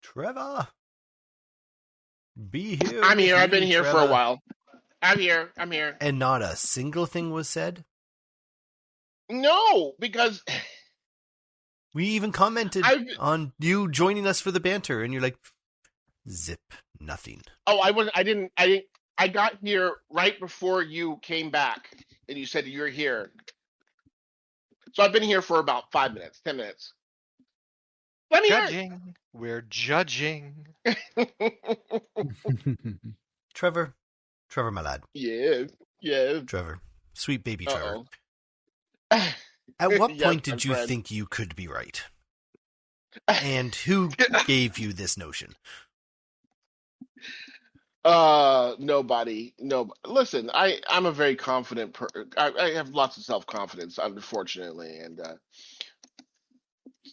Trevor, be here. I'm here. with I've been me, here for Trevor. a while. I'm here. And not a single thing was said? No, because We even commented I've. on you joining us for the banter, and you're like, zip, nothing. Oh, I didn't. I got here right before you came back, and you said you're here. So I've been here for about 5 minutes, 10 minutes. Let me Judging. We're judging. Trevor, my lad. Yeah. Trevor, sweet baby Trevor. Uh-oh. At what Yes, point my did you friend. think you could be right? And who gave you this notion? Nobody. No. Listen, I'm a very confident. I have lots of self-confidence, unfortunately, and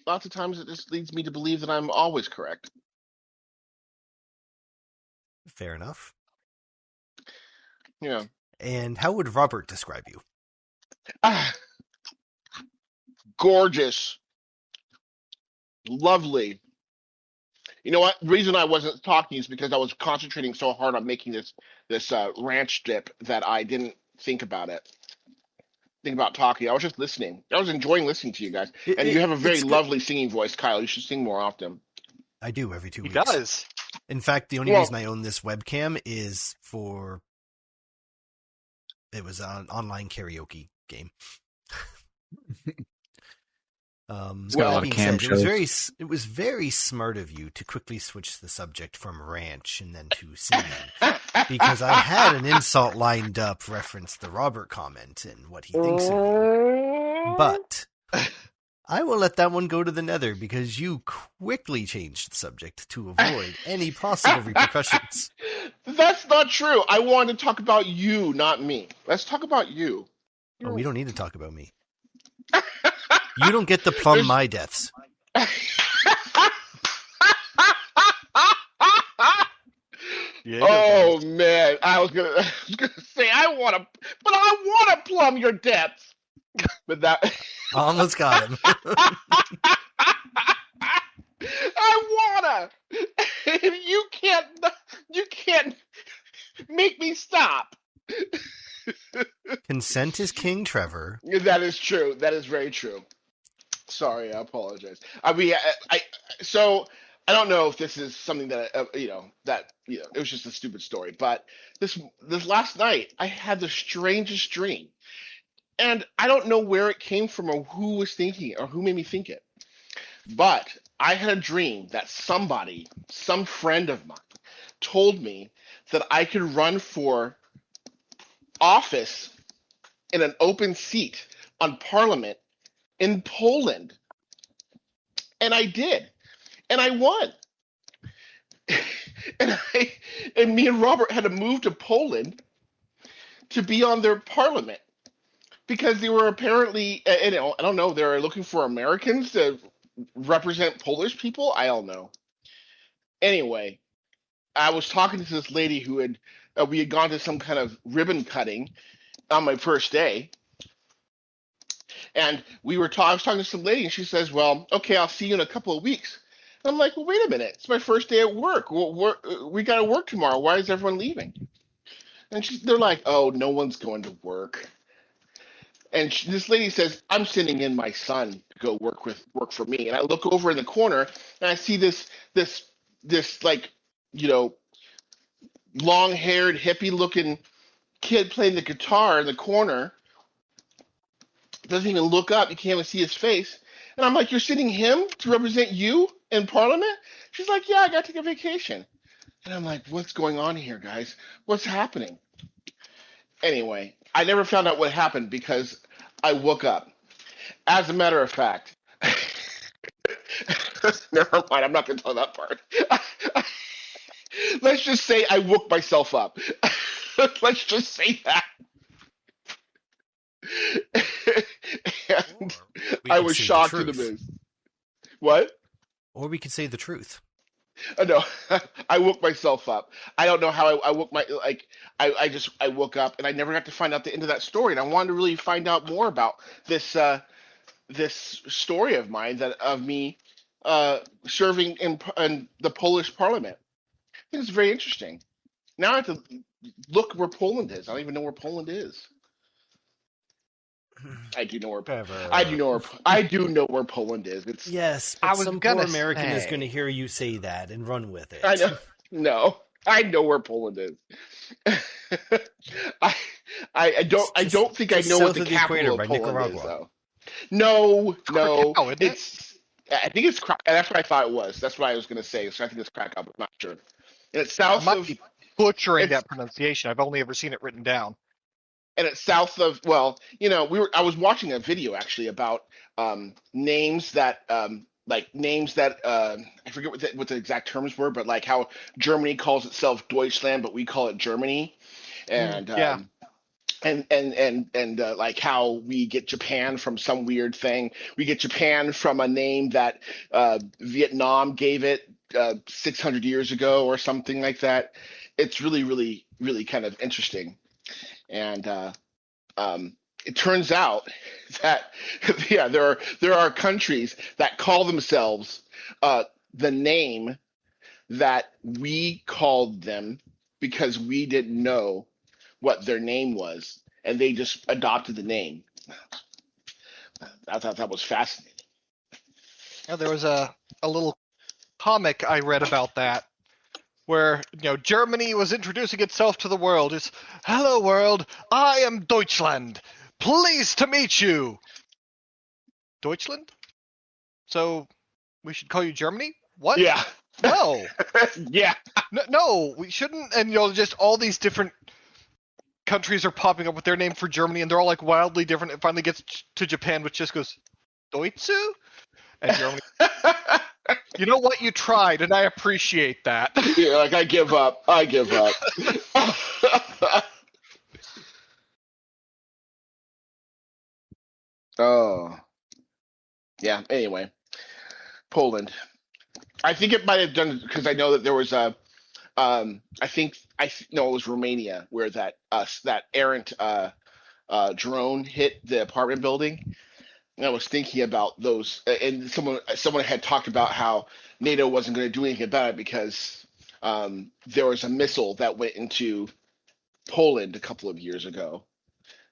lots of times it just leads me to believe that I'm always correct. Fair enough. Yeah. And how would Robert describe you? Gorgeous. Lovely. You know what? The reason I wasn't talking is because I was concentrating so hard on making this ranch dip that I didn't think about it. Think about talking. I was just listening. I was enjoying listening to you guys. And you have a very lovely singing voice, Kyle. You should sing more often. I do every 2 weeks. He does. In fact, the only reason I own this webcam is for it was an online karaoke game. Well, it was very smart of you to quickly switch the subject from ranch and then to singing, because I had an insult lined up reference the Robert comment and what he thinks of you. But I will let that one go to the nether because you quickly changed the subject to avoid any possible repercussions. That's not true. I wanted to talk about you, not me. Let's talk about you. Oh, we don't need to talk about me. You don't get to plumb my deaths. Yeah, Oh man, I was gonna say I want to plumb your depths, but that Almost got him. I wanna. You can't make me stop. Consent is king, Trevor. That is true. That is very true. Sorry, I apologize. I mean, so I don't know if this is something that it was just a stupid story, but this last night I had the strangest dream, and I don't know where it came from or who was thinking or who made me think it, but I had a dream that some friend of mine, told me that I could run for office in an open seat on Parliament in Poland. And I did. And I won. and me and Robert had to move to Poland to be on their parliament because they were apparently, I don't know, they're looking for Americans to represent Polish people. I don't know. Anyway, I was talking to this lady who we had gone to some kind of ribbon cutting on my first day. And I was talking to some lady, and she says, "Well, okay, I'll see you in a couple of weeks." And I'm like, "Well, wait a minute. It's my first day at work. We got to work tomorrow. Why is everyone leaving?" And they're like, "Oh, no one's going to work." And this lady says, "I'm sending in my son to go work for me." And I look over in the corner, and I see this like, long-haired, hippie-looking kid playing the guitar in the corner. Doesn't even look up. You can't even see his face. And I'm like, "You're sending him to represent you in Parliament?" She's like, "Yeah, I got to take a vacation." And I'm like, "What's going on here, guys? What's happening?" Anyway, I never found out what happened because I woke up. As a matter of fact, never mind, I'm not going to tell that part. Let's just say I woke myself up. Let's just say that. And I was shocked to the moon. What? Or we could say the truth. No, I woke myself up. I don't know how I woke I woke up and I never got to find out the end of that story. And I wanted to really find out more about this story of mine of me serving in the Polish parliament. I think it's very interesting. Now I have to look where Poland is. I don't even know where Poland is. I do know where Poland is. It's Yes, I but was some poor gonna American is say. going to hear you say that and run with it. I know. No, I know where Poland is. I don't think I just know what south the of the equator capital by of Poland Nicaragua. is though. No, Krakow, isn't it? it's. I think it's that's what I thought it was. That's what I was going to say. So I think it's Krakow, but I'm not sure. And it's I south might of. be butchering It's that pronunciation. I've only ever seen it written down. and it's south of. Well, I was watching a video actually about names that names that I forget what the exact terms were, but like how Germany calls itself Deutschland, but we call it Germany, and Yeah. like how we get Japan from some weird thing. We get Japan from a name that Vietnam gave it 600 years ago or something like that. It's really, really, really kind of interesting. And it turns out that yeah, there are countries that call themselves the name that we called them because we didn't know what their name was, and they just adopted the name. I thought that was fascinating. Yeah, there was a little comic I read about that, where Germany was introducing itself to the world. It's, hello world, I am Deutschland. Pleased to meet you. Deutschland? So we should call you Germany? What? Yeah. No. Yeah. No, we shouldn't. And just all these different countries are popping up with their name for Germany, and they're all like wildly different. It finally gets to Japan, which just goes Deutsche, and Germany. You know what? You tried, and I appreciate that. Yeah, like I give up. Oh. Yeah, anyway. Poland. I think it might have done because I know that there was a no, it was Romania where that errant drone hit the apartment building. And I was thinking about those, and someone had talked about how NATO wasn't going to do anything about it because there was a missile that went into Poland a couple of years ago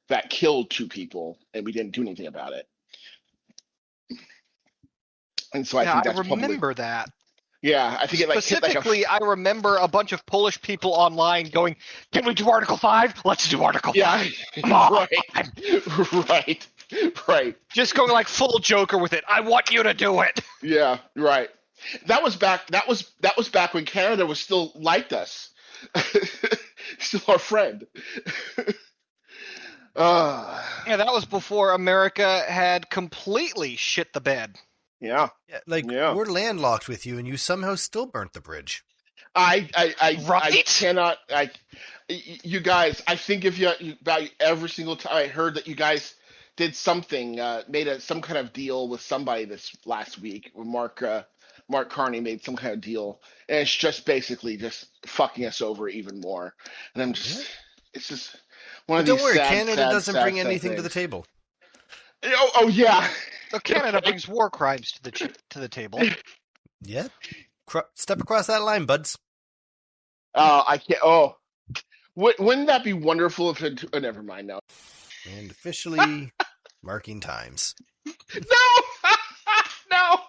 that killed 2 people, and we didn't do anything about it. And so I think that's remember that. Yeah, I think it like hit like specifically. I remember a bunch of Polish people online going, "Can we do Article 5? Let's do Article 5." Yeah, Come on. right. Just going like full Joker with it. I want you to do it. Yeah, right. That was back. That was back when Canada was still liked us, still our friend. Yeah, that was before America had completely shit the bed. Yeah. We're landlocked with you, and you somehow still burnt the bridge. I Right? cannot. You guys. I think if you about every single time I heard that you guys did something, made some kind of deal with somebody this last week. Where Mark Carney made some kind of deal, and it's just basically just fucking us over even more. And I'm just, it's just one of these. Don't worry, sad, Canada sad, doesn't sad, bring sad anything to the things. table. Oh yeah. So Canada brings war crimes to the table. Yeah, step across that line, buds. I can't. Oh, wouldn't that be wonderful if it? Oh, never mind now. And officially marking times. No, no.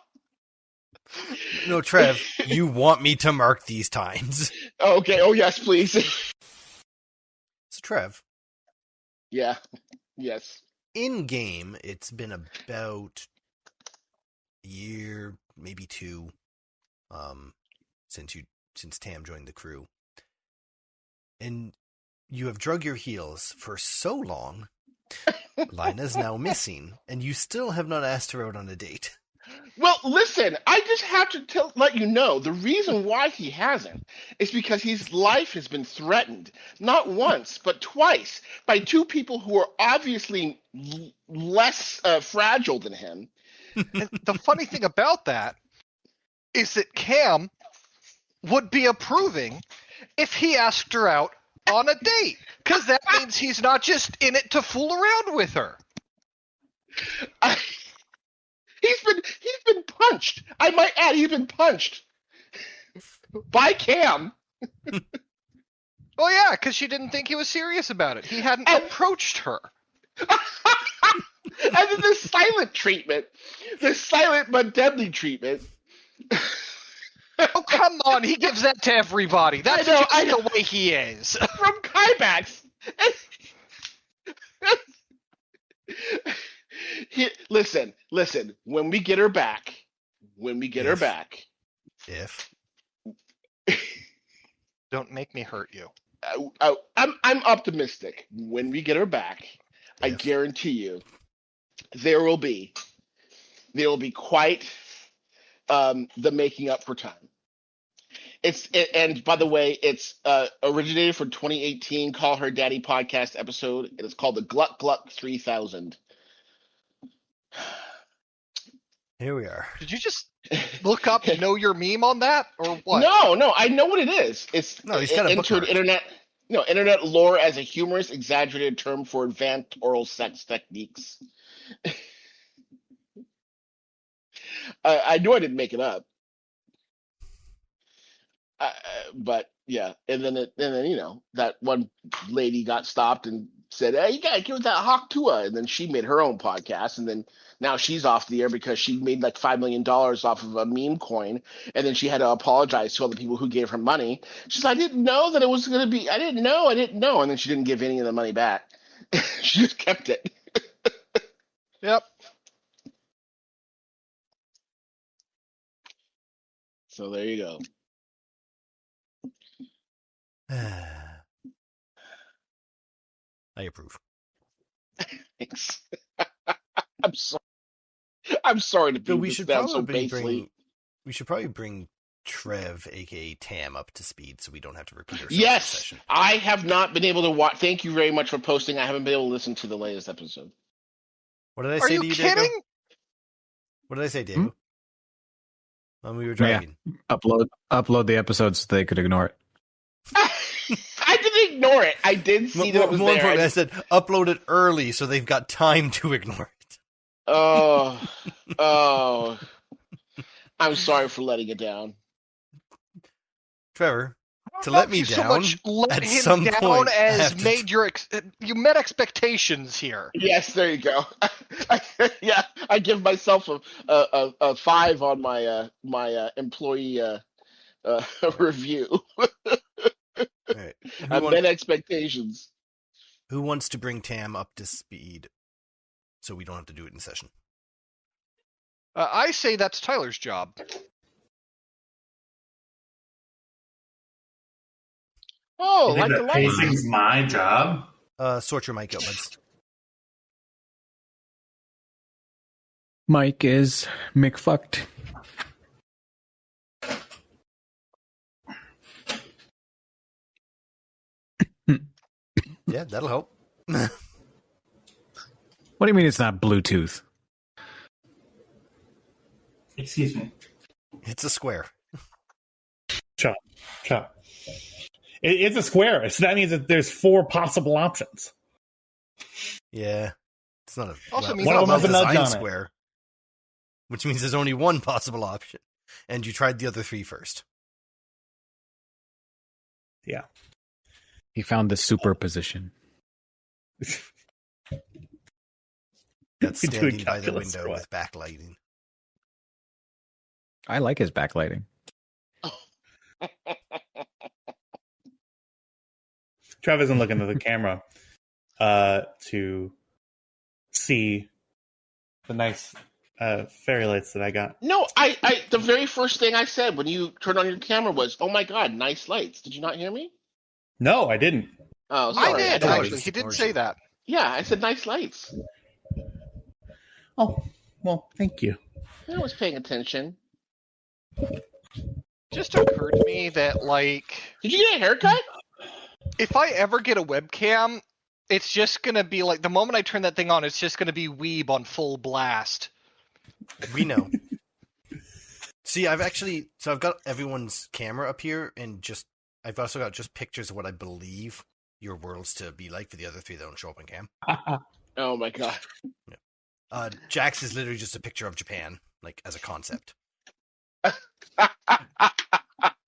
No, Trev, you want me to mark these times. Okay. Oh yes, please. So, Trev, Yeah. Yes. in game, it's been about a year, maybe 2, since Tam joined the crew, and you have drug your heels for so long. Lina's now missing, and you still have not asked her out on a date. Well, listen, I just have to let you know the reason why he hasn't is because his life has been threatened not once but twice by 2 people who are obviously less fragile than him. And the funny thing about that is that Cam would be approving if he asked her out on a date, because that means he's not just in it to fool around with her. He's been punched. I might add, he's been punched by Cam. Oh yeah, because she didn't think he was serious about it. He hadn't approached her. And then the silent treatment, the silent but deadly treatment. Oh come on, he gives that to everybody. That's just the way he is. From Kybax. Listen. When we get her back, If don't make me hurt you. I'm optimistic. When we get her back, I guarantee you, there will be quite the making up for time. And by the way, it's originated from 2018 Call Her Daddy podcast episode. It is called the Gluck Gluck 3000. here we are. Did you just look up Know Your Meme on that, or what? No, I know what it is. It's He's got a entered internet lore as a humorous, exaggerated term for advanced oral sex techniques. I knew I didn't make it up. But yeah, and then that one lady got stopped and said, "Hey, you gotta give that Hawk Tua," and then she made her own podcast, and then now she's off the air because she made like $5 million off of a meme coin, and then she had to apologize to all the people who gave her money. She's like, "I didn't know that it was gonna be. I didn't know," and then she didn't give any of the money back. She just kept it. Yep. So there you go. I approve. Thanks. I'm sorry to So beat we this should down so probably basely. bring Trev, aka Tam, up to speed so we don't have to repeat ourselves. Yes, this session. I have not been able to watch. Thank you very much for posting. I haven't been able to listen to the latest episode. What did I Are say you to you, Diego? kidding? What did I say, Diego? When we were driving. Upload the episodes so they could ignore it. I didn't ignore it. I did see that it was more there. importantly, I said upload it early so they've got time to ignore it. Oh, I'm sorry for letting it down. Trevor, to let me You down, so much let at him some down point, I as have to- made you met expectations here. Yes, there you go. Yeah, I give myself a 5 on my my employee review. All right. I met expectations. Who wants to bring Tam up to speed so we don't have to do it in session? I say that's Tyler's job. Oh, You like think the that light. pacing's my job? Sort your mic out, buds. Mike is McFucked. Yeah, that'll help. What do you mean it's not Bluetooth? Excuse me. It's a square. Shut up. It's a square, so that means that there's 4 possible options. Yeah. It's not a Also means one of them has a nudge design on it. square. Which means there's only one possible option. And you tried the other 3 first. Yeah. He found the superposition. That's You're doing standing by the calculus or window what? with backlighting. I like his backlighting. Trav isn't looking at the camera to see the nice fairy lights that I got. No, I the very first thing I said when you turned on your camera was, "Oh my god, nice lights." Did you not hear me? No, I didn't. Oh, I sorry. did, thought it actually. was He did ignores say you. that. Yeah, I said nice lights. Oh, well, thank you. I was paying attention. Just occurred to me that, like, Did you get a haircut? if I ever get a webcam, it's just gonna be like the moment I turn that thing on, it's just gonna be Weeb on full blast. We know. See, I've got everyone's camera up here, and I've also got just pictures of what I believe your world's to be like for the other 3 that don't show up on cam. Oh my god. Jax is literally just a picture of Japan, like as a concept.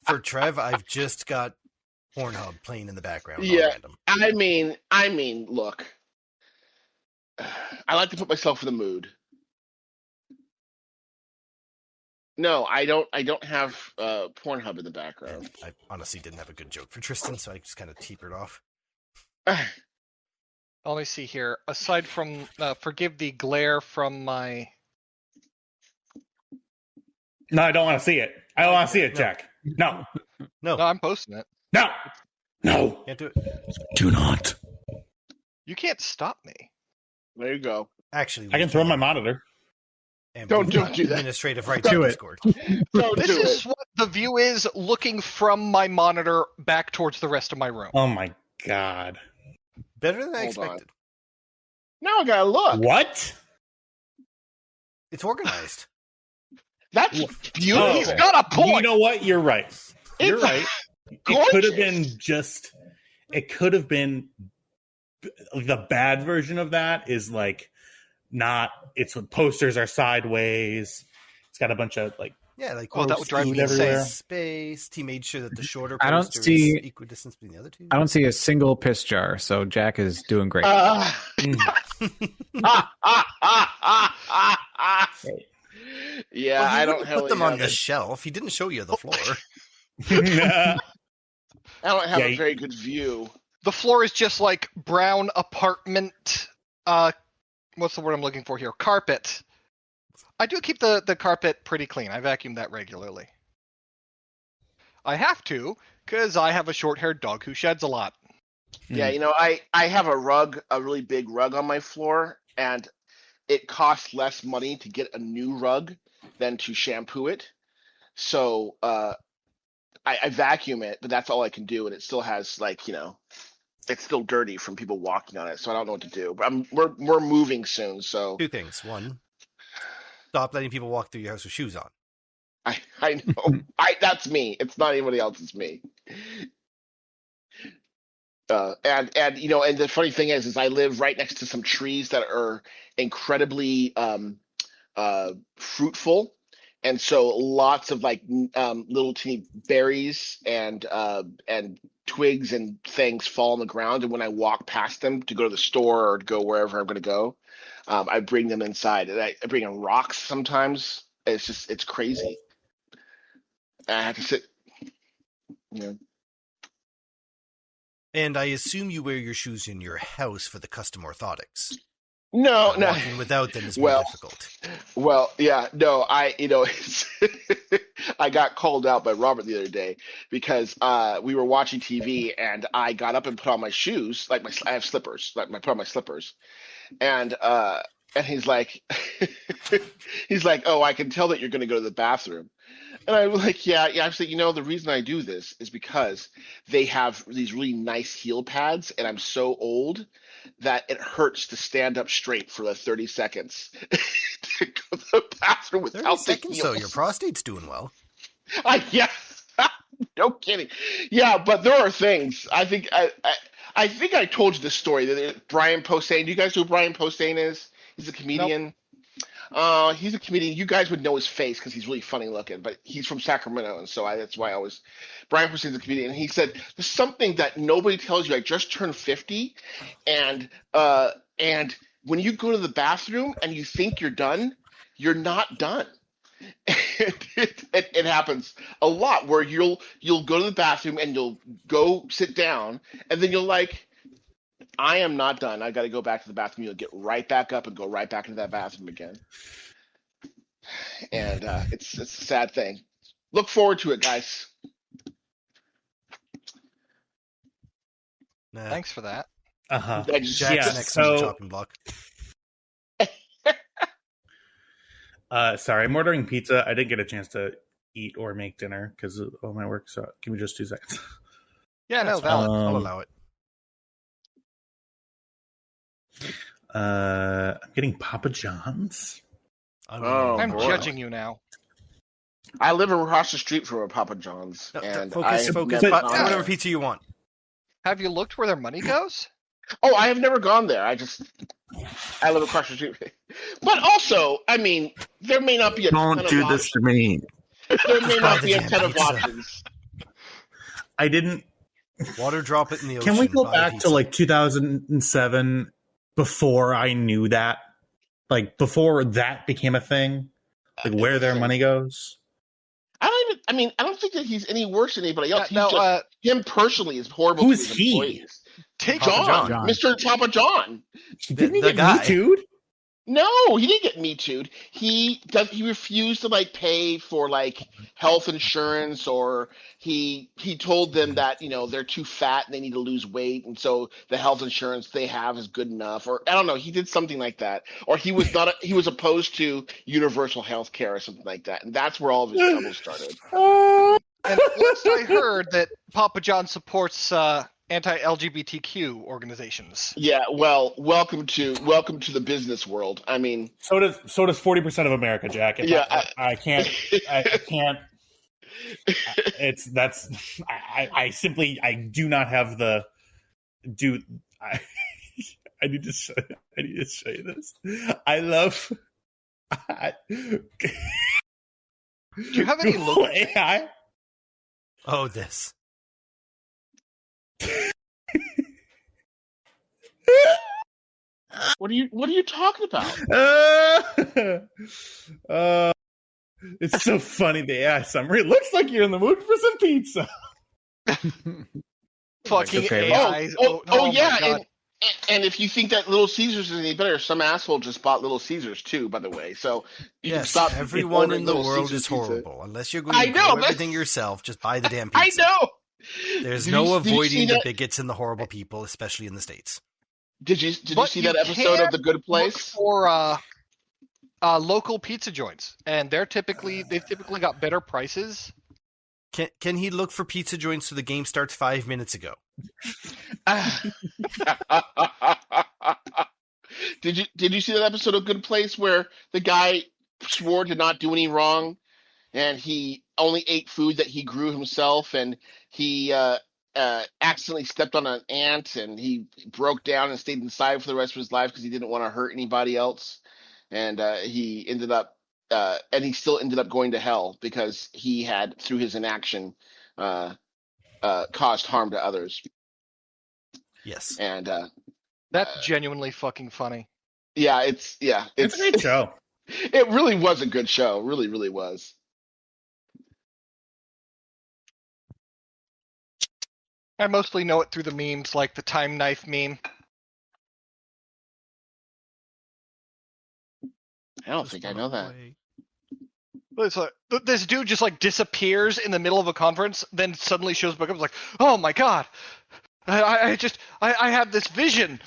For Trev, I've just got Pornhub playing in the background. Yeah. Random. I mean, look. I like to put myself in the mood. No, I don't have Pornhub in the background. I honestly didn't have a good joke for Tristan, so I just kind of teepered off. Let me see here. Aside from, forgive the glare from my... No, I don't want to see it. I don't want to see it, Jack. No. No, No, I'm posting it. No. No. can't do it. Do not. You can't stop me. There you go. Actually, I can throw my monitor. and Don't we've do got that. Administrative rights Do on it. Discord. Don't This do is it. what the view is looking from my monitor back towards the rest of my room. Oh my god. Better than I Hold on. expected. Now I gotta look. What? It's organized. That's beautiful. Oh. He's got a point! You know what? You're right. You're It's right. It could have been just. It could have been the bad version of that. Is like not. It's posters are sideways. It's got a bunch of like. Yeah, like Oh, that would drive food me everywhere. insane. Spaced. He made sure that the shorter I don't poster see- is equidistant between the other two. I don't see a single piss jar, so Jack is doing great. Yeah, Well, he I don't wouldn't have put them on have the it. shelf. He didn't show you the floor. I don't have Yeah, a very good view. The floor is just like brown apartment, what's the word I'm looking for here? Carpet. I do keep the carpet pretty clean. I vacuum that regularly. I have to, because I have a short-haired dog who sheds a lot. Yeah, you know, I have a rug, a really big rug on my floor, and it costs less money to get a new rug than to shampoo it. So I vacuum it, but that's all I can do, and it still has like, you know, it's still dirty from people walking on it, so I don't know what to do. But we're moving soon, so Two things. One, stop letting people walk through your house with shoes on. I know that's me. It's not anybody else. It's me. And you know, and the funny thing is I live right next to some trees that are incredibly fruitful, and so lots of like little teeny berries and twigs and things fall on the ground. And when I walk past them to go to the store or to go wherever I'm going to go, I bring them inside, and I bring in rocks sometimes. It's crazy. I have to sit. You know. And I assume you wear your shoes in your house for the custom orthotics. No. Walking without them is more difficult. Well, yeah, no, I got called out by Robert the other day because we were watching TV and I got up and put on my shoes, like I have slippers, like I put on my slippers, and he's like, oh, I can tell that you're going to go to the bathroom. And I was like, yeah. I said, you know, the reason I do this is because they have these really nice heel pads, and I'm so old that it hurts to stand up straight for the 30 seconds to go to the bathroom 30 without the seconds, heels. though. Your prostate's doing well. Yeah, no kidding. Yeah, but there are things. I think I told you this story. That Brian Posehn. Do you guys know who Brian Posehn is? He's a comedian. He's a comedian. You guys would know his face because he's really funny looking, but he's from Sacramento, and so that's why I always. Brian Posehn's a comedian, and he said there's something that nobody tells you. I just turned 50, and when you go to the bathroom and you think you're done, you're not done. It happens a lot where you'll go to the bathroom and you'll go sit down, and then you'll like. I am not done. I got to go back to the bathroom. You'll get right back up and go right back into that bathroom again. And it's a sad thing. Look forward to it, guys. Nah, Thanks for that. Uh-huh. I just, Jack's Yeah, next on the so- chopping block. Sorry, I'm ordering pizza. I didn't get a chance to eat or make dinner because of all my work. So give me just 2 seconds. Yeah, no, That's fine. valid. I'll allow it. I'm getting Papa John's. Oh, I'm boy. judging you now. I live across the street from a Papa John's. No, And focus. I Focus. have But never gone whatever there. pizza you want. Have you looked where their money goes? Oh, I have never gone there. I live across the street. But also, I mean, there may not be a ton Don't of do options. this to me. There may buy not the be a damn ton of pizza. options. I didn't. Water drop it in the ocean. Can we go buy a back pizza. to like 2007 before I knew that? Like before that became a thing? Like where their money goes? I don't think that he's any worse than anybody else. Yeah, He's just him personally is horrible Who's to his he? employees. Take Papa John, John. Mr. Papa John. Didn't he the get guy. Me Too'd? No, he didn't get Me Too'd. He refused to like pay for like health insurance, or he told them that they're too fat and they need to lose weight, and so the health insurance they have is good enough, or I don't know. He did something like that, or he was not. He was opposed to universal health care or something like that, and that's where all of his trouble started. And last I heard that Papa John supports anti-LGBTQ organizations. Yeah, well, welcome to the business world. I mean, So does 40% of America, Jack. If Yeah, I can't. I can't. I simply do not have the do. I need to show you this. I love. Do you have any Google local AI? Oh, this. what are you talking about? It's so funny. The AI summary. It looks like you're in the mood for some pizza. fucking Okay. AIs? Oh, my yeah, God. and if you think that Little Caesars is any better, some asshole just bought Little Caesars too, by the way. So you can Yes, stop. everyone ordering in the Little world Caesars is pizza. horrible. Unless you're going I to know, grow that's- everything yourself, just buy the damn I pizza. know. There's Did no you- did you avoiding see the that- bigots and the horrible people, especially in the States. Did you see But that you episode can of The Good Look Place? for local pizza joints, and they've typically got better prices. Can he look for pizza joints so the game starts 5 minutes ago? Did you see that episode of Good Place where the guy swore to not do any wrong, and he only ate food that he grew himself, and he accidentally stepped on an ant, and he broke down and stayed inside for the rest of his life because he didn't want to hurt anybody else, and he ended up and he still ended up going to hell because he had, through his inaction, caused harm to others. Yes. And That's genuinely fucking funny. yeah, It's a great show. It really was a good show. Really, really was. I mostly know it through the memes, like the time knife meme. I don't think I know that. It's like, this dude just like disappears in the middle of a conference, then suddenly shows back up. Like, oh my god, I have this vision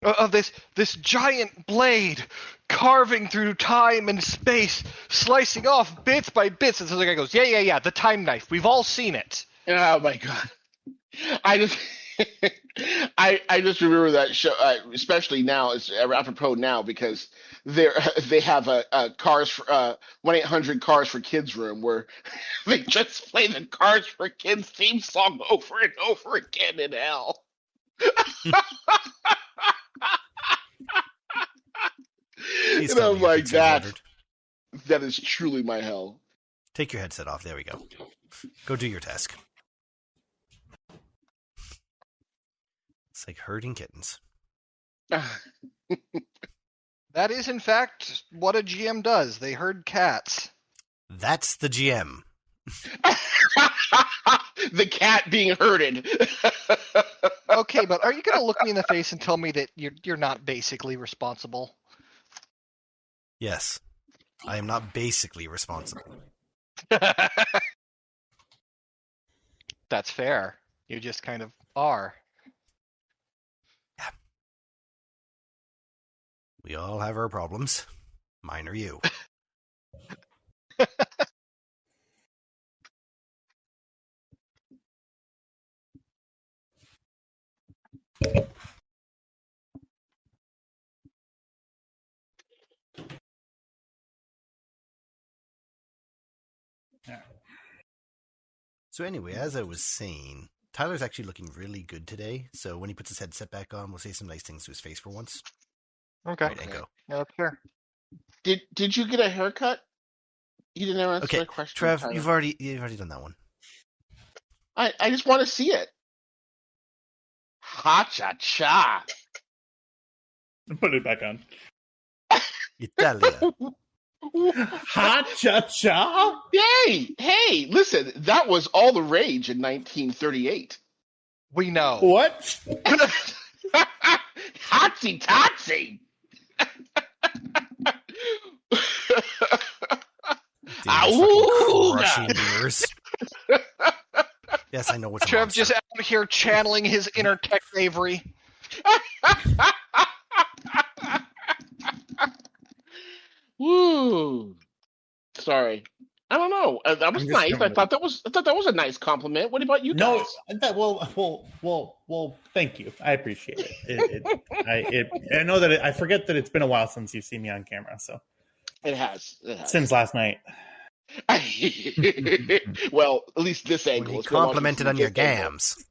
of this giant blade carving through time and space, slicing off bits by bits. And so the guy goes, yeah, the time knife. We've all seen it. Oh my god. I just I just remember that show, especially now. It's apropos now because they have a cars for 1-800 Cars for Kids room where they just play the Cars for Kids theme song over and over again in hell. Please And tell I'm me your like, pizza's ordered. that is truly my hell. Take your headset off. There we go. Go do your task. It's like herding kittens. That is, in fact, what a GM does. They herd cats. That's the GM. The cat being herded. Okay, but are you going to look me in the face and tell me that you're not basically responsible? Yes. I am not basically responsible. That's fair. You just kind of are. We all have our problems. Mine are you. So anyway, as I was saying, Tyler's actually looking really good today. So when he puts his headset back on, we'll say some nice things to his face for once. Okay. Right, and go. Yeah, that's fair. Did you get a haircut? You didn't answer Okay, my question. Trev, Tyler. you've already done that one. I just want to see it. Ha cha cha. Put it back on. Italia. Ha cha cha. Hey, listen, that was all the rage in 1938. We know. What? Hotsy totsy. Crushing beers. Yes, I know what's a Trev monster. just out here channeling his inner Tex Avery. Woo. Sorry. I don't know. That was I'm just nice. coming I thought that was a nice compliment. What about you No, guys? well. Thank you. I appreciate it. I know that I forget that it's been a while since you've seen me on camera. So It has. since last night. Well, at least this When angle. he It's been a while complimented since on your this angle. gams.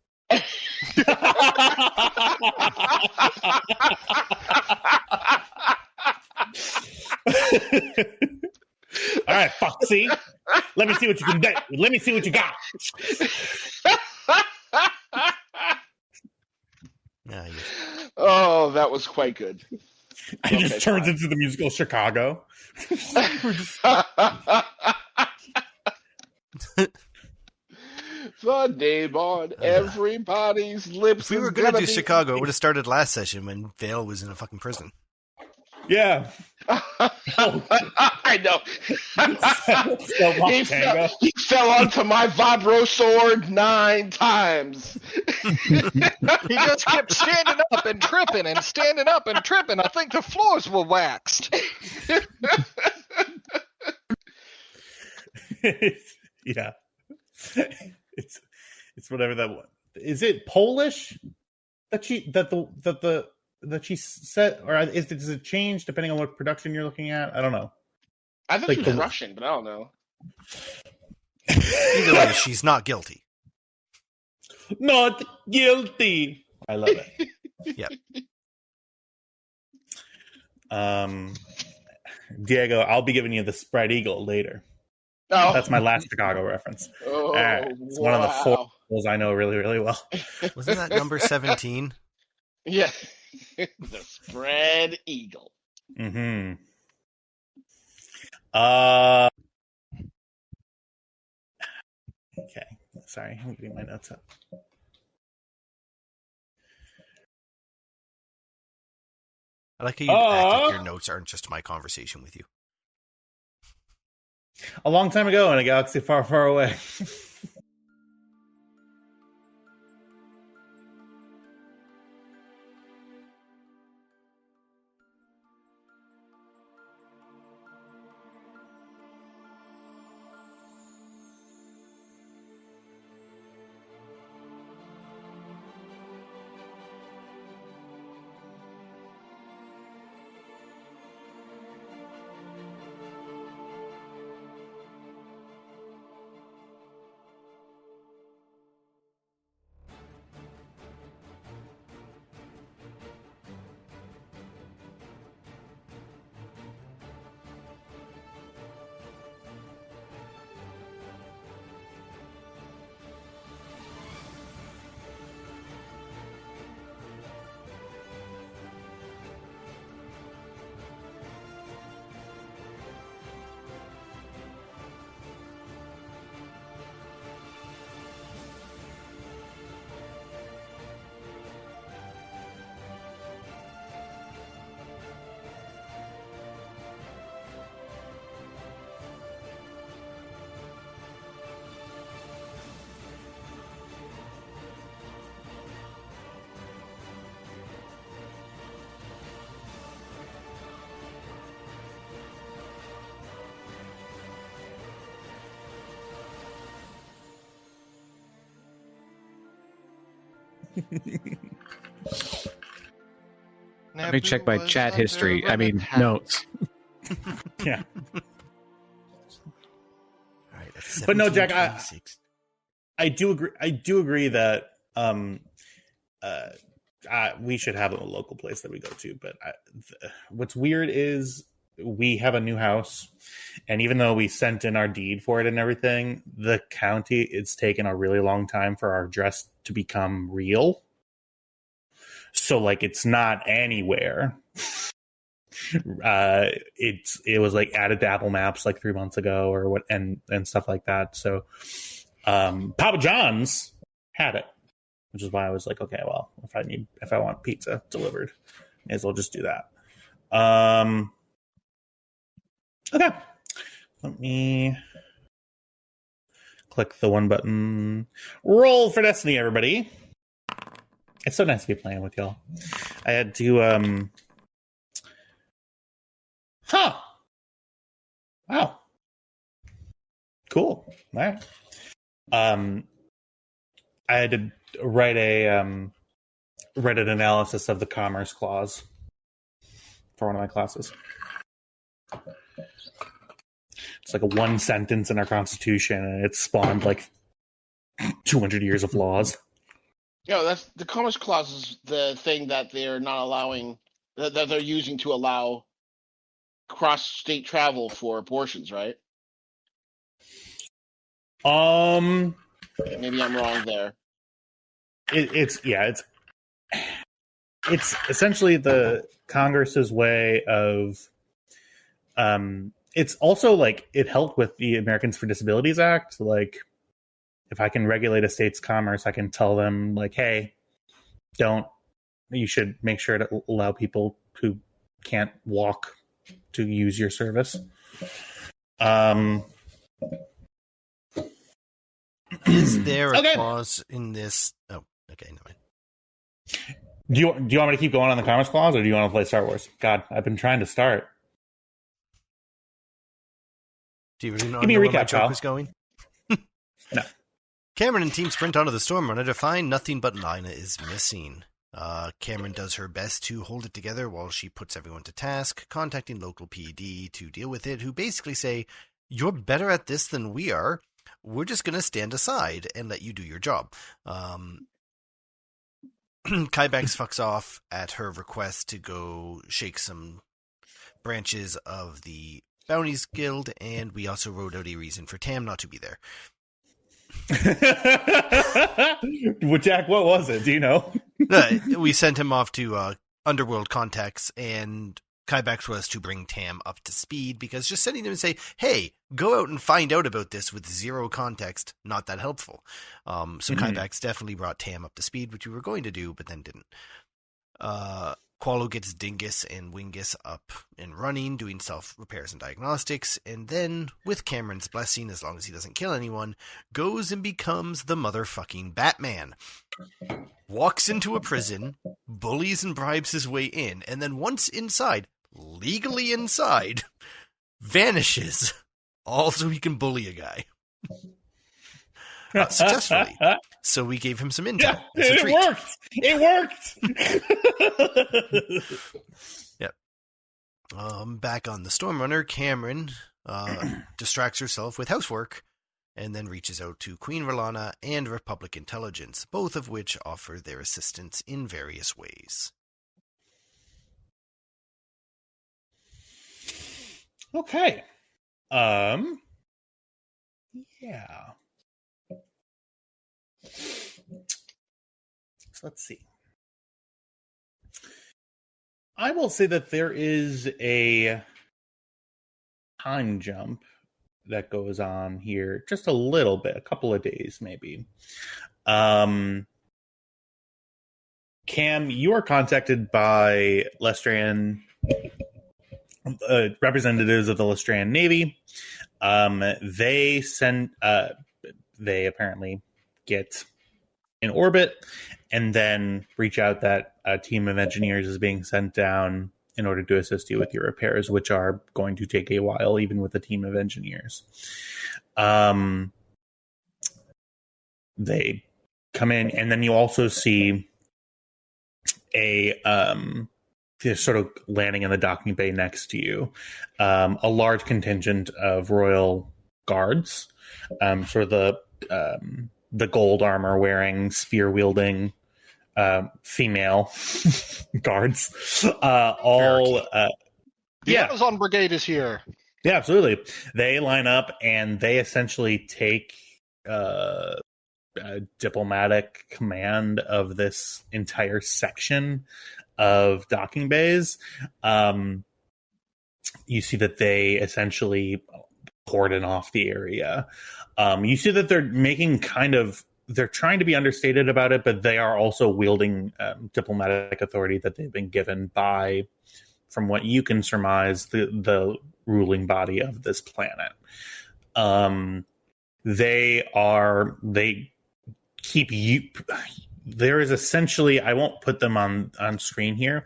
All right, Foxy. Let me see what you can do. Let me see what you got. Yeah, Oh, that was quite good. It just turns into the musical Chicago. The name on everybody's lips. if we were is going to gonna do be- Chicago, it would have started last session when Vale was in a fucking prison. Yeah. I know. So he fell onto my vibro sword 9 times. He just kept standing up and tripping and standing up and tripping. I think the floors were waxed. Yeah. It's whatever that was. Is it Polish that she said, or does it change depending on what production you're looking at? I don't know. I thought Like she was the- Russian, but I don't know. Either way, she's not guilty. Not guilty. I love it. Yep. Diego, I'll be giving you the spread eagle later. Oh, That's my last Chicago reference. Oh, All right. It's one of the 4 schools I know really, really well. Wasn't that number 17? Yeah, the spread eagle. Mm-hmm. Okay. Sorry, I'm getting my notes up. I like how you act like your notes aren't just my conversation with you. A long time ago in a galaxy far, far away. Let me check my chat history. I mean, notes. Yeah. All right, that's But no, Jack, 1726. I do agree. I do agree that we should have a local place that we go to. But what's weird is we have a new house, and even though we sent in our deed for it and everything, the county, it's taken a really long time for our address to become real. So like it's not anywhere. It was like added to Apple Maps like 3 months ago or what, and stuff like that. So Papa John's had it, which is why I was like, okay, well, if I want pizza delivered, may as well just do that. Okay, let me click the one button. Roll for Destiny, everybody. It's so nice to be playing with y'all. I had to wow, cool. All right. I had to write an analysis of the Commerce Clause for one of my classes. It's like a one sentence in our Constitution, and it spawned like 200 years of laws. Yeah, that's the Commerce Clause is the thing that they're not allowing, that they're using to allow cross-state travel for abortions, right? Maybe I'm wrong there. It's essentially the Congress's way of it's also like it helped with the Americans for Disabilities Act. Like, if I can regulate a state's commerce, I can tell them like, hey, you should make sure to allow people who can't walk to use your service. Is there a clause in this? Oh, okay, never mind. Do you want me to keep going on the Commerce Clause, or do you want to play Star Wars? God, I've been trying to start. Do you really know Give me a where recap, my joke pal. was going? No. Cameron and team sprint onto the storm runner to find nothing but Lina is missing. Cameron does her best to hold it together while she puts everyone to task, contacting local PD to deal with it, who basically say, "You're better at this than we are. We're just going to stand aside and let you do your job." Kybax fucks off at her request to go shake some branches of the Bounties Guild, and we also wrote out a reason for Tam not to be there. Well, Jack, what was it? Do you know? We sent him off to Underworld contacts, and Kybax was to bring Tam up to speed, because just sending him and say, hey, go out and find out about this with zero context, not that helpful. So Kybax definitely brought Tam up to speed, which we were going to do, but then didn't. Qualo gets Dingus and Wingus up and running, doing self-repairs and diagnostics, and then, with Cameron's blessing, as long as he doesn't kill anyone, goes and becomes the motherfucking Batman. Walks into a prison, bullies and bribes his way in, and then once inside, legally inside, vanishes, all so he can bully a guy. Successfully. So we gave him some intel. Yeah, it worked. Yep. Back on the Storm Runner, Cameron distracts herself with housework and then reaches out to Queen R'Lana and Republic Intelligence, both of which offer their assistance in various ways. Okay. Yeah. So let's see. I will say that there is a time jump that goes on here, just a little bit, a couple of days maybe. Cam, you are contacted by Lestrian representatives of the Lestrian Navy. They apparently get in orbit and then reach out that a team of engineers is being sent down in order to assist you with your repairs, which are going to take a while, even with a team of engineers. They come in, and then you also see they're sort of landing in the docking bay next to you, a large contingent of royal guards, sort of the gold armor wearing, spear wielding female guards, all The Amazon Brigade is here. Yeah, absolutely. They line up and they essentially take diplomatic command of this entire section of docking bays. You see that they essentially cordon off the area. You see that they're making they're trying to be understated about it, but they are also wielding diplomatic authority that they've been given by, from what you can surmise, the ruling body of this planet. They keep you. There is essentially, I won't put them on screen here.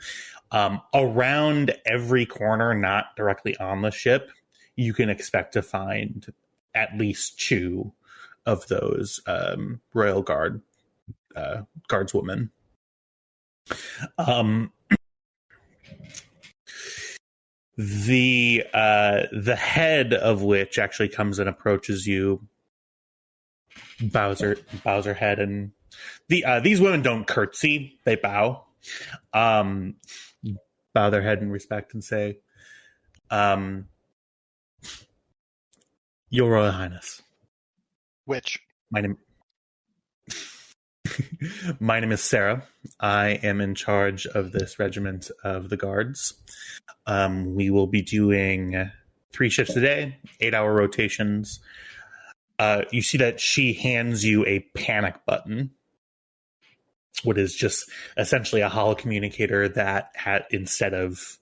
Around every corner, not directly on the ship, you can expect to find at least 2 of those royal guardswomen. The head of which actually comes and approaches you, bows her head, and these women don't curtsy; they bow, bow their head in respect, and say, "Your Royal Highness." Which? My name is Sarah. I am in charge of this regiment of the guards. We will be doing 3 shifts a day, 8-hour rotations. You see that she hands you a panic button, what is just essentially a holo communicator that instead of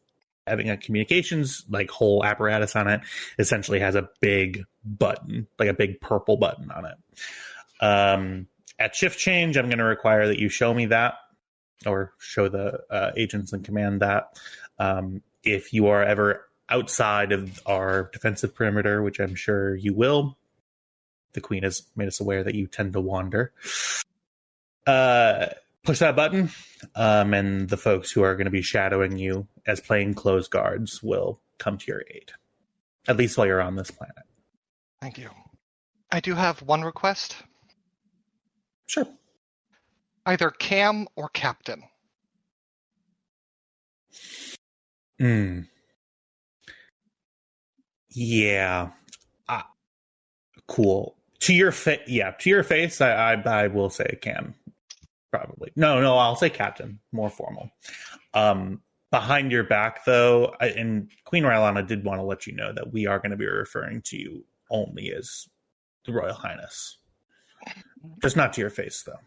having a communications whole apparatus on it, essentially has a big button, like a big purple button on it. At shift change, I'm going to require that you show me that, or show the agents in command that. If you are ever outside of our defensive perimeter, which I'm sure you will, the Queen has made us aware that you tend to wander. Push that button, and the folks who are going to be shadowing you as plainclothes guards will come to your aid, at least while you're on this planet. Thank you. I do have one request. Sure. Either Cam or Captain. Yeah. Cool. To your face, I will say Cam. Probably. No, I'll say Captain. More formal. Behind your back, though, and Queen Rylana did want to let you know that we are going to be referring to you only as the Royal Highness. Just not to your face, though.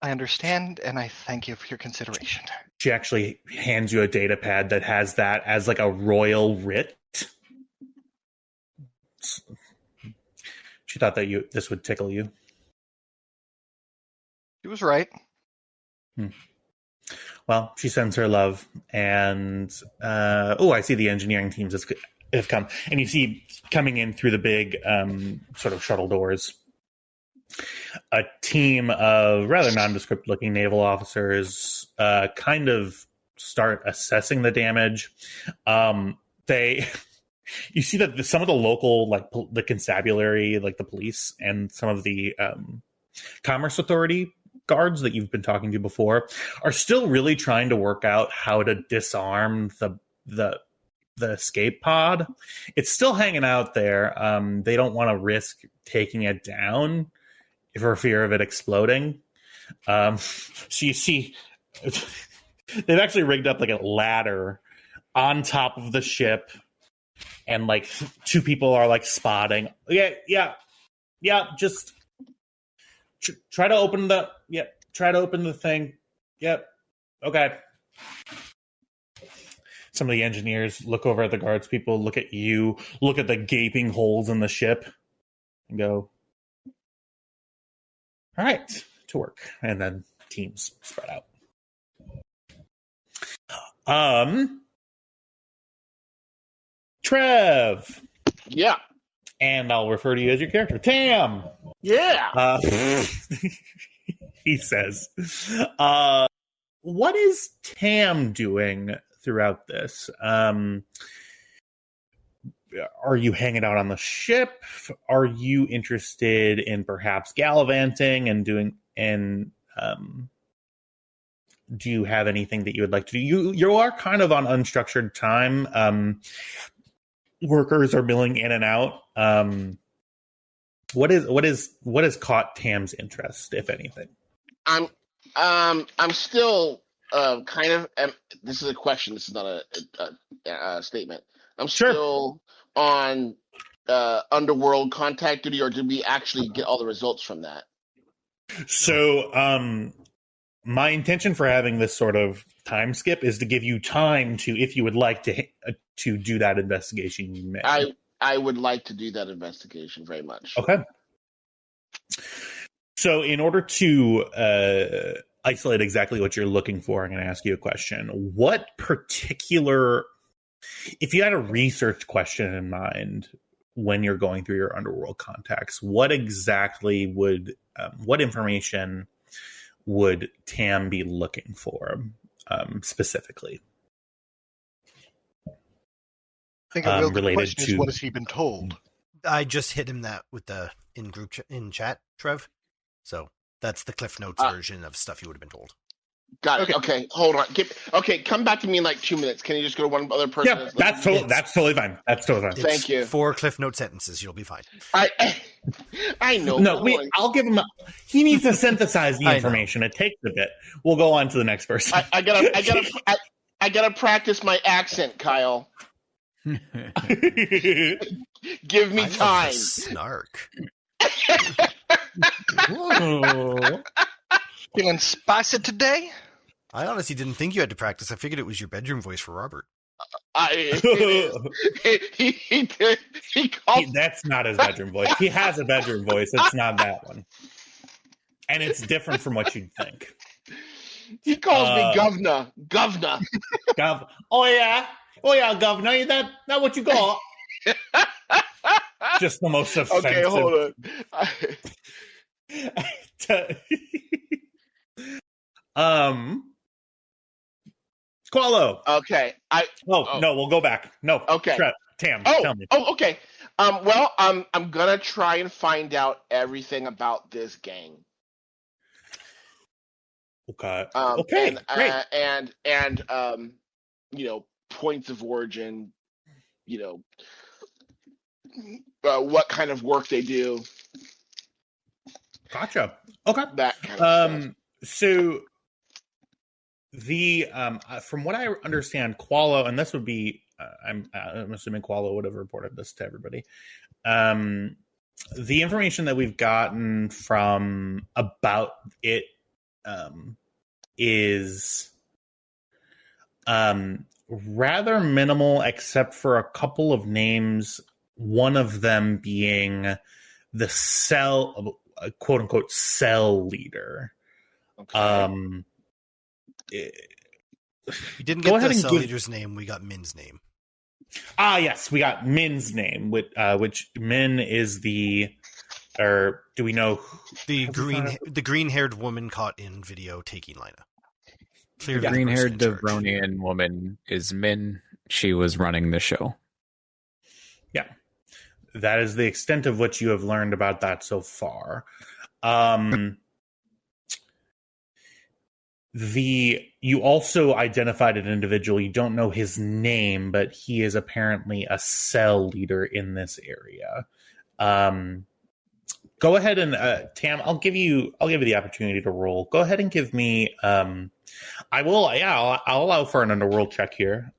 I understand, and I thank you for your consideration. She actually hands you a data pad that has that as like a royal writ. She thought that this would tickle you. She was right. Well, she sends her love, and I see the engineering teams have come, and you see coming in through the big sort of shuttle doors a team of rather nondescript-looking naval officers kind of start assessing the damage. You see that some of the local, the constabulary, the police, and some of the Commerce Authority guards that you've been talking to before are still really trying to work out how to disarm the escape pod. It's still hanging out there. They don't want to risk taking it down for fear of it exploding. So you see, they've actually rigged up a ladder on top of the ship, and 2 people are spotting. Yeah. Just try to open the thing. Yep. Okay. Some of the engineers look over at the guards people, look at you, look at the gaping holes in the ship, and go, all right, to work. And then teams spread out. Trev. Yeah. And I'll refer to you as your character. Tam. Yeah. He says, what is Tam doing throughout this? Are you hanging out on the ship? Are you interested in perhaps gallivanting and do you have anything that you would like to do? You are kind of on unstructured time. Workers are milling in and out. What has caught Tam's interest, if anything? I'm still kind of. This is a question. This is not a statement. I'm still on underworld contact duty, or did we actually get all the results from that? So, my intention for having this sort of time skip is to give you time to, if you would like to do that investigation, you may. I would like to do that investigation very much. Okay. So, in order to isolate exactly what you're looking for, I'm going to ask you a question. What particular, if you had a research question in mind when you're going through your underworld contacts, what exactly would, what information would Tam be looking for specifically? I think a real good related question to is, what has he been told? I just hit him that with the in chat, Trev. So that's the Cliff Notes version of stuff you would have been told. Got it. Okay, hold on. Come back to me in like 2 minutes. Can you just go to one other person? Yeah, that's totally fine. That's totally fine. Thank you. 4 Cliff Note sentences. You'll be fine. I know. No, I'll give him. He needs to synthesize the information. It takes a bit. We'll go on to the next person. I gotta practice my accent, Kyle. Give me time. Snark. Feeling spicy today? I honestly didn't think you had to practice. I figured it was your bedroom voice for Robert. He that's not his bedroom voice. He has a bedroom voice. It's not that one. And it's different from what you'd think. He calls me governor. Governor. Oh yeah, governor. That what you got? Just the most offensive. Okay, hold on. Qualo. Okay. No, we'll go back. No. Okay. Tam, tell me. Oh, okay. Well, I'm gonna try and find out everything about this gang. Okay. Great. And you know, points of origin. You know, what kind of work they do. Gotcha. Okay. That kind of stuff. So the from what I understand, Qualo, and this would be I'm assuming Qualo would have reported this to everybody. The information that we've gotten from about it is rather minimal, except for a couple of names. One of them being the cell, quote unquote, cell leader. Okay. We didn't get the cell leader's name. We got Min's name. Yes, we got Min's name, which Min is the, or do we know the green-haired woman caught in video taking Lina? The green-haired Devronian woman is Min. She was running the show. Yeah, that is the extent of what you have learned about that so far. You also identified an individual. You don't know his name, but he is apparently a cell leader in this area. Go ahead and Tam, I'll give you the opportunity to roll. Go ahead and give me. I'll allow for an underworld check here.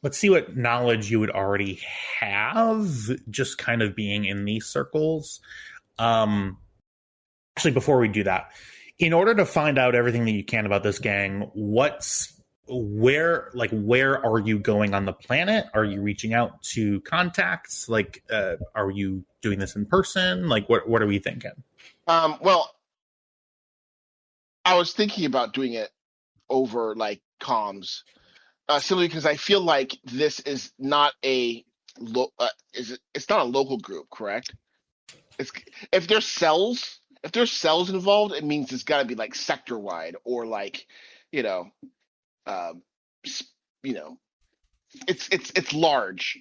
Let's see what knowledge you would already have, just kind of being in these circles. Actually, before we do that, in order to find out everything that you can about this gang, where are you going on the planet? Are you reaching out to contacts? Are you doing this in person? What are we thinking? Well, I was thinking about doing it over comms, simply because I feel like this is not it's not a local group, correct? If there's cells involved, it means it's got to be sector wide or it's large.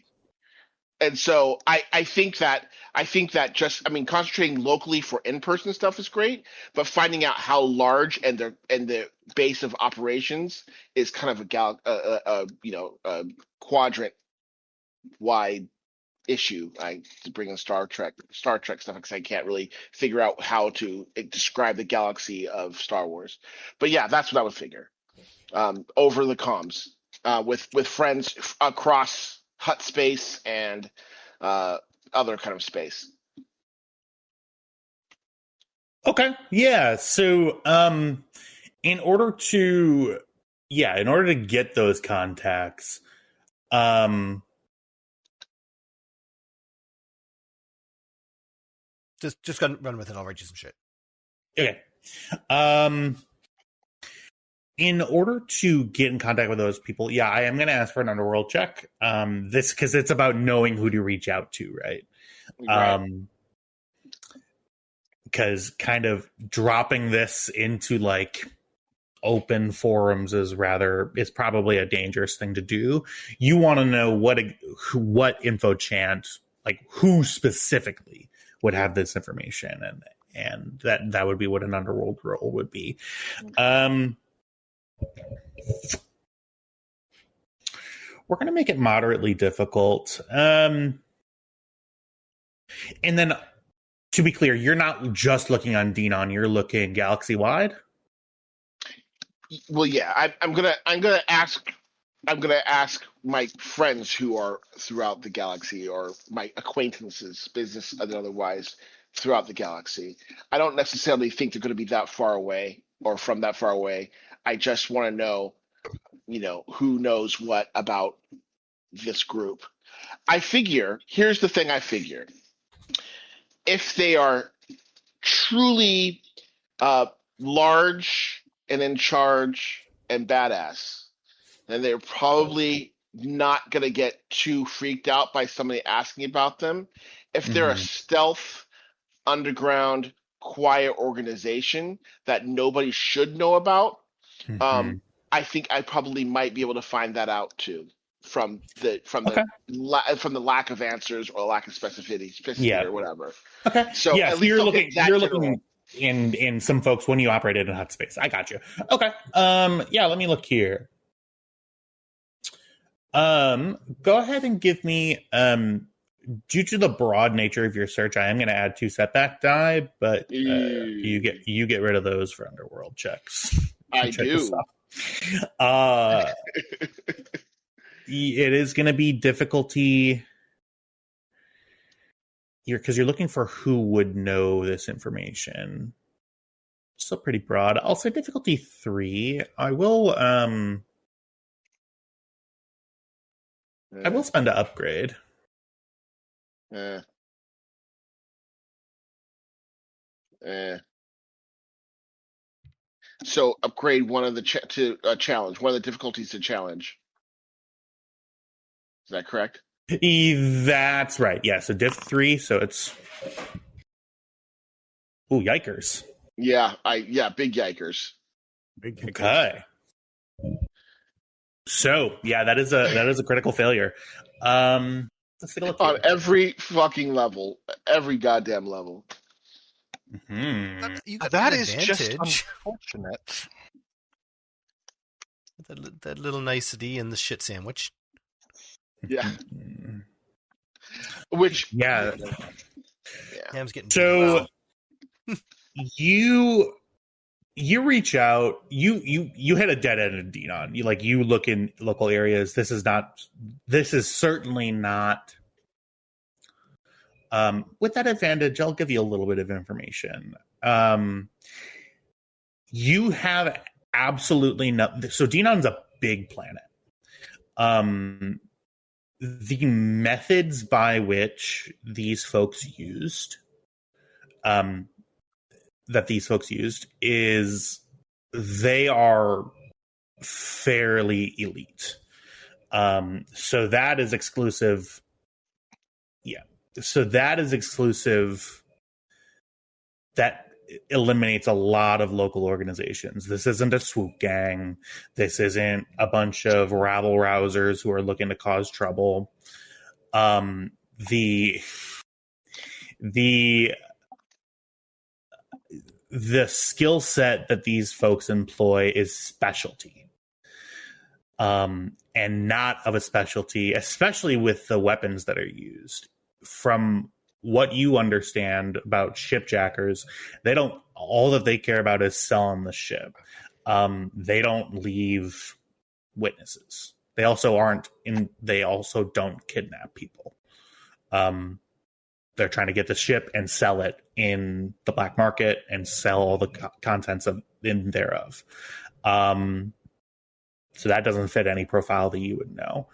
And so I think that just, I mean, concentrating locally for in-person stuff is great, but finding out how large and the base of operations is kind of a quadrant wide issue. I to bring in Star Trek stuff because I can't really figure out how to describe the galaxy of Star Wars. But yeah, that's what I would figure. Over the comms, with friends across hut space and other kind of space. Okay. Yeah. So in order to get those contacts, just run with it. I'll write you some shit. okay. In order to get in contact with those people, yeah, I am going to ask for an underworld check. This because it's about knowing who to reach out to, right? Because kind of dropping this into like open forums is probably a dangerous thing to do. You want to know what info chant, like who specifically would have this information, and that would be what an underworld role would be. We're going to make it moderately difficult. And then, to be clear, you're not just looking on Denon; you're looking galaxy wide. Well, yeah, I'm gonna ask my friends who are throughout the galaxy, or my acquaintances, business and otherwise, throughout the galaxy. I don't necessarily think they're going to be that far away or from that far away. I just want to know, who knows what about this group. Here's the thing I figure. If they are truly large and in charge and badass, then they're probably not going to get too freaked out by somebody asking about them. If they're a stealth, underground, quiet organization that nobody should know about, I think I probably might be able to find that out too from the lack of answers or lack of specificity or whatever. Okay. So yeah, at so least you're looking in some folks when you operated in hut space. I got you. Okay. Yeah, let me look here. Go ahead and give me due to the broad nature of your search, I am going to add 2 setback die, but you get rid of those for underworld checks. I do. It is going to be difficulty because you're looking for who would know this information. Still pretty broad. I'll say difficulty 3. I will spend an upgrade. So upgrade one of the challenge, one of the difficulties to challenge. Is that correct? That's right. Yeah. So diff 3. So it's yikers. Yeah. Big yikers. Big yikers. Okay. So yeah, that is a critical failure. Let's take a look on every fucking level, every goddamn level. That is just unfortunate. That little nicety in the shit sandwich. Yeah. Which Ham's getting so you reach out, you hit a dead end in Denon. You look in local areas. This is certainly not with that advantage. I'll give you a little bit of information. You have absolutely nothing. So Denon's a big planet. The methods by which these folks used is they are fairly elite. So that is exclusive. Yeah. So that is exclusive. That eliminates a lot of local organizations. This isn't a swoop gang. This isn't a bunch of rabble rousers who are looking to cause trouble. the skill set that these folks employ is specialty, and not of a specialty, especially with the weapons that are used. From what you understand about shipjackers, all that they care about is selling the ship. They don't leave witnesses. They also don't kidnap people. They're trying to get the ship and sell it in the black market and sell all the contents in thereof. So that doesn't fit any profile that you would know.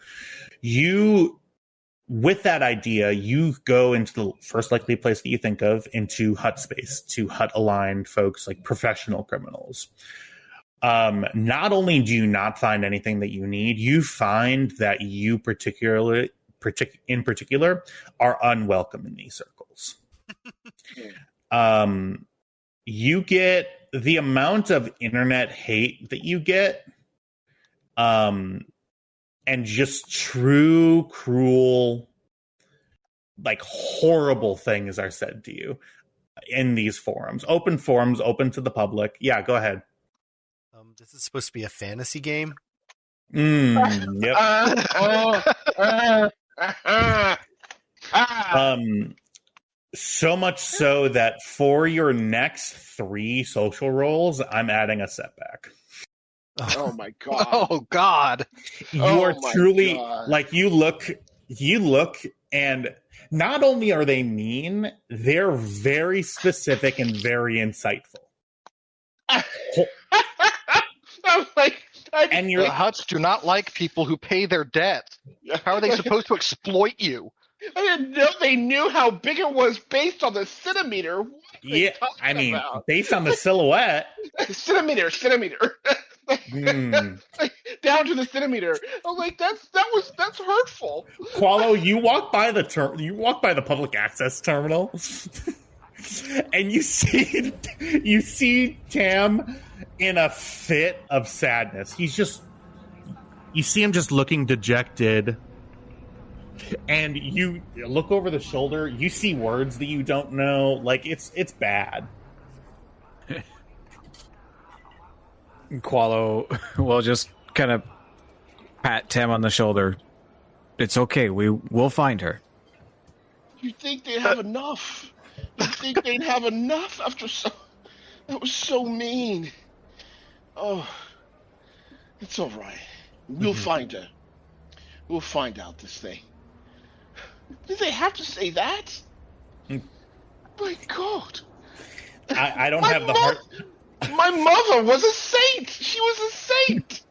With that idea, you go into the first likely place that you think of, into Hut space, to Hut-aligned folks like professional criminals. Not only do you not find anything that you need, you find that you in particular are unwelcome in these circles. You get the amount of internet hate that you get, and just true, cruel, like horrible things are said to you in these forums. Open forums, open to the public. Yeah, go ahead. This is supposed to be a fantasy game? Yep. So much so that for your next 3 social roles, I'm adding a setback. Oh my god! Oh god! You are truly like you look, and not only are they mean, they're very specific and very insightful. I'm like, and the Huts do not like people who pay their debt. How are they supposed to exploit you? I didn't know they knew how big it was based on the centimeter. Yeah, I mean, based on the silhouette. Centimeter. Down to the centimeter. I'm like, that's hurtful. Qualo, you walk by the public access terminal, and you see Tam in a fit of sadness. You see him just looking dejected. And you look over the shoulder, you see words that you don't know. Like, it's bad. Qualo will just kind of pat Tam on the shoulder. It's okay, we'll find her. You think they'd have enough? You think they'd have enough after that was so mean. Oh, it's all right. We'll find her. We'll find out this thing. Did they have to say that? My God. I don't have the heart. My mother was a saint. She was a saint.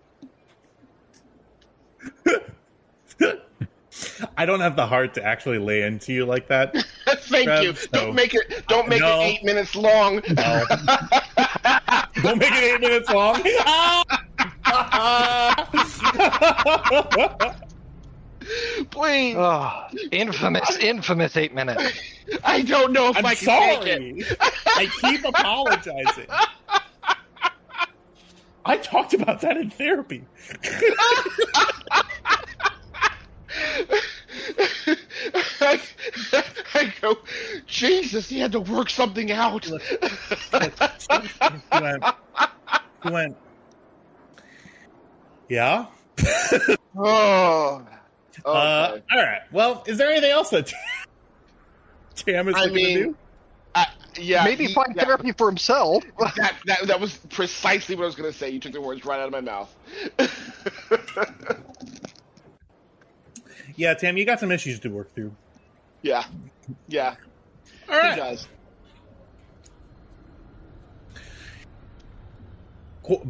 I don't have the heart to actually lay into you like that. Thank Trev, you. So. Don't make it 8 minutes long. No. Don't make it 8 minutes long. Please. Oh, infamous 8 minutes. I don't know if I can take it. I keep apologizing. I talked about that in therapy. I go, Jesus, he had to work something out. He went, yeah? Oh. Okay. All right. Well, is there anything else that Tam is looking to do? Yeah. Maybe find therapy for himself. That was precisely what I was going to say. You took the words right out of my mouth. Yeah, Tam, you got some issues to work through. Yeah. All right. He does.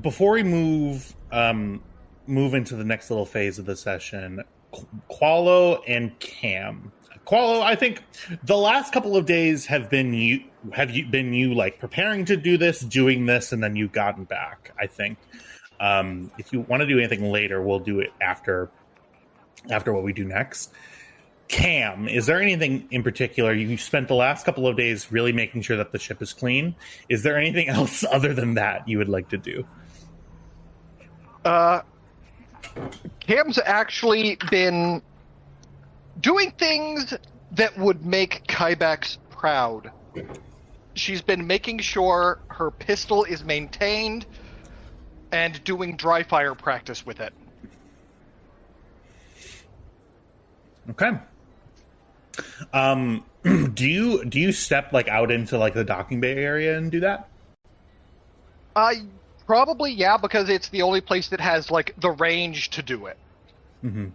Before we move into the next little phase of the session, Qualo and Cam. Qualo, I think the last couple of days have been you like preparing to do this, doing this, and then you've gotten back. I think if you want to do anything later, we'll do it after what we do next. Cam, is there anything in particular? You spent the last couple of days really making sure that the ship is clean. Is there anything else other than that you would like to do? Cam's actually been doing things that would make Kybex proud. She's been making sure her pistol is maintained and doing dry fire practice with it. Okay. Do you step like out into like the docking bay area and do that? Probably, yeah, because it's the only place that has like the range to do it. Mm-hmm.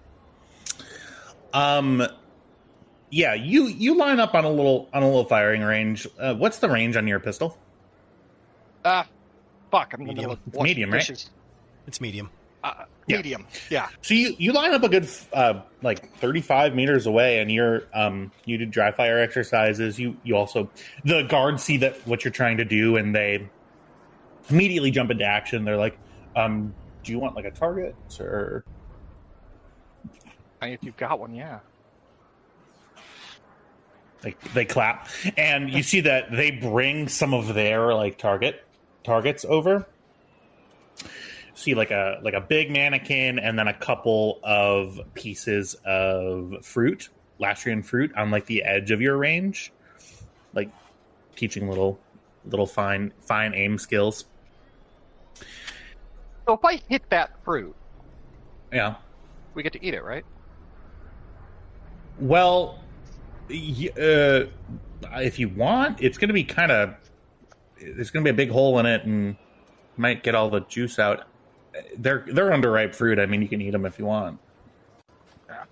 Yeah, you line up on a little firing range. What's the range on your pistol? Fuck, I'm in the Medium. middle of It's washing medium, right? dishes. It's medium. Yeah. Medium, yeah. So you line up a good like 35 meters away, and you do dry fire exercises. You also, the guards see that what you're trying to do, and they immediately jump into action. They're like, "Do you want like a target or?" If you've got one, yeah. They clap, and you see that they bring some of their like targets over. See like a big mannequin, and then a couple of pieces of fruit, Lastrian fruit, on like the edge of your range, like teaching little fine aim skills. So if I hit that fruit, Yeah. we get to eat it, right? Well, if you want, it's going to be there's going to be a big hole in it, and you might get all the juice out. They're underripe fruit. I mean, you can eat them if you want. Yeah.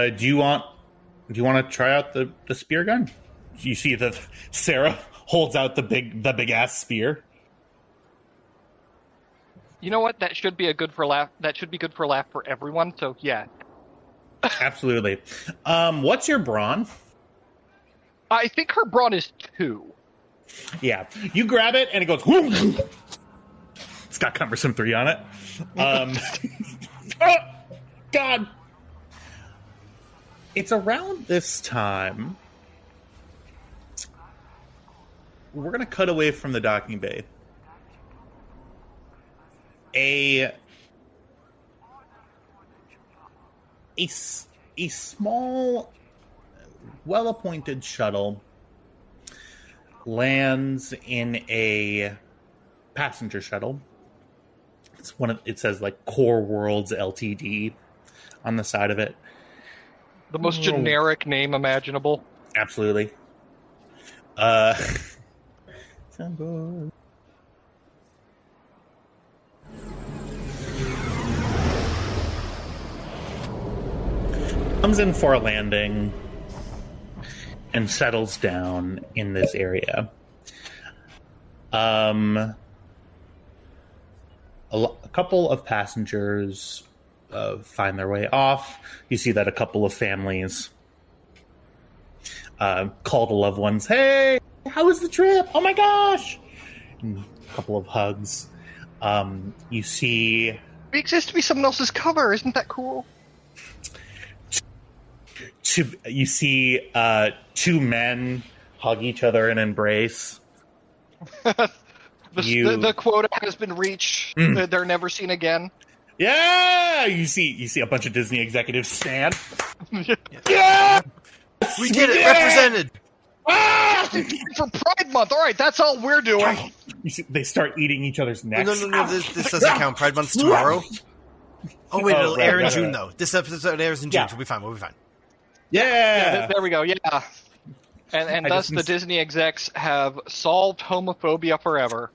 Do you want to try out the spear gun? You see that Sarah holds out the big ass spear. You know what? That should be good for a laugh for everyone. So yeah. Absolutely. What's your brawn? I think her brawn is 2. Yeah. You grab it and it goes. Whoo! It's got cumbersome 3 on it. Oh, God. It's around this time. We're going to cut away from the docking bay. A small, well-appointed shuttle lands in a passenger shuttle. It says like Core Worlds Ltd on the side of it. The most generic name imaginable. Absolutely. Comes in for a landing and settles down in this area. A couple of passengers find their way off. You see that a couple of families call to loved ones, "Hey, how was the trip? Oh my gosh!" And a couple of hugs. You see... We exist to be someone else's cover. Isn't that cool? You see 2 men hug each other and embrace. The quota has been reached. They're never seen again. Yeah! You see a bunch of Disney executives stand. Yeah! We did it! Represented! Ah! For Pride Month! Alright, that's all we're doing. You see, they start eating each other's necks. No, this doesn't count. Pride Month's tomorrow. Oh, wait, it'll air in June, though. This episode airs in June, so we'll be fine. Yeah! There we go, yeah. And thus the Disney execs have solved homophobia forever.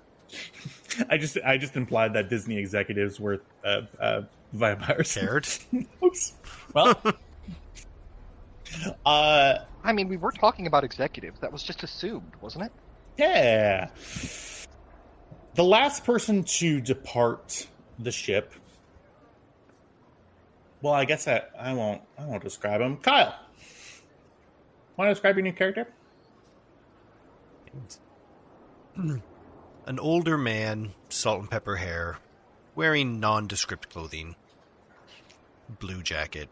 I just implied that Disney executives were vampires. Scared? Well, I mean, we were talking about executives. That was just assumed, wasn't it? yeah. The last person to depart the ship. Well, I guess I won't describe him. Kyle, want to describe your new character? An older man, salt and pepper hair, wearing nondescript clothing, blue jacket.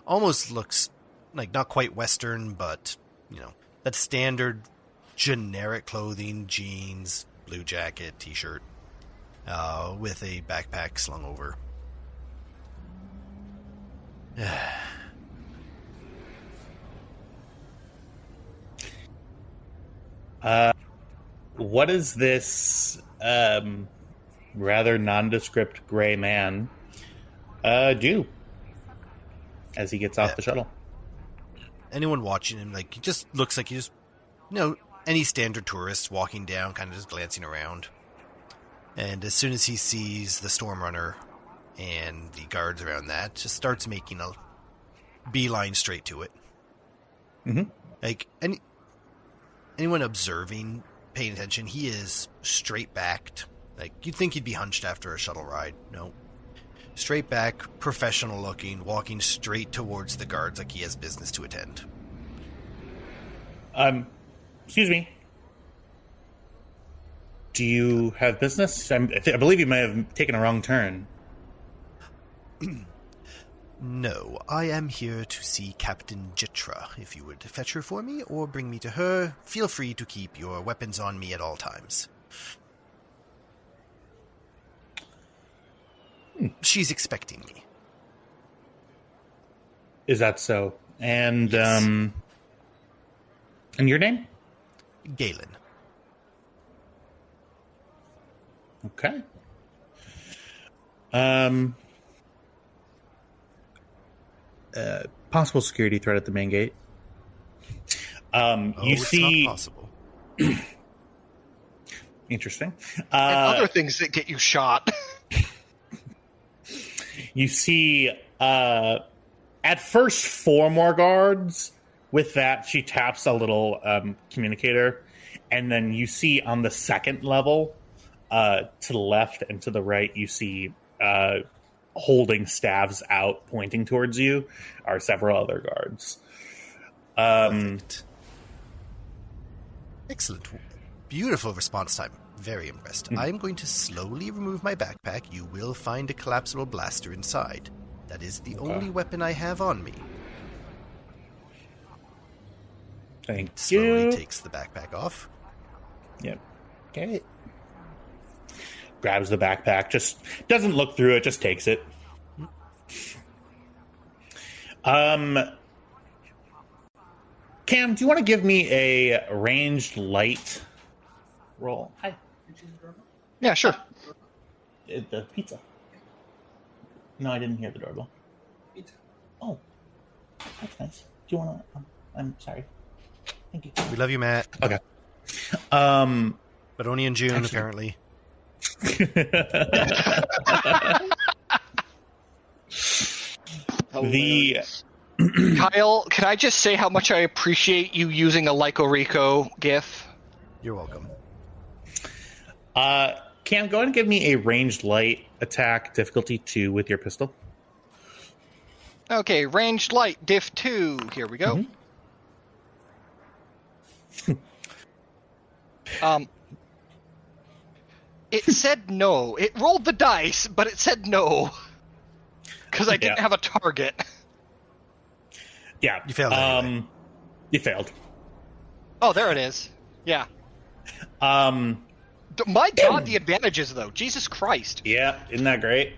Almost looks like not quite Western, but, that standard generic clothing, jeans, blue jacket, t-shirt, with a backpack slung over. What is this rather nondescript gray man do as he gets off the shuttle? Anyone watching him, like, he just looks like any standard tourist walking down, kind of just glancing around. And as soon as he sees the Stormrunner and the guards around that, just starts making a beeline straight to it. Mm-hmm. Like, anyone observing, paying attention, he is straight-backed. Like, you'd think he'd be hunched after a shuttle ride. No. Straight back, professional looking, walking straight towards the guards like he has business to attend. Excuse me. Do you have business? I believe you may have taken a wrong turn. No, I am here to see Captain Jitra. If you would fetch her for me or bring me to her, feel free to keep your weapons on me at all times. She's expecting me. Is that so? And Yes. And your name? Galen. Okay. Possible security threat at the main gate. You it's see. not possible. Interesting. And other things that get you shot. You see, at first, 4 more guards. With that, she taps a little communicator. And then you see on the second level, to the left and to the right, you see holding staves out, pointing towards you, are several other guards. Perfect. Excellent. Beautiful response time. Very impressed. I am going to slowly remove my backpack. You will find a collapsible blaster inside. That is the only weapon I have on me. Thank Slowly you. takes the backpack off. Yep. Okay. Grabs the backpack. Just doesn't look through it. Just takes it. Cam, do you want to give me a ranged light roll? Hi. Yeah, sure. The pizza. No, I didn't hear the doorbell. Pizza. Oh, that's nice. Do you want to? I'm sorry. Thank you. We love you, Matt. Okay. But only in June, Actually- apparently. The Kyle, can I just say how much I appreciate you using a Lyco Rico gif? You're welcome. Cam, go ahead and give me a ranged light attack difficulty 2 with your pistol. Okay, ranged light, diff 2. Here we go. It said no. It rolled the dice, but it said no. Because I didn't Yeah. have a target. Yeah. You failed anyway. You failed. Oh, there it is. Yeah. My God, the advantages, though. Jesus Christ. Yeah, isn't that great?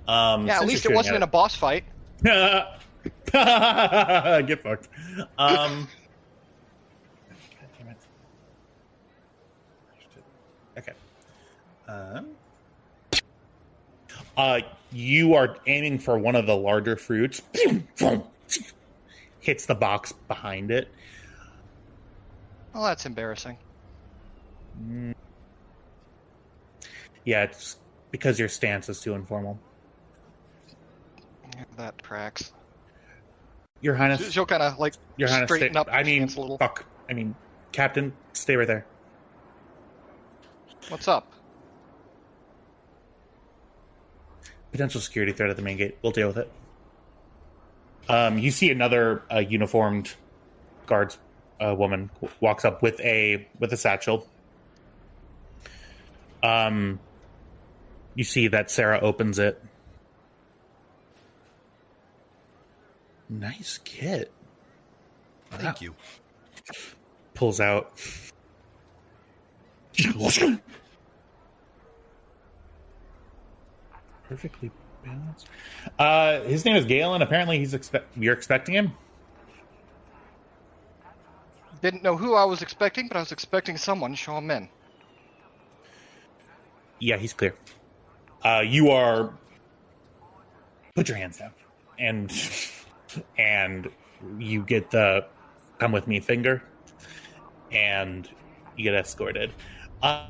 Yeah, at least it wasn't in a boss fight. Get fucked. God damn it. Okay. You are aiming for one of the larger fruits. Hits the box behind it. Oh, that's embarrassing. Yeah, it's because your stance is too informal. Yeah, that tracks. Your Highness. She'll kind of, like, Your Highness. straighten up I mean, stance a little. fuck. I mean, Captain, stay right there. What's up? Potential security threat at the main gate. We'll deal with it. You see another uniformed guards woman walks up with a satchel. You see that Sarah opens it. Nice kit. Thank you. Pulls out. Perfectly His name is Galen. Apparently, you're expecting him. Didn't know who I was expecting, but I was expecting someone. Show him in. Yeah, he's clear. You are. Put your hands down, and you get the "come with me" finger, and you get escorted. I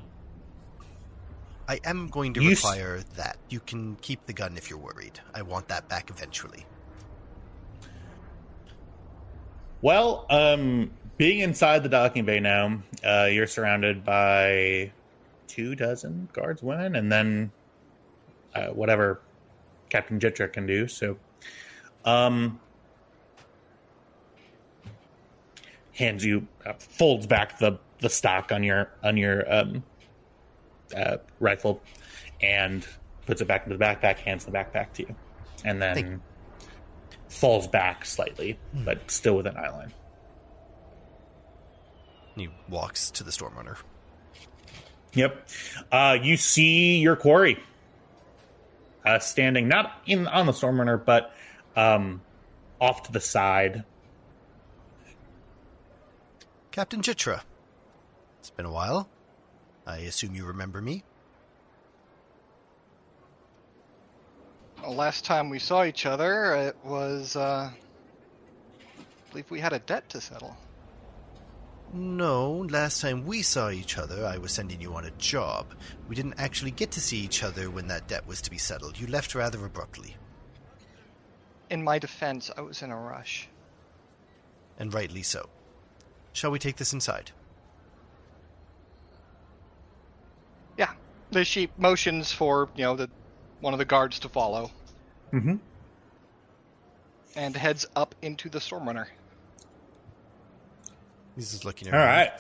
am going to require that. You can keep the gun if you're worried. I want that back eventually. Well, being inside the docking bay now, you're surrounded by 24 guardswomen, and then whatever Captain Jitra can do. So, hands you, folds back the stock on your rifle, and puts it back into the backpack. Hands the backpack to you, and then falls back slightly, but still within eye line. He walks to the Stormrunner. Yep. You see your quarry standing not on the Stormrunner, but off to the side. Captain Jitra. It's been a while. I assume you remember me? Well, last time we saw each other, it was, I believe we had a debt to settle. No, last time we saw each other, I was sending you on a job. We didn't actually get to see each other when that debt was to be settled. You left rather abruptly. In my defense, I was in a rush. And rightly so. Shall we take this inside? Yeah. She motions for, one of the guards to follow. Mm-hmm. And heads up into the Stormrunner. He's just looking All right.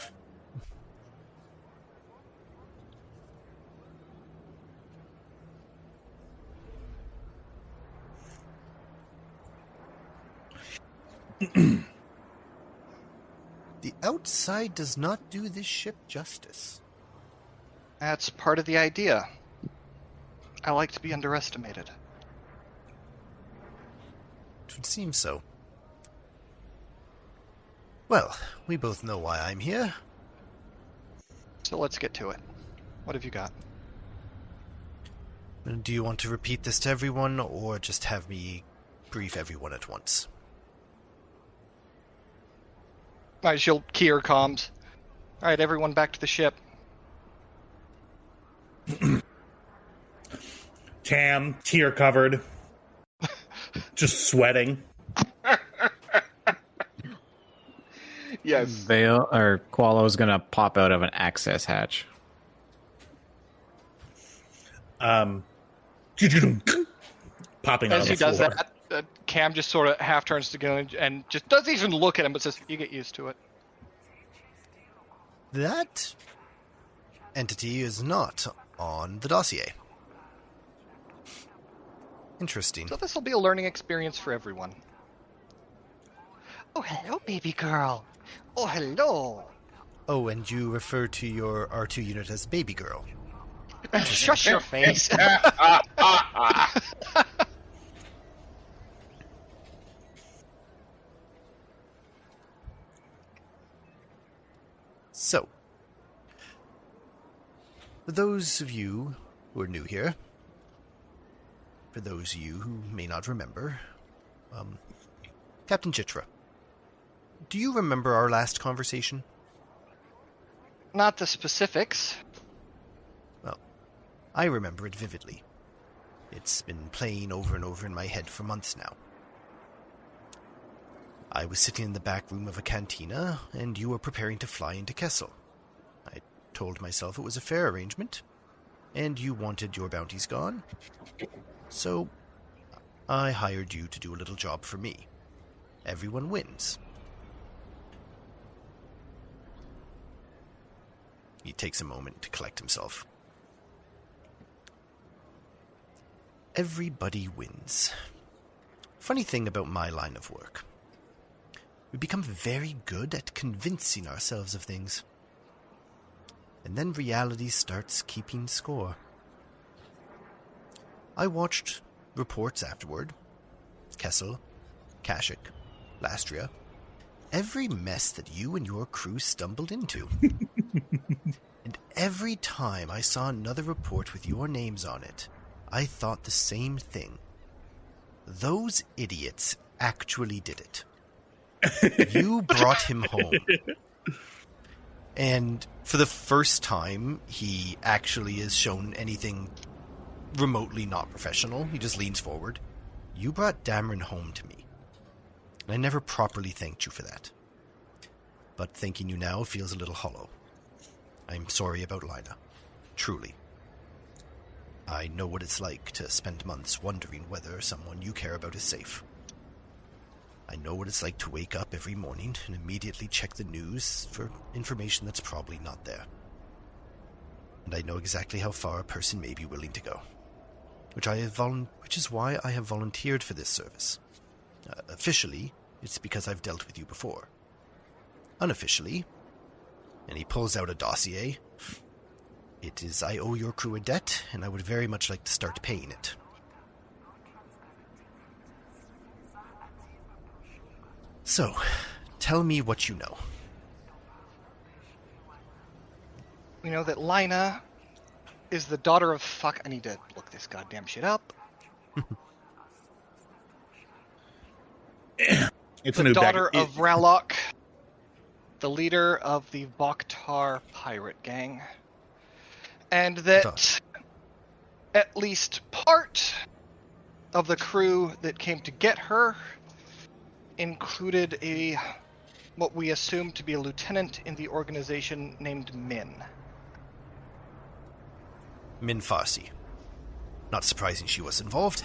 The outside does not do this ship justice. That's part of the idea. I like to be underestimated. It would seem so. Well, we both know why I'm here. So let's get to it. What have you got? Do you want to repeat this to everyone, or just have me brief everyone at once? Alright, she'll key her comms. Alright, everyone back to the ship. Tam, tear covered, just sweating. Yes. Vale or Qualo's gonna pop out of an access hatch. Popping out As on he the does floor. that, Cam just sort of half turns to go and just doesn't even look at him, but says, "You get used to it." That entity is not on the dossier. Interesting. So this will be a learning experience for everyone. Oh, hello, baby girl. Oh, hello. Oh, and you refer to your R2 unit as Baby Girl. Shut your face. So, for those of you who are new here, for those of you who may not remember, Captain Jitra, do you remember our last conversation? Not the specifics. Well, I remember it vividly. It's been playing over and over in my head for months now. I was sitting in the back room of a cantina, and you were preparing to fly into Kessel. I told myself it was a fair arrangement, and you wanted your bounties gone. So, I hired you to do a little job for me. Everyone wins. He takes a moment to collect himself. Everybody wins. Funny thing about my line of work. We become very good at convincing ourselves of things. And then reality starts keeping score. I watched reports afterward. Kessel, Kashik, Lastria. Every mess that you and your crew stumbled into. And every time I saw another report with your names on it, I thought the same thing. Those idiots actually did it. You brought him home. And for the first time, he actually is shown anything remotely not professional. He just leans forward. You brought Dameron home to me. And I never properly thanked you for that. But thanking you now feels a little hollow. I'm sorry about Lina. Truly. I know what it's like to spend months wondering whether someone you care about is safe. I know what it's like to wake up every morning and immediately check the news for information that's probably not there. And I know exactly how far a person may be willing to go. Which is why I have volunteered for this service. Officially, it's because I've dealt with you before. Unofficially, and he pulls out a dossier, it is I owe your crew a debt, and I would very much like to start paying it. So, tell me what you know. We know that Lina is the daughter of... Fuck, I need to look this goddamn shit up. It's the a new daughter bag. of Ralok, the leader of the Bakhtar pirate gang. And that at least part of the crew that came to get her included what we assume to be a lieutenant in the organization named Min. Min Farsi. Not surprising she was involved.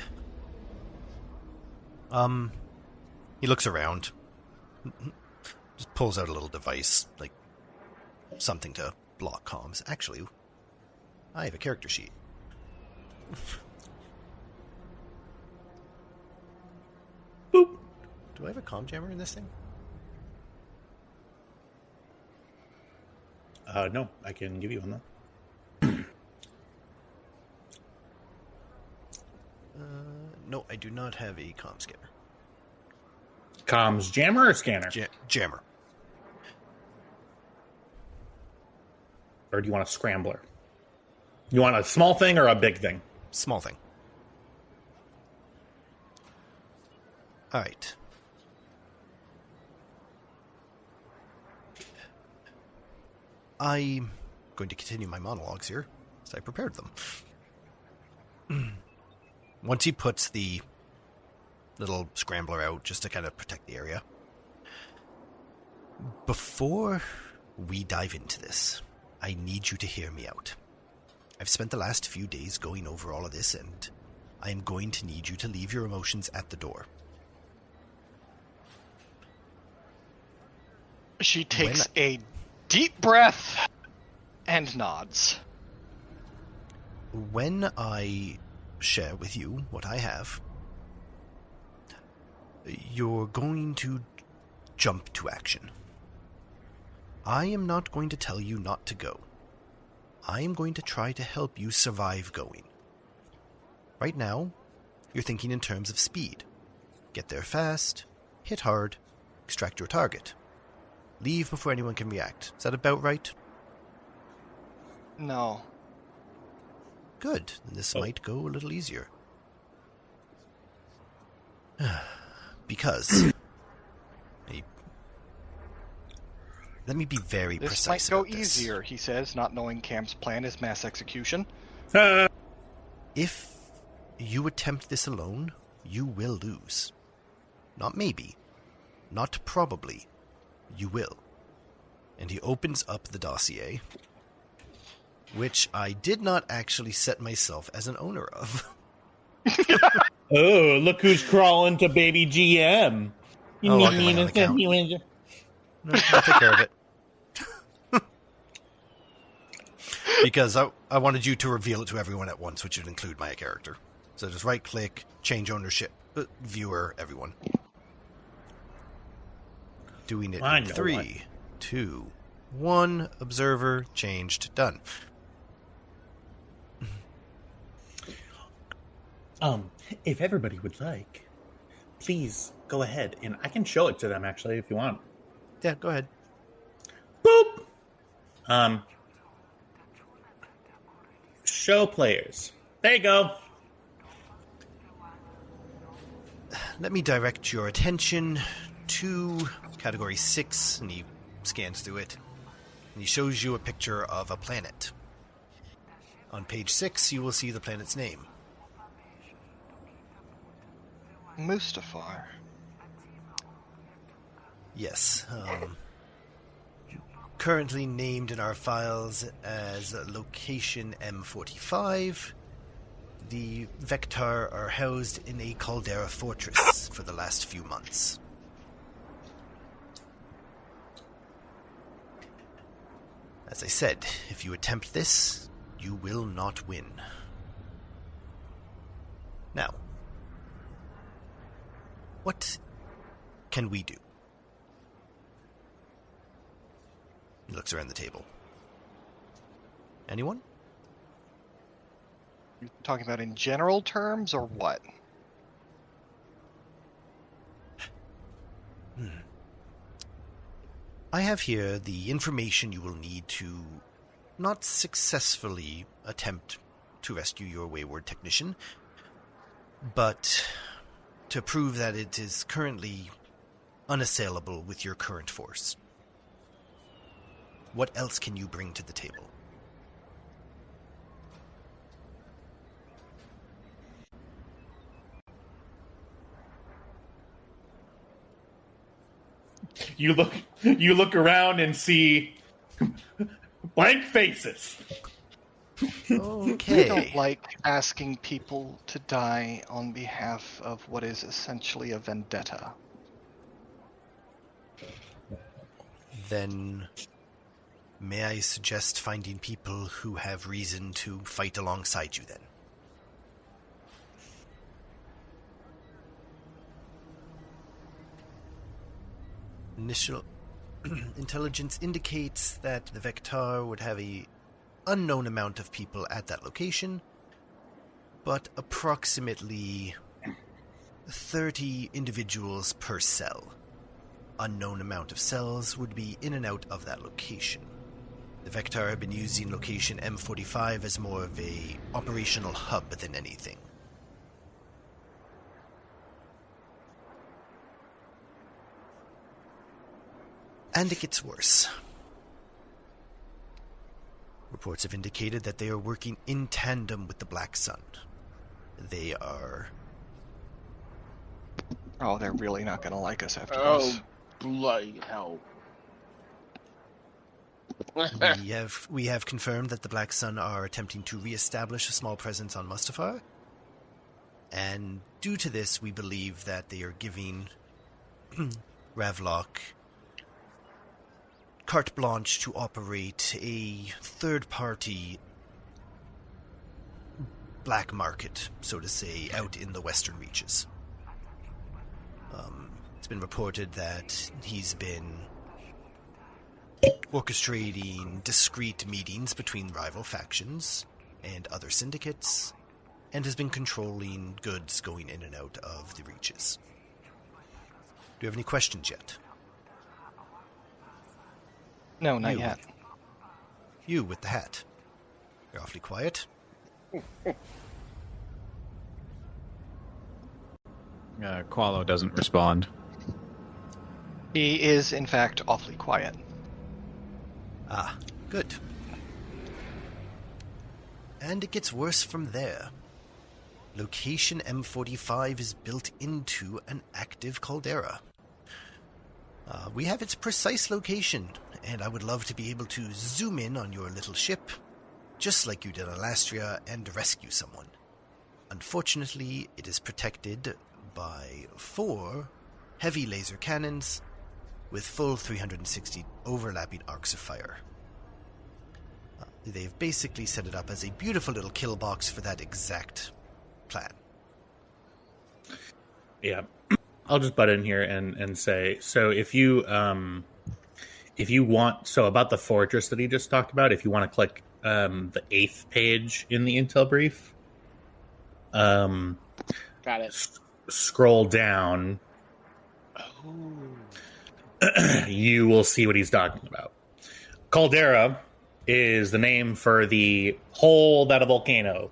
He looks around. Just pulls out a little device, like something to block comms. Actually, I have a character sheet. Boop. Do I have a comm jammer in this thing? No, I can give you one though. No, I do not have a comm scanner. Comms jammer or scanner? Jammer. Or do you want a scrambler? You want a small thing or a big thing? Small thing. Alright. I'm going to continue my monologues here, as I prepared them. Once he puts the little scrambler out just to kind of protect the area. Before we dive into this, I need you to hear me out. I've spent the last few days going over all of this, and I am going to need you to leave your emotions at the door. She takes a deep breath and nods. When I share with you what I have, you're going to jump to action. I am not going to tell you not to go. I am going to try to help you survive going. Right now, you're thinking in terms of speed. Get there fast, hit hard, extract your target. Leave before anyone can react. Is that about right? No. Good. Then this might go a little easier. Because... Let me be very This precise might go about this. easier, he says, not knowing Cam's plan is mass execution. If you attempt this alone, you will lose. Not maybe. Not probably. You will. And he opens up the dossier, which I did not actually set myself as an owner of. Oh, look who's crawling to baby GM. You I'll mean log in my own account. No, I'll take care of it. Because I wanted you to reveal it to everyone at once, which would include my character. So just right-click, change ownership, viewer, everyone. Doing it in 3, 2, 1. Observer, changed, done. If everybody would like, please go ahead, and I can show it to them, actually, if you want. Yeah, go ahead. Boop! Show players. There you go. Let me direct your attention to category 6, and he scans through it, and he shows you a picture of a planet. On page 6, you will see the planet's name. Mustafar. Yes. Currently named in our files as location M45. The Vectar are housed in a caldera fortress for the last few months. As I said, if you attempt this, you will not win. Now, what can we do? He looks around the table. Anyone? You're talking about in general terms, or what? I have here the information you will need to not successfully attempt to rescue your wayward technician, but to prove that it is currently unassailable with your current force. What else can you bring to the table? You look around and see blank faces. Okay. I don't like asking people to die on behalf of what is essentially a vendetta. Then may I suggest finding people who have reason to fight alongside you then? Initial intelligence indicates that the Vectar would have a unknown amount of people at that location, but approximately 30 individuals per cell. Unknown amount of cells would be in and out of that location. The Vectar have been using location M45 as more of a operational hub than anything. And it gets worse. Reports have indicated that they are working in tandem with the Black Sun. They are... Oh, they're really not going to like us after this. Oh, bloody hell. We have confirmed that the Black Sun are attempting to re-establish a small presence on Mustafar. And due to this, we believe that they are giving Ravlok carte blanche to operate a third-party black market, so to say, out in the western reaches. It's been reported that he's been orchestrating discrete meetings between rival factions and other syndicates, and has been controlling goods going in and out of the reaches. Do you have any questions yet? No, not yet. You with the hat. You're awfully quiet. Qualo doesn't respond. He is, in fact, awfully quiet. Ah, good. And it gets worse from there. Location M45 is built into an active caldera. We have its precise location, and I would love to be able to zoom in on your little ship, just like you did on Alastria, and rescue someone. Unfortunately, it is protected by 4 heavy laser cannons with full 360 overlapping arcs of fire. They've basically set it up as a beautiful little kill box for that exact plan. Yeah. I'll just butt in here and say, so if you want, so about the fortress that he just talked about, if you want to click the 8th page in the intel brief, Got it. scroll down, you will see what he's talking about. Caldera is the name for the hole that a volcano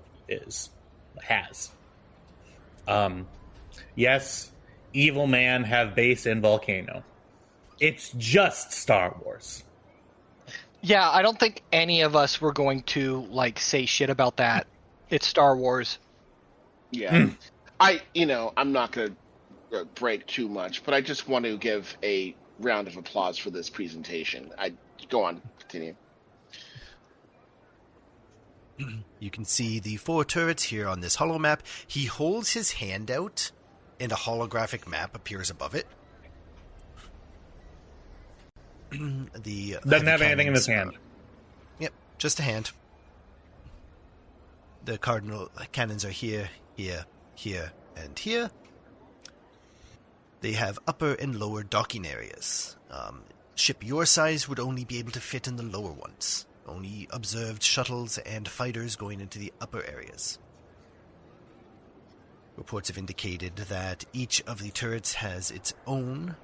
has. Yes, evil man have base in volcano. It's just Star Wars. Yeah, I don't think any of us were going to say shit about that. It's Star Wars. Yeah. I'm not going to break too much, but I just want to give a round of applause for this presentation. Go on, continue. You can see the 4 turrets here on this holo map. He holds his hand out, and a holographic map appears above it. Doesn't have anything in his hand. Yep, just a hand. The cardinal cannons are here, here, here, and here. They have upper and lower docking areas. Ship your size would only be able to fit in the lower ones. Only observed shuttles and fighters going into the upper areas. Reports have indicated that each of the turrets has its own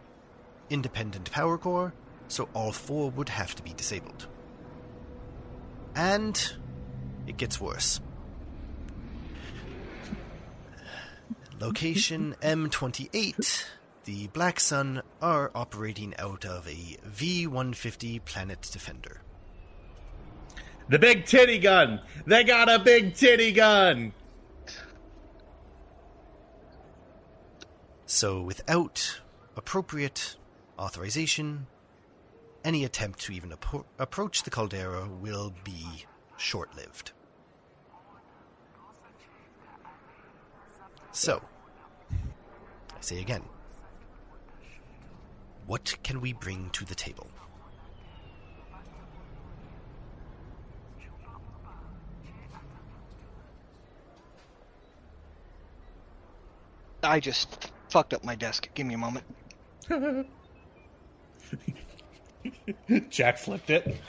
independent power core, so all 4 would have to be disabled. And it gets worse. Location M28. The Black Sun are operating out of a V-150 Planet Defender. The big titty gun! They got a big titty gun! So without appropriate authorization, any attempt to even approach the caldera will be short-lived. So, I say again, what can we bring to the table? I just fucked up my desk. Give me a moment. Jack flipped it.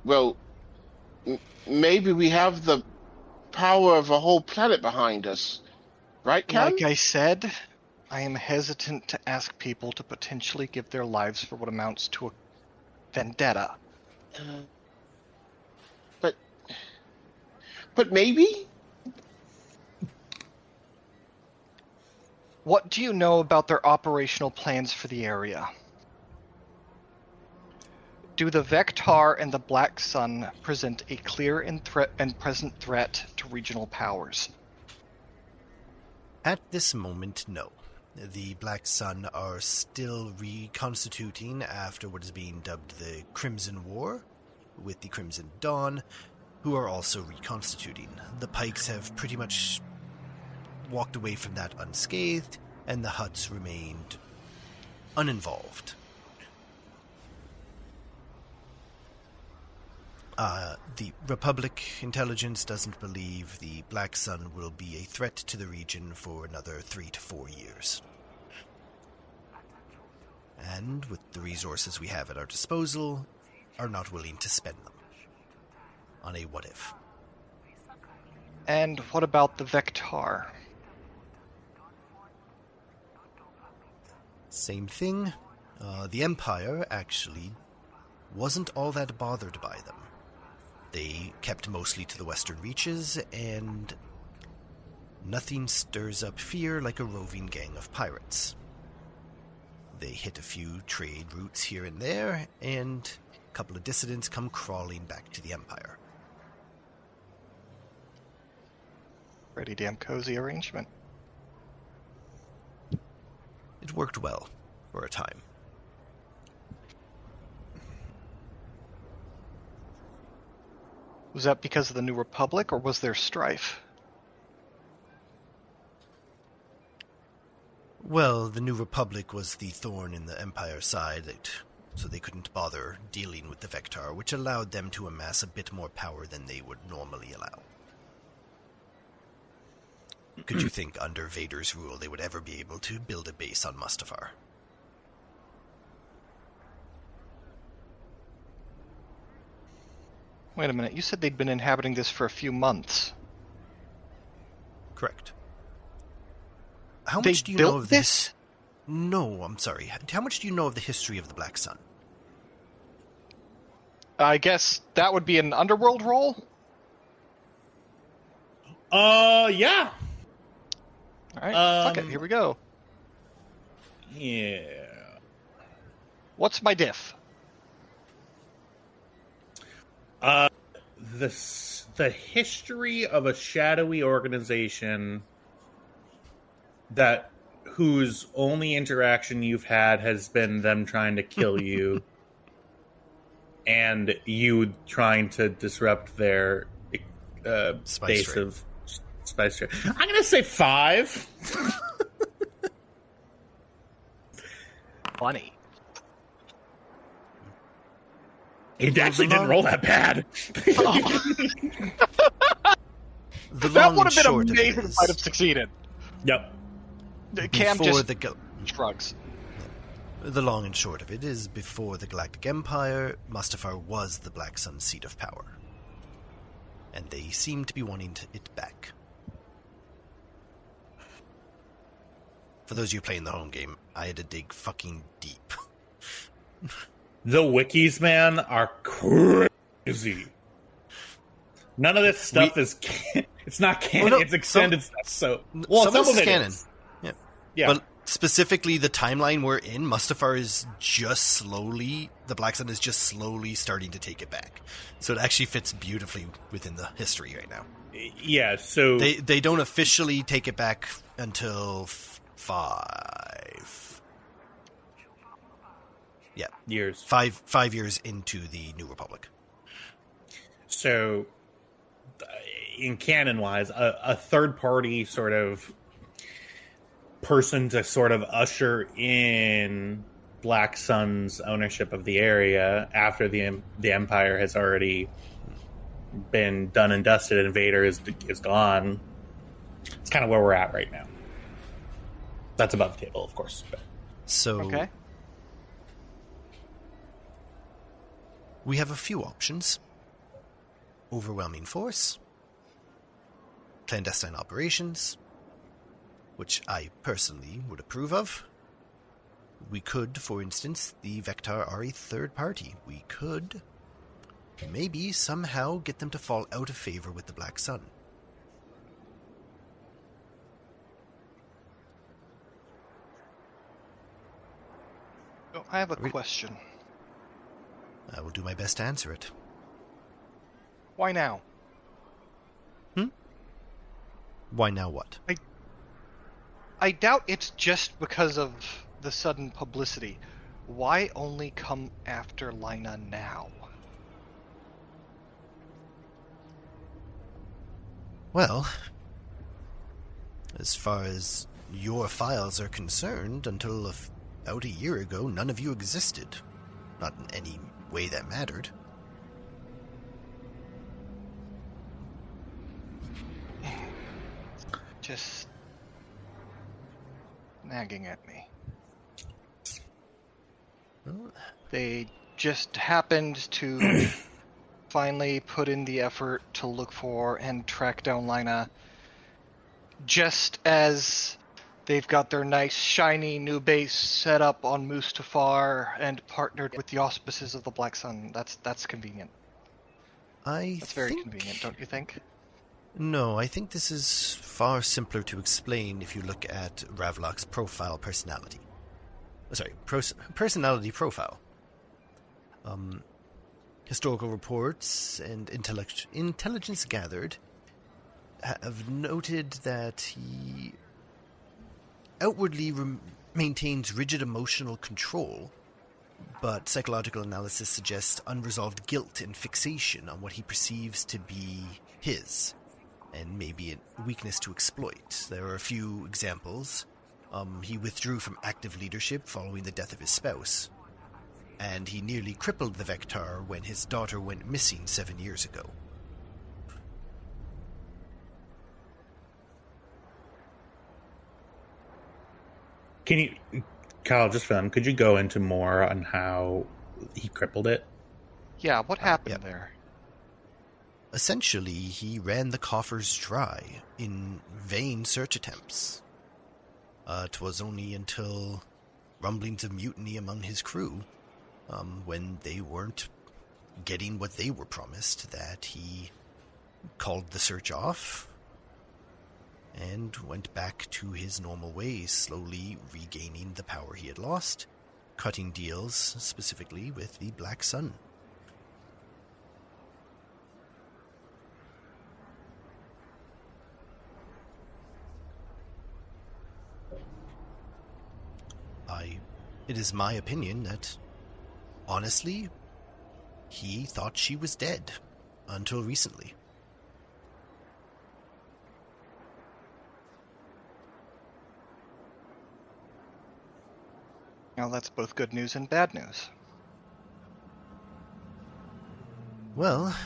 Well, maybe we have the power of a whole planet behind us. Right, Ken? Like I said, I am hesitant to ask people to potentially give their lives for what amounts to a vendetta. But maybe? What do you know about their operational plans for the area? Do the Vectar and the Black Sun present a clear and present threat to regional powers? At this moment, no. The Black Sun are still reconstituting after what is being dubbed the Crimson War, with the Crimson Dawn, who are also reconstituting. The Pikes have pretty much walked away from that unscathed, and the Hutts remained uninvolved. The Republic intelligence doesn't believe the Black Sun will be a threat to the region for another 3 to 4 years. And with the resources we have at our disposal, are not willing to spend them on a what-if. And what about the Vectar? Same thing. The Empire actually wasn't all that bothered by them. They kept mostly to the western reaches, and nothing stirs up fear like a roving gang of pirates. They hit a few trade routes here and there, and a couple of dissidents come crawling back to the Empire. Pretty damn cozy arrangement. It worked well for a time. Was that because of the New Republic, or was there strife? Well, the New Republic was the thorn in the Empire's side, so they couldn't bother dealing with the Vectar, which allowed them to amass a bit more power than they would normally allow. Could you think under Vader's rule they would ever be able to build a base on Mustafar? Wait a minute, you said they'd been inhabiting this for a few months. Correct. How They much do you know built of this? No, I'm sorry. How much do you know of the history of the Black Sun? I guess that would be an underworld role? Yeah. Alright, fuck it, here we go. Yeah. What's my diff? The history of a shadowy organization whose only interaction you've had has been them trying to kill you and you trying to disrupt their base trade. of spice trade. I'm gonna say 5. Funny. It actually didn't roll that bad. The That long would and have been short of it amazing if is, I'd have succeeded. Yep. Cam before just the gal- shrugs. The long and short of it is, before the Galactic Empire, Mustafar was the Black Sun's seat of power. And they seem to be wanting it back. For those of you playing the home game, I had to dig fucking deep. The wikis, man, are crazy. None of this stuff is... It's not canon, no, it's extended stuff, so... some of it canon. is. Yeah. Yeah. But specifically, the timeline we're in, Mustafar is just slowly... The Black Sun is just slowly starting to take it back. So it actually fits beautifully within the history right now. Yeah, so... They don't officially take it back until 5... Yeah. Years. 5 years into the New Republic. So, in canon-wise, a third-party sort of person to sort of usher in Black Sun's ownership of the area after the Empire has already been done and dusted and Vader is gone. It's kind of where we're at right now. That's above the table, of course. But. So Okay. we have a few options. Overwhelming force, clandestine operations, which I personally would approve of. We could, for instance, the Vectar are a third party. We could maybe somehow get them to fall out of favor with the Black Sun. Oh, I have a question. I will do my best to answer it. Why now? Why now what? I doubt it's just because of the sudden publicity. Why only come after Lina now? Well, as far as your files are concerned, until about a year ago, none of you existed. Not in any way that mattered. Just nagging at me. Well, They just happened to finally put in the effort to look for and track down Lina just as they've got their nice, shiny new base set up on Mustafar and partnered with the auspices of the Black Sun. That's convenient. That's very convenient, don't you think? No, I think this is far simpler to explain if you look at Ravlok's personality. Personality profile. Historical reports and intelligence gathered have noted that he outwardly maintains rigid emotional control, but psychological analysis suggests unresolved guilt and fixation on what he perceives to be his, and maybe a weakness to exploit. There are a few examples. He withdrew from active leadership following the death of his spouse, and he nearly crippled the Vectar when his daughter went missing 7 years ago. Can you, Kyle, just fun, could you go into more on how he crippled it? Yeah, what happened there? essentially, he ran the coffers dry in vain search attempts. 'Twas only until rumblings of mutiny among his crew, when they weren't getting what they were promised, that he called the search off and went back to his normal ways, slowly regaining the power he had lost, cutting deals specifically with the Black Sun. It is my opinion that, honestly, he thought she was dead until recently. Now that's both good news and bad news. Well,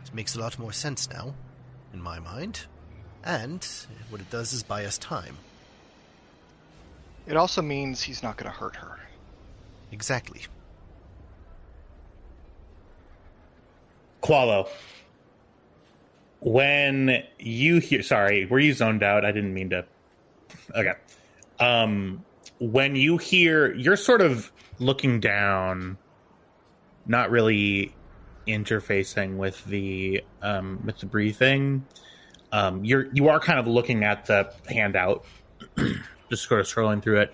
it makes a lot more sense now, in my mind. And what it does is buy us time. It also means he's not going to hurt her. Exactly. Qualo, when you hear... Sorry, were you zoned out? I didn't mean to... Okay. When you hear... You're sort of looking down, not really interfacing with the briefing. You are kind of looking at the handout, just sort of scrolling through it.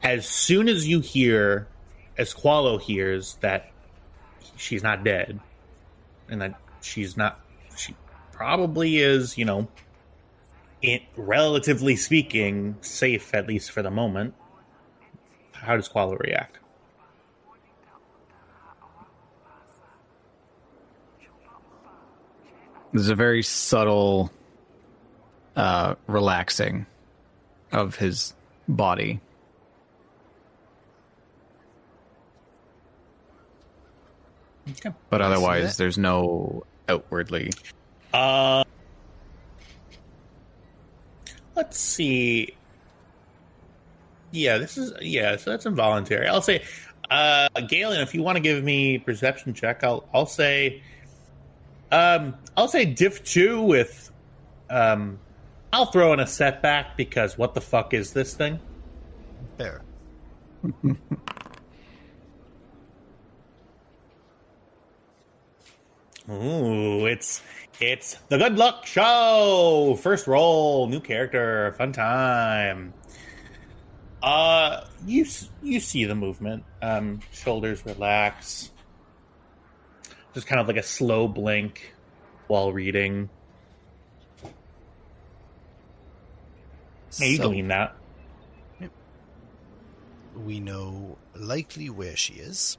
As soon as you hear, as Qualo hears that she's not dead, and that she probably is, relatively speaking, safe, at least for the moment, how does Qualo react? There's a very subtle relaxing of his body. Okay. But otherwise, there's no outwardly. Let's see. Yeah, so that's involuntary. I'll say, Galen, if you want to give me perception check, I'll say diff 2 with, I'll throw in a setback because what the fuck is this thing? Fair. Ooh, it's the good luck show. First roll, new character, fun time. You see the movement. Shoulders relax. Just kind of like a slow blink while reading. Hey, you glean that. We know likely where she is.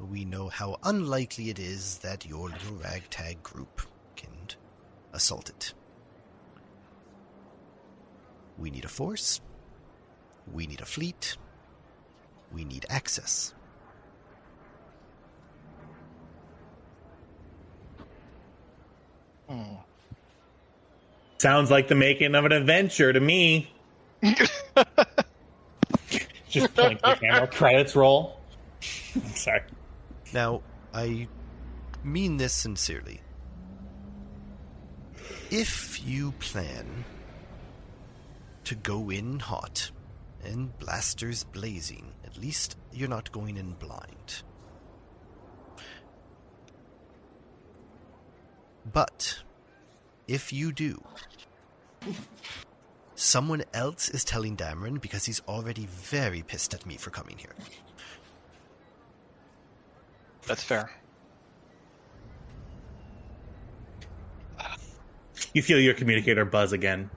We know how unlikely it is that your little ragtag group can assault it. We need a force. We need a fleet. We need access. Sounds like the making of an adventure to me. Just point the camera. Credits roll. Sorry. Now, I mean this sincerely. If you plan to go in hot and blasters blazing, at least you're not going in blind. But if you do, someone else is telling Dameron because he's already very pissed at me for coming here. That's fair. You feel your communicator buzz again.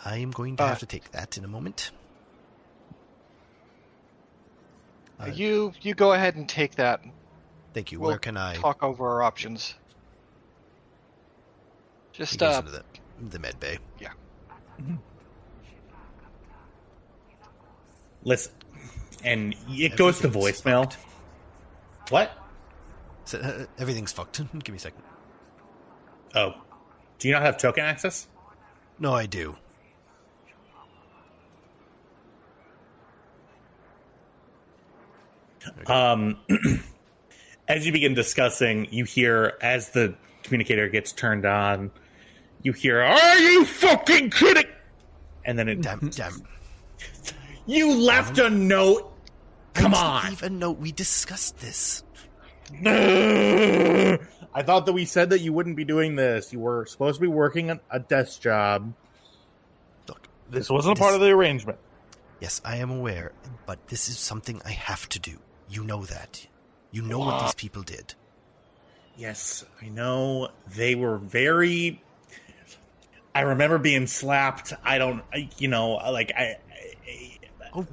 I am going to have to take that in a moment. You go ahead and take that. Thank you. We'll Where can I talk over our options? Just He goes into the med bay? Yeah. Listen, and it goes to Everything's voicemail. fucked. What? So, everything's fucked. Give me a second. Oh, do you not have token access? No, I do. as you begin discussing, you hear, as the communicator gets turned on, you hear, "Are you fucking kidding?" And then it... Damn. You left a note! Come I on! didn't even know we discussed this. I thought that we said that you wouldn't be doing this. You were supposed to be working a desk job. Look, This wasn't a part of the arrangement. Yes, I am aware, but this is something I have to do. You know that. You know what these people did. Yes, I know. They were very... I remember being slapped. Oh,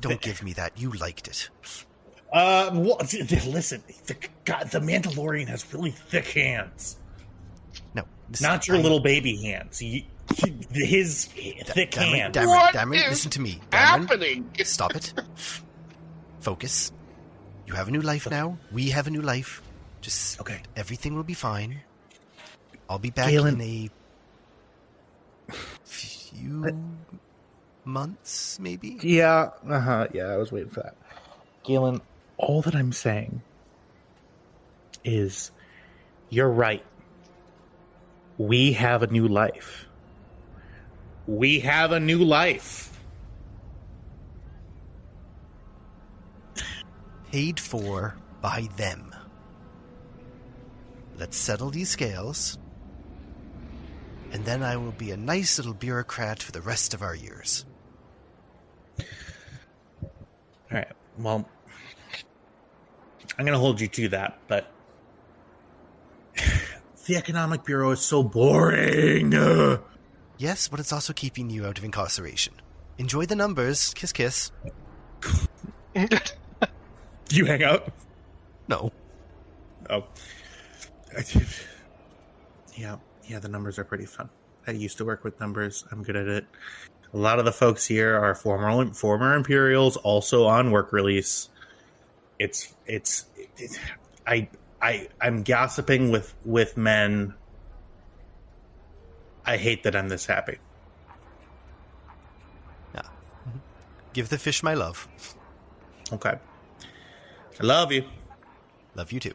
Don't give me that. You liked it. Listen, the Mandalorian has really thick hands. No. Not your little baby hands. His thick hands. Dameron, listen to me. Happening? Stop it. Focus. You have a new life now. We have a new life. Just okay. Everything will be fine. I'll be back Galen. in a few months, maybe? Yeah, yeah, I was waiting for that. Galen, all that I'm saying is you're right. We have a new life. We have a new life. Paid for by them. Let's settle these scales, and then I will be a nice little bureaucrat for the rest of our years. All right, well, I'm going to hold you to that, but the Economic Bureau is so boring. Yes, but it's also keeping you out of incarceration. Enjoy the numbers. Kiss, kiss. Do you hang out? No. Oh. Yeah, the numbers are pretty fun. I used to work with numbers. I'm good at it. A lot of the folks here are former Imperials, also on work release. I'm gossiping with men. I hate that I'm this happy. Yeah. Give the fish my love. Okay. I love you. Love you too.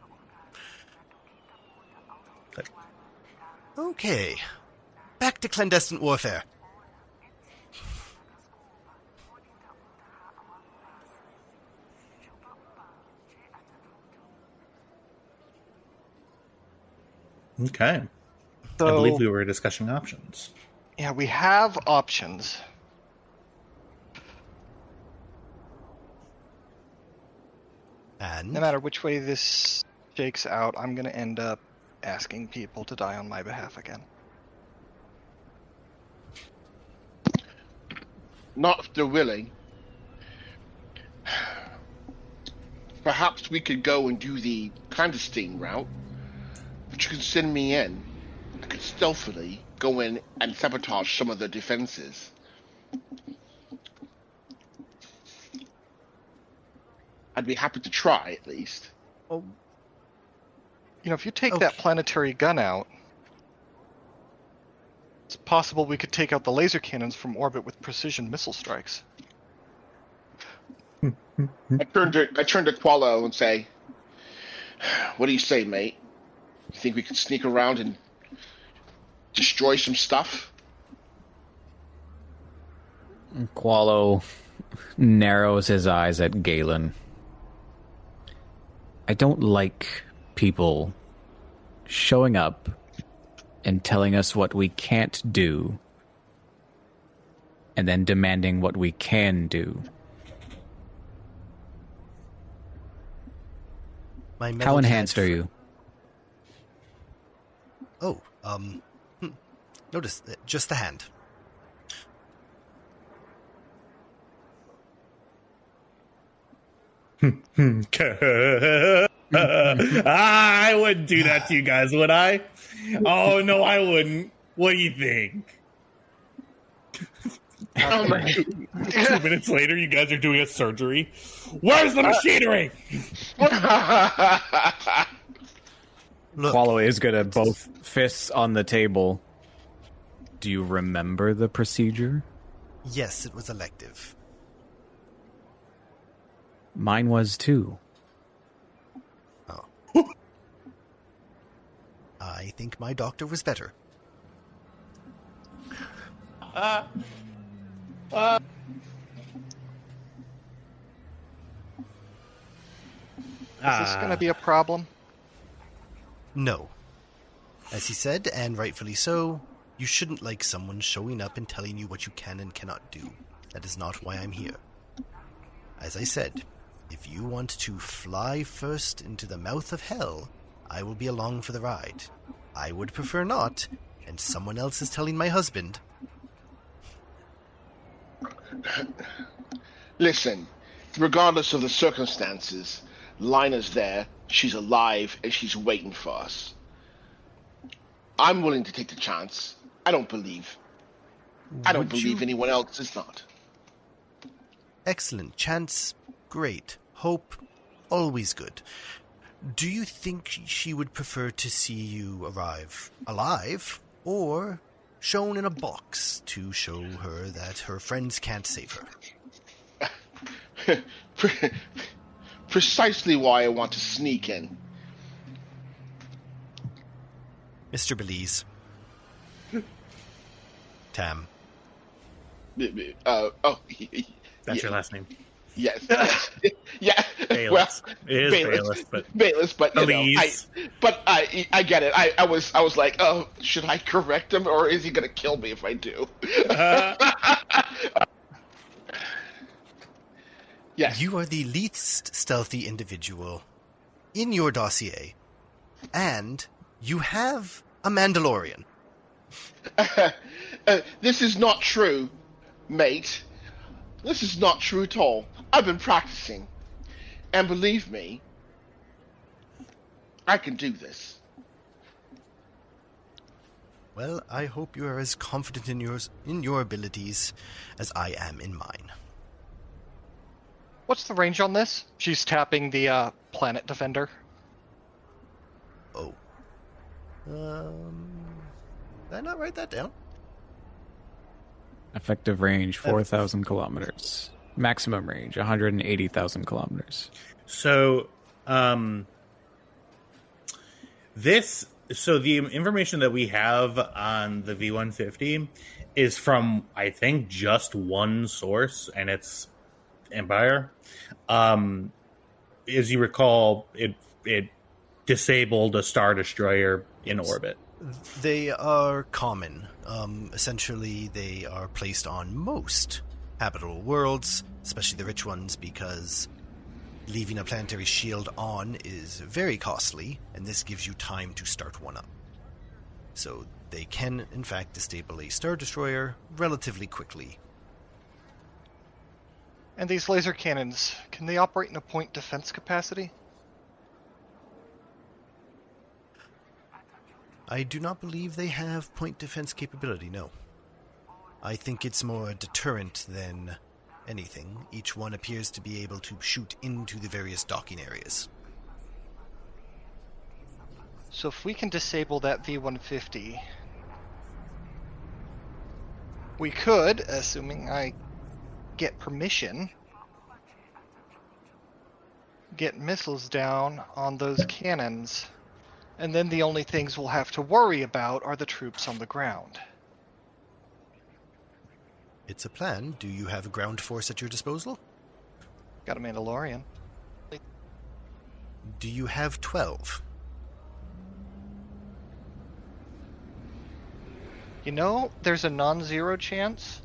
Okay. Back to clandestine warfare. Okay. So, I believe we were discussing options. Yeah, we have options. And No matter which way this shakes out, I'm going to end up asking people to die on my behalf again. Not if they're willing. Perhaps we could go and do the clandestine route, but you can send me in. I could stealthily go in and sabotage some of the defenses. I'd be happy to try, at least. oh, You know, if you take Okay. that planetary gun out, it's possible we could take out the laser cannons from orbit with precision missile strikes. I turn to Qualo and say, "What do you say, mate? You think we could sneak around and destroy some stuff?" Qualo narrows his eyes at Galen. I don't like people showing up and telling us what we can't do and then demanding what we can do. my How metal enhanced head- are you? Oh, notice, just the hand. I wouldn't do that to you guys, would I? Oh, no, I wouldn't. What do you think? 2 minutes later, you guys are doing a surgery. Where's the machinery? Look, Qualo is good at both fists on the table. Do you remember the procedure? yes, it was elective. Mine was too. Oh. I think my doctor was better. Is this going to be a problem? No. As he said, and rightfully so, you shouldn't like someone showing up and telling you what you can and cannot do. That is not why I'm here. As I said, if you want to fly first into the mouth of hell, I will be along for the ride. I would prefer not, and someone else is telling my husband. Listen, regardless of the circumstances, Lina's there, she's alive, and she's waiting for us. I'm willing to take the chance. I don't believe anyone else is not. Excellent. Chance, great. Hope, always good. Do you think she would prefer to see you arrive alive, or shown in a box to show her that her friends can't save her? Precisely why I want to sneak in. Mr. Belize. Tam. That's your last name. Yes. Yeah. Bayless. It is Bayless, but you know, Belize. I get it. I was like, oh, should I correct him, or is he gonna kill me if I do? Yes. You are the least stealthy individual in your dossier, and you have a Mandalorian. This is not true, mate. This is not true at all. I've been practicing. And believe me, I can do this. Well, I hope you are as confident in your abilities as I am in mine. What's the range on this? She's tapping the planet defender. Oh. Did I not write that down? Effective range 4,000 kilometers. Maximum range 180,000 kilometers. So, the information that we have on the V-150 is from, I think, just one source, and it's Empire. As you recall, it disabled a Star Destroyer in orbit. They are common. Essentially, they are placed on most habitable worlds, especially the rich ones, because leaving a planetary shield on is very costly, and this gives you time to start one up. So they can, in fact, disable a Star Destroyer relatively quickly. And these laser cannons, can they operate in a point defense capacity? I do not believe they have point defense capability, no. I think it's more a deterrent than anything. Each one appears to be able to shoot into the various docking areas. So if we can disable that V-150, we could, assuming I get permission, get missiles down on those cannons, and then the only things we'll have to worry about are the troops on the ground. It's a plan. Do you have a ground force at your disposal? Got a Mandalorian. Do you have 12? You know, there's a non-zero chance.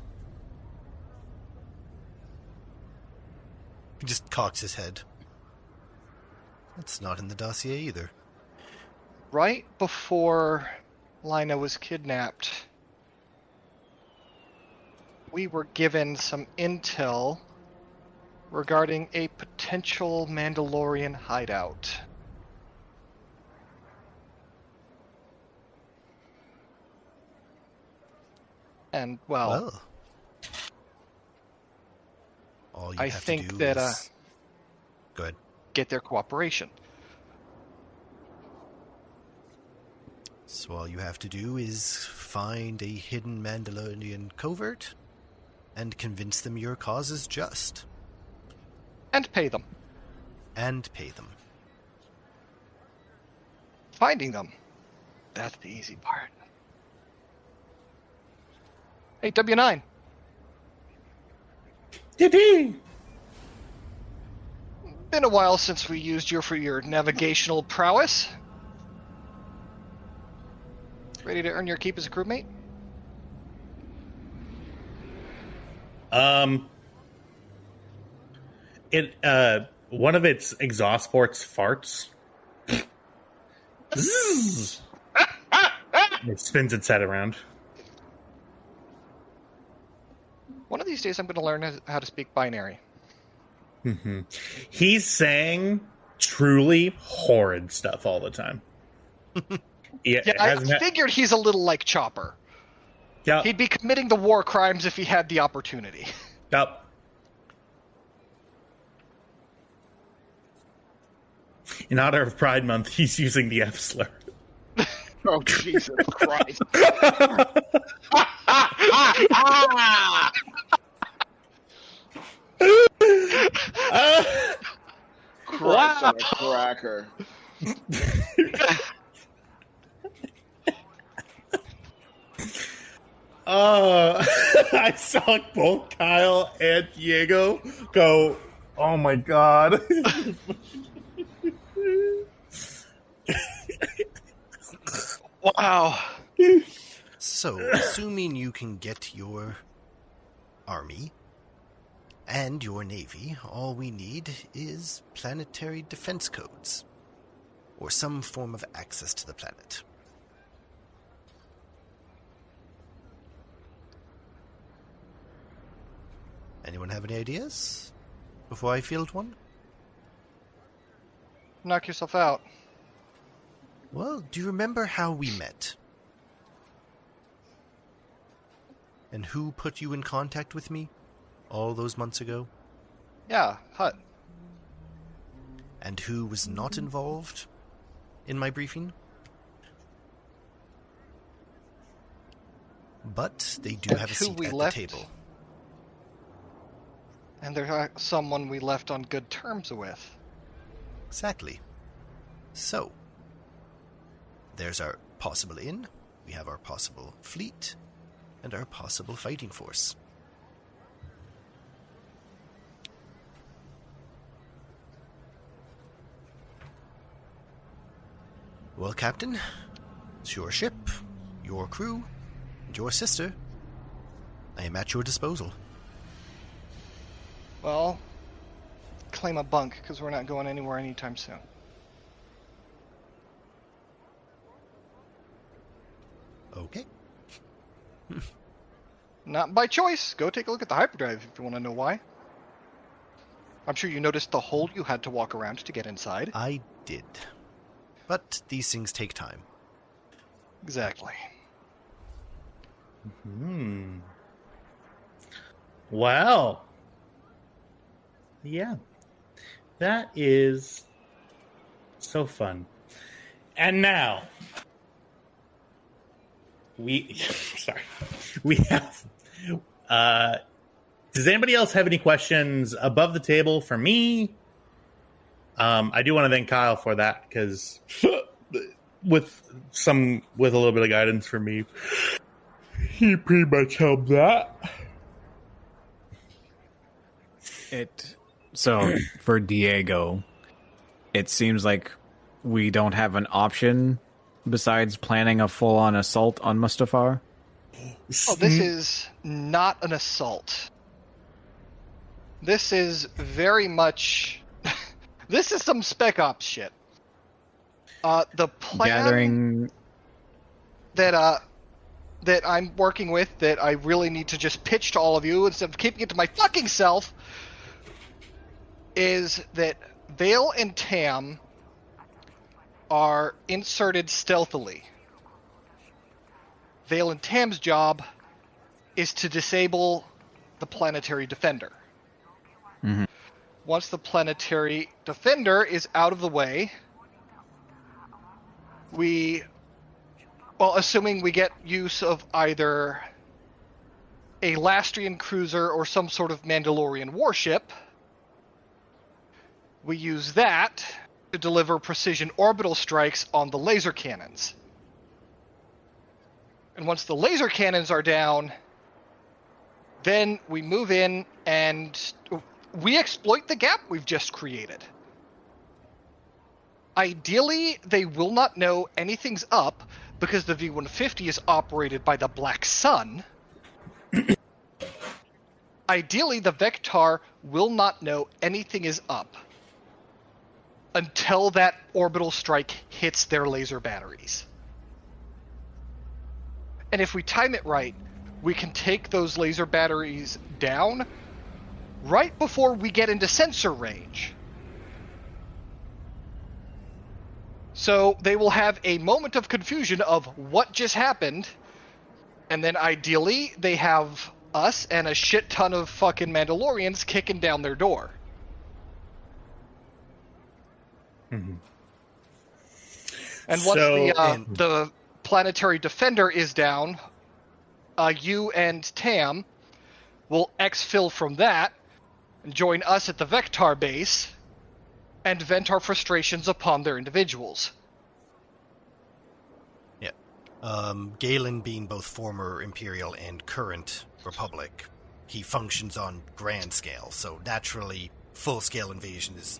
He just cocks his head. That's not in the dossier either. Right before Lina was kidnapped, we were given some intel regarding a potential Mandalorian hideout. And, well, all you I have think to do that is... Go ahead. get their cooperation. So all you have to do is find a hidden Mandalorian covert and convince them your cause is just. And pay them. And pay them. Finding them. That's the easy part. Hey, W9. Yippee! Been a while since we used you for your navigational prowess. Ready to earn your keep as a crewmate? One of its exhaust ports farts. Zzz. It spins its head around. One of these days I'm going to learn how to speak binary. Mm-hmm. He's saying truly horrid stuff all the time. Yeah, I figured he's a little like Chopper. Yeah. He'd be committing the war crimes if he had the opportunity. Yep. In honor of Pride Month, he's using the F slur. Oh, Jesus Christ. Christ on a cracker. I saw both Kyle and Diego go, oh my god. Wow. So, assuming you can get your army and your navy, all we need is planetary defense codes, or some form of access to the planet. Anyone have any ideas before I field one? Knock yourself out. Well, do you remember how we met? And who put you in contact with me all those months ago? Yeah, Hut. And who was not involved in my briefing? But they do have a Who seat we at left. the table. And there's someone we left on good terms with. Exactly. So, there's our possible inn, we have our possible fleet, and our possible fighting force. Well, Captain, it's your ship, your crew, and your sister. I am at your disposal. Well, claim a bunk, because we're not going anywhere anytime soon. Okay. Not by choice. Go take a look at the hyperdrive if you want to know why. I'm sure you noticed the hole you had to walk around to get inside. I did. But these things take time. Exactly. Well. Yeah. That is so fun. And now we have does anybody else have any questions above the table for me? I do want to thank Kyle for that, because with a little bit of guidance from me, he pretty much helped that. So for Diego, it seems like we don't have an option besides planning a full-on assault on Mustafar. Oh, this is not an assault. This is very much... this is some Spec Ops shit. The plan that I'm working with, that I really need to just pitch to all of you instead of keeping it to my fucking self, is that Vale and Tam are inserted stealthily. Vale and Tam's job is to disable the planetary defender. Mm-hmm. Once the planetary defender is out of the way, assuming we get use of either a Lastrian cruiser or some sort of Mandalorian warship, we use that to deliver precision orbital strikes on the laser cannons. And once the laser cannons are down, then we move in and we exploit the gap we've just created. Ideally, they will not know anything's up because the V-150 is operated by the Black Sun. Ideally, the Vectar will not know anything is up until that orbital strike hits their laser batteries. And if we time it right, we can take those laser batteries down right before we get into sensor range. So they will have a moment of confusion of what just happened, and then ideally they have us and a shit ton of fucking Mandalorians kicking down their door. Mm-hmm. And once the planetary defender is down, you and Tam will exfil from that and join us at the Vectar base and vent our frustrations upon their individuals. Yeah. Galen being both former Imperial and current Republic, he functions on grand scale, so naturally full-scale invasion is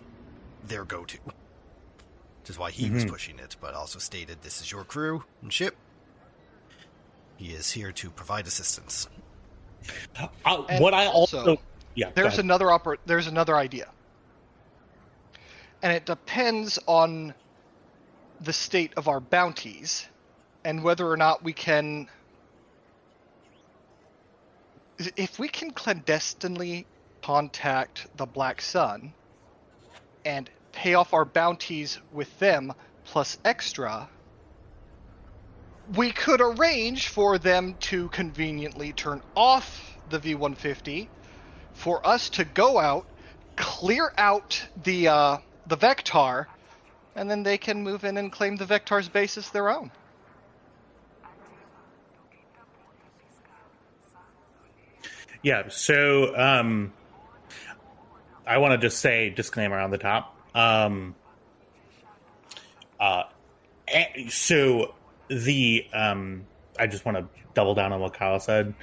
their go-to. Which is why he was pushing it, but also stated this is your crew and ship. He is here to provide assistance. What I also there's another idea, and it depends on the state of our bounties and whether or not we can. If we can clandestinely contact the Black Sun and pay off our bounties with them plus extra, we could arrange for them to conveniently turn off the V-150, for us to go out, clear out the Vectar, and then they can move in and claim the Vectar's base as their own. Yeah, so I want to just say disclaimer on the top. So the I just want to double down on what Kyle said.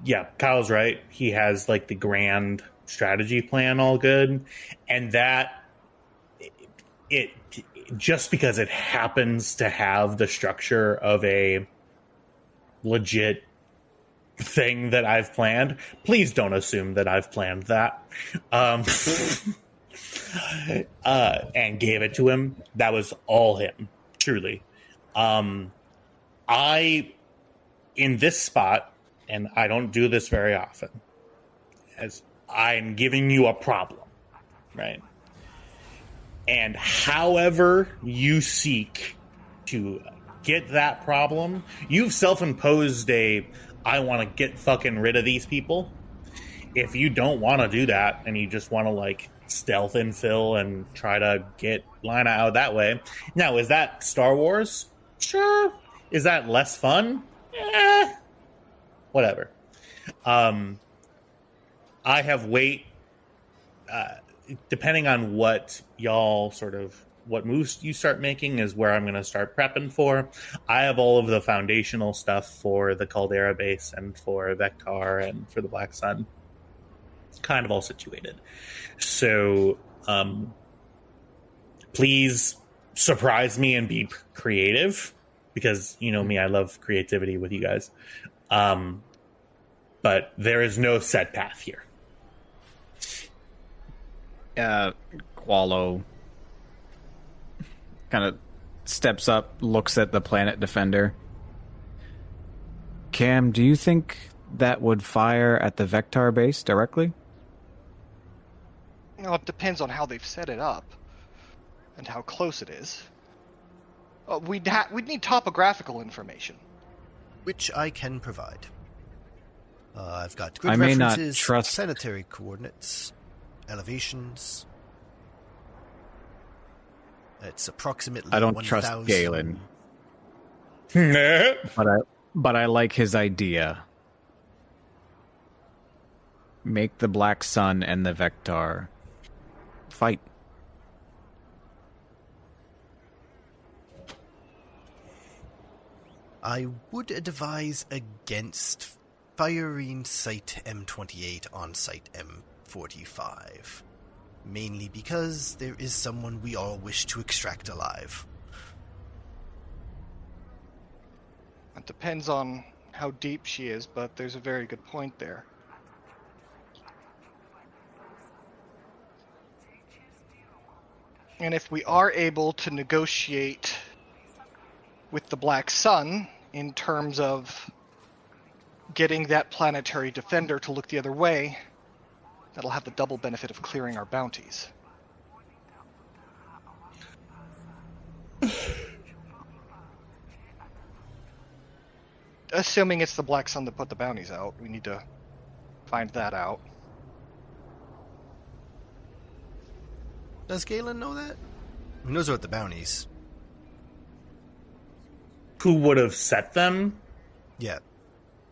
Yeah, Kyle's right. He has like the grand strategy plan all good, and that it just because it happens to have the structure of a legit thing that I've planned, please don't assume that I've planned that. And gave it to him. That was all him, truly. I, in this spot, and I don't do this very often, as I'm giving you a problem, right? And however you seek to get that problem, you've self-imposed I want to get fucking rid of these people. If you don't want to do that and you just want to like stealth infill and try to get Lina out that way. Now, is that Star Wars? Sure. Is that less fun? Whatever. I have depending on what y'all what moves you start making is where I'm going to start prepping for. I have all of the foundational stuff for the Caldera base and for Vectar and for the Black Sun. It's kind of all situated. So please surprise me and be creative, because you know me, I love creativity with you guys. But there is no set path here. Qualo kind of steps up, looks at the planet defender. Cam, do you think that would fire at the Vectar base directly? Well, it depends on how they've set it up and how close it is. We'd need topographical information, which I can provide. I've got good I may not references, trust planetary coordinates, elevations. It's approximately I don't 1, trust 000. Galen. But I like his idea. Make the Black Sun and the Vectar fight. I would advise against firing Site M28 on Site M45. Mainly because there is someone we all wish to extract alive. It depends on how deep she is, but there's a very good point there. And if we are able to negotiate with the Black Sun in terms of getting that planetary defender to look the other way, that'll have the double benefit of clearing our bounties. Assuming it's the Black Sun that put the bounties out, we need to find that out. Does Galen know that? He knows about the bounties. Who would have set them? Yeah.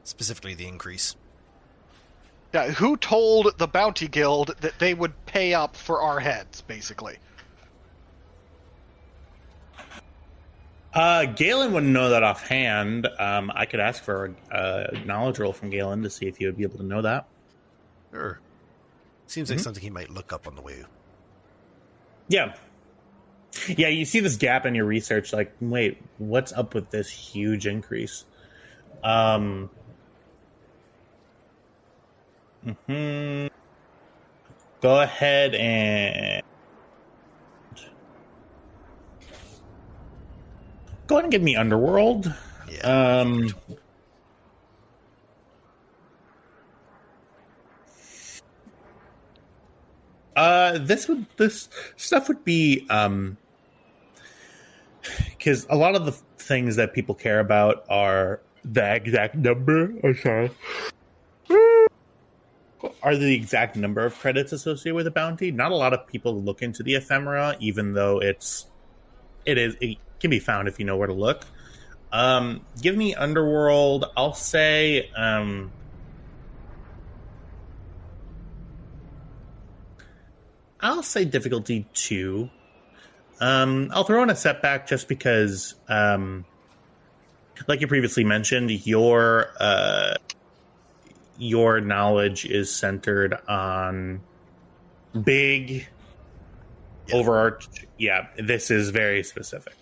Specifically the increase. Yeah, who told the Bounty Guild that they would pay up for our heads, basically? Galen wouldn't know that offhand. I could ask for a knowledge roll from Galen to see if he would be able to know that. Sure. Seems like something he might look up on the way. Yeah. Yeah, you see this gap in your research, like, wait, what's up with this huge increase? Go ahead and give me Underworld. Yeah. This stuff would be because a lot of the things that people care about are the exact number. Are the exact number of credits associated with a bounty. Not a lot of people look into the ephemera, even though it can be found if you know where to look. Give me Underworld. I'll say difficulty 2. I'll throw in a setback just because, like you previously mentioned, your knowledge is centered on big, overarch. Yeah, this is very specific.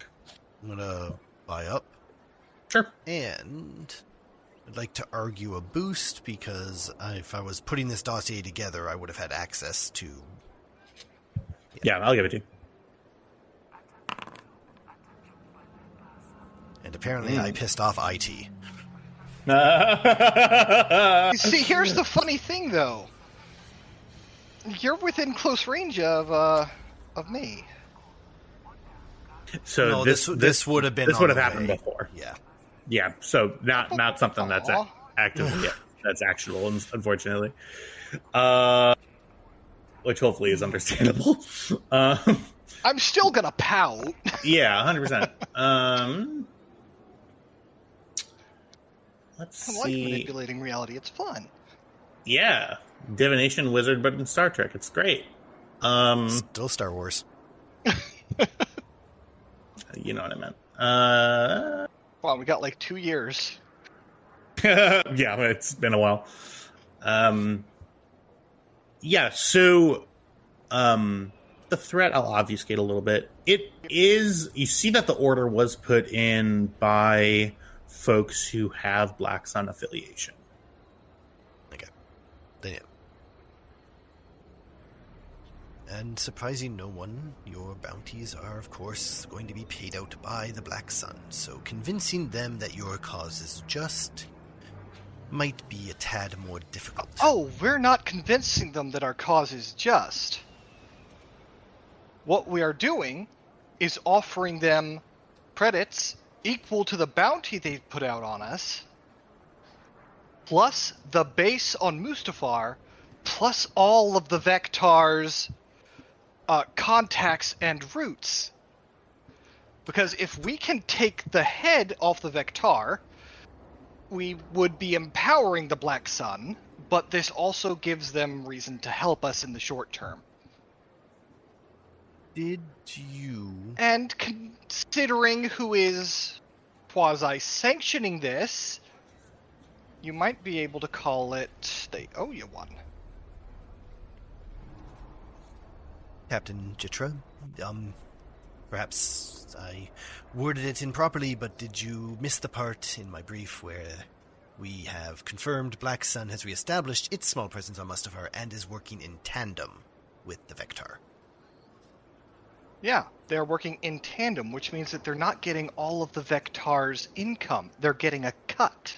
I'm gonna buy up. Sure. And I'd like to argue a boost because if I was putting this dossier together, I would have had access to. Yeah, I'll give it to you. And apparently I pissed off IT. You see, here's the funny thing, though. You're within close range of me. So no, this would have been. This would have happened before. Yeah. Yeah. So not something that's actively that's actionable, unfortunately. Which hopefully is understandable. I'm still gonna pout. Yeah, 100%. Let's I see. like manipulating reality. It's fun. Yeah, divination wizard, but in Star Trek, it's great. Still Star Wars. You know what I meant. Wow, we got like 2 years. Yeah, it's been a while. Yeah, so the threat, I'll obfuscate a little bit. It is, you see that the order was put in by folks who have Black Sun affiliation. Okay. Then yeah. And surprising no one, your bounties are, of course, going to be paid out by the Black Sun, so convincing them that your cause is just might be a tad more difficult. Oh, we're not convincing them that our cause is just. What we are doing is offering them credits equal to the bounty they've put out on us, plus the base on Mustafar, plus all of the Vectar's contacts and routes. Because if we can take the head off the Vectar, we would be empowering the Black Sun, but this also gives them reason to help us in the short term. Did you... And considering who is quasi-sanctioning this, you might be able to call it, they owe you one. Captain Jitra, perhaps I worded it improperly, but did you miss the part in my brief where we have confirmed Black Sun has reestablished its small presence on Mustafar and is working in tandem with the Vectar? Yeah, they're working in tandem, which means that they're not getting all of the Vectar's income. They're getting a cut.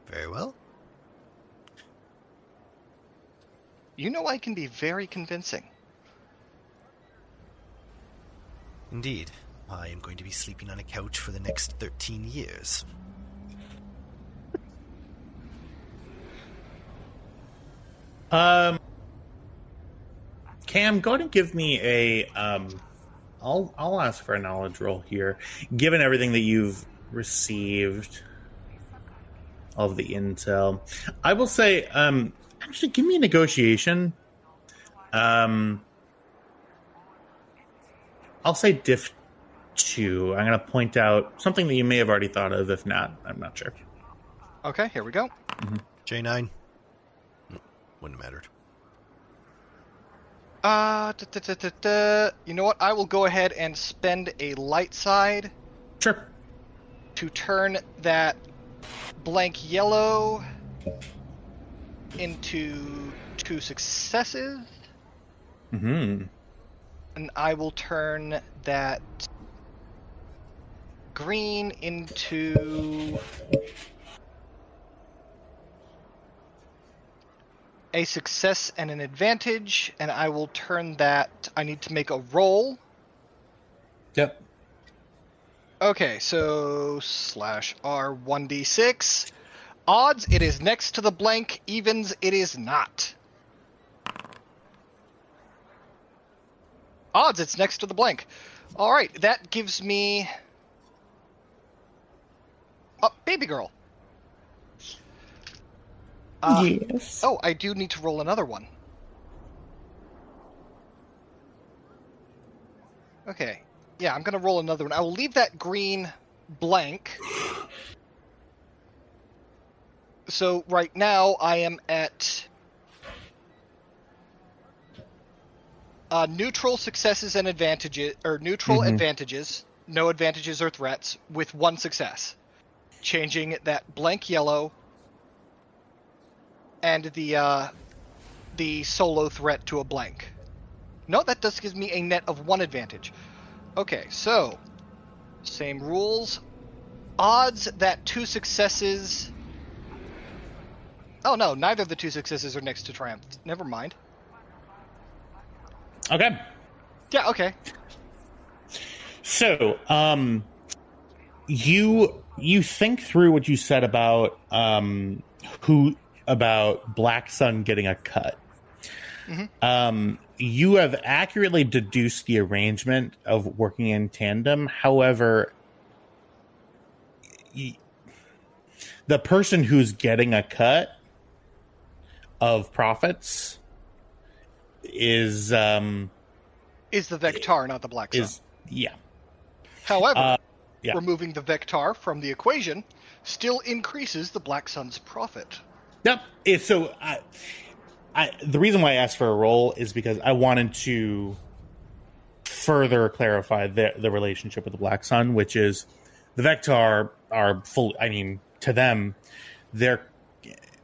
Very well. You know I can be very convincing. Indeed. I am going to be sleeping on a couch for the next 13 years. Cam, go ahead and give me a I'll ask for a knowledge roll here. Given everything that you've received of the intel, I will say actually give me a negotiation. I'll say diff 2. I'm going to point out something that you may have already thought of. If not, I'm not sure. Okay, here we go. J9? Wouldn't have mattered. You know what? I will go ahead and spend a light side Sure. to turn that blank yellow into 2 successes. Mm-hmm. And I will turn that green into a success and an advantage, and I will turn that... I need to make a roll. Yep. Okay, so /R1d6. Odds, it is next to the blank. Evens, it is not. Odds, it's next to the blank. All right, that gives me... Oh, baby girl. Yes. Oh, I do need to roll another one. Okay. Yeah, I'm going to roll another one. I will leave that green blank. So right now I am at neutral successes and advantages, or neutral advantages, no advantages or threats, with 1 success. Changing that blank yellow and the solo threat to a blank. No, that does give me a net of 1 advantage. Okay, so same rules. Odds that 2 successes... Oh no, neither of the 2 successes are next to triumph. Never mind. Okay. Yeah, okay. So, you think through what you said about about Black Sun getting a cut. You have accurately deduced the arrangement of working in tandem. However, the person who's getting a cut of profits is the Vectar, not the Black Sun. Yeah. However, yeah. removing the Vectar from the equation still increases the Black Sun's profit. Yep. So the reason why I asked for a roll is because I wanted to further clarify the relationship with the Black Sun, which is the Vectar are full. I mean, to them, they're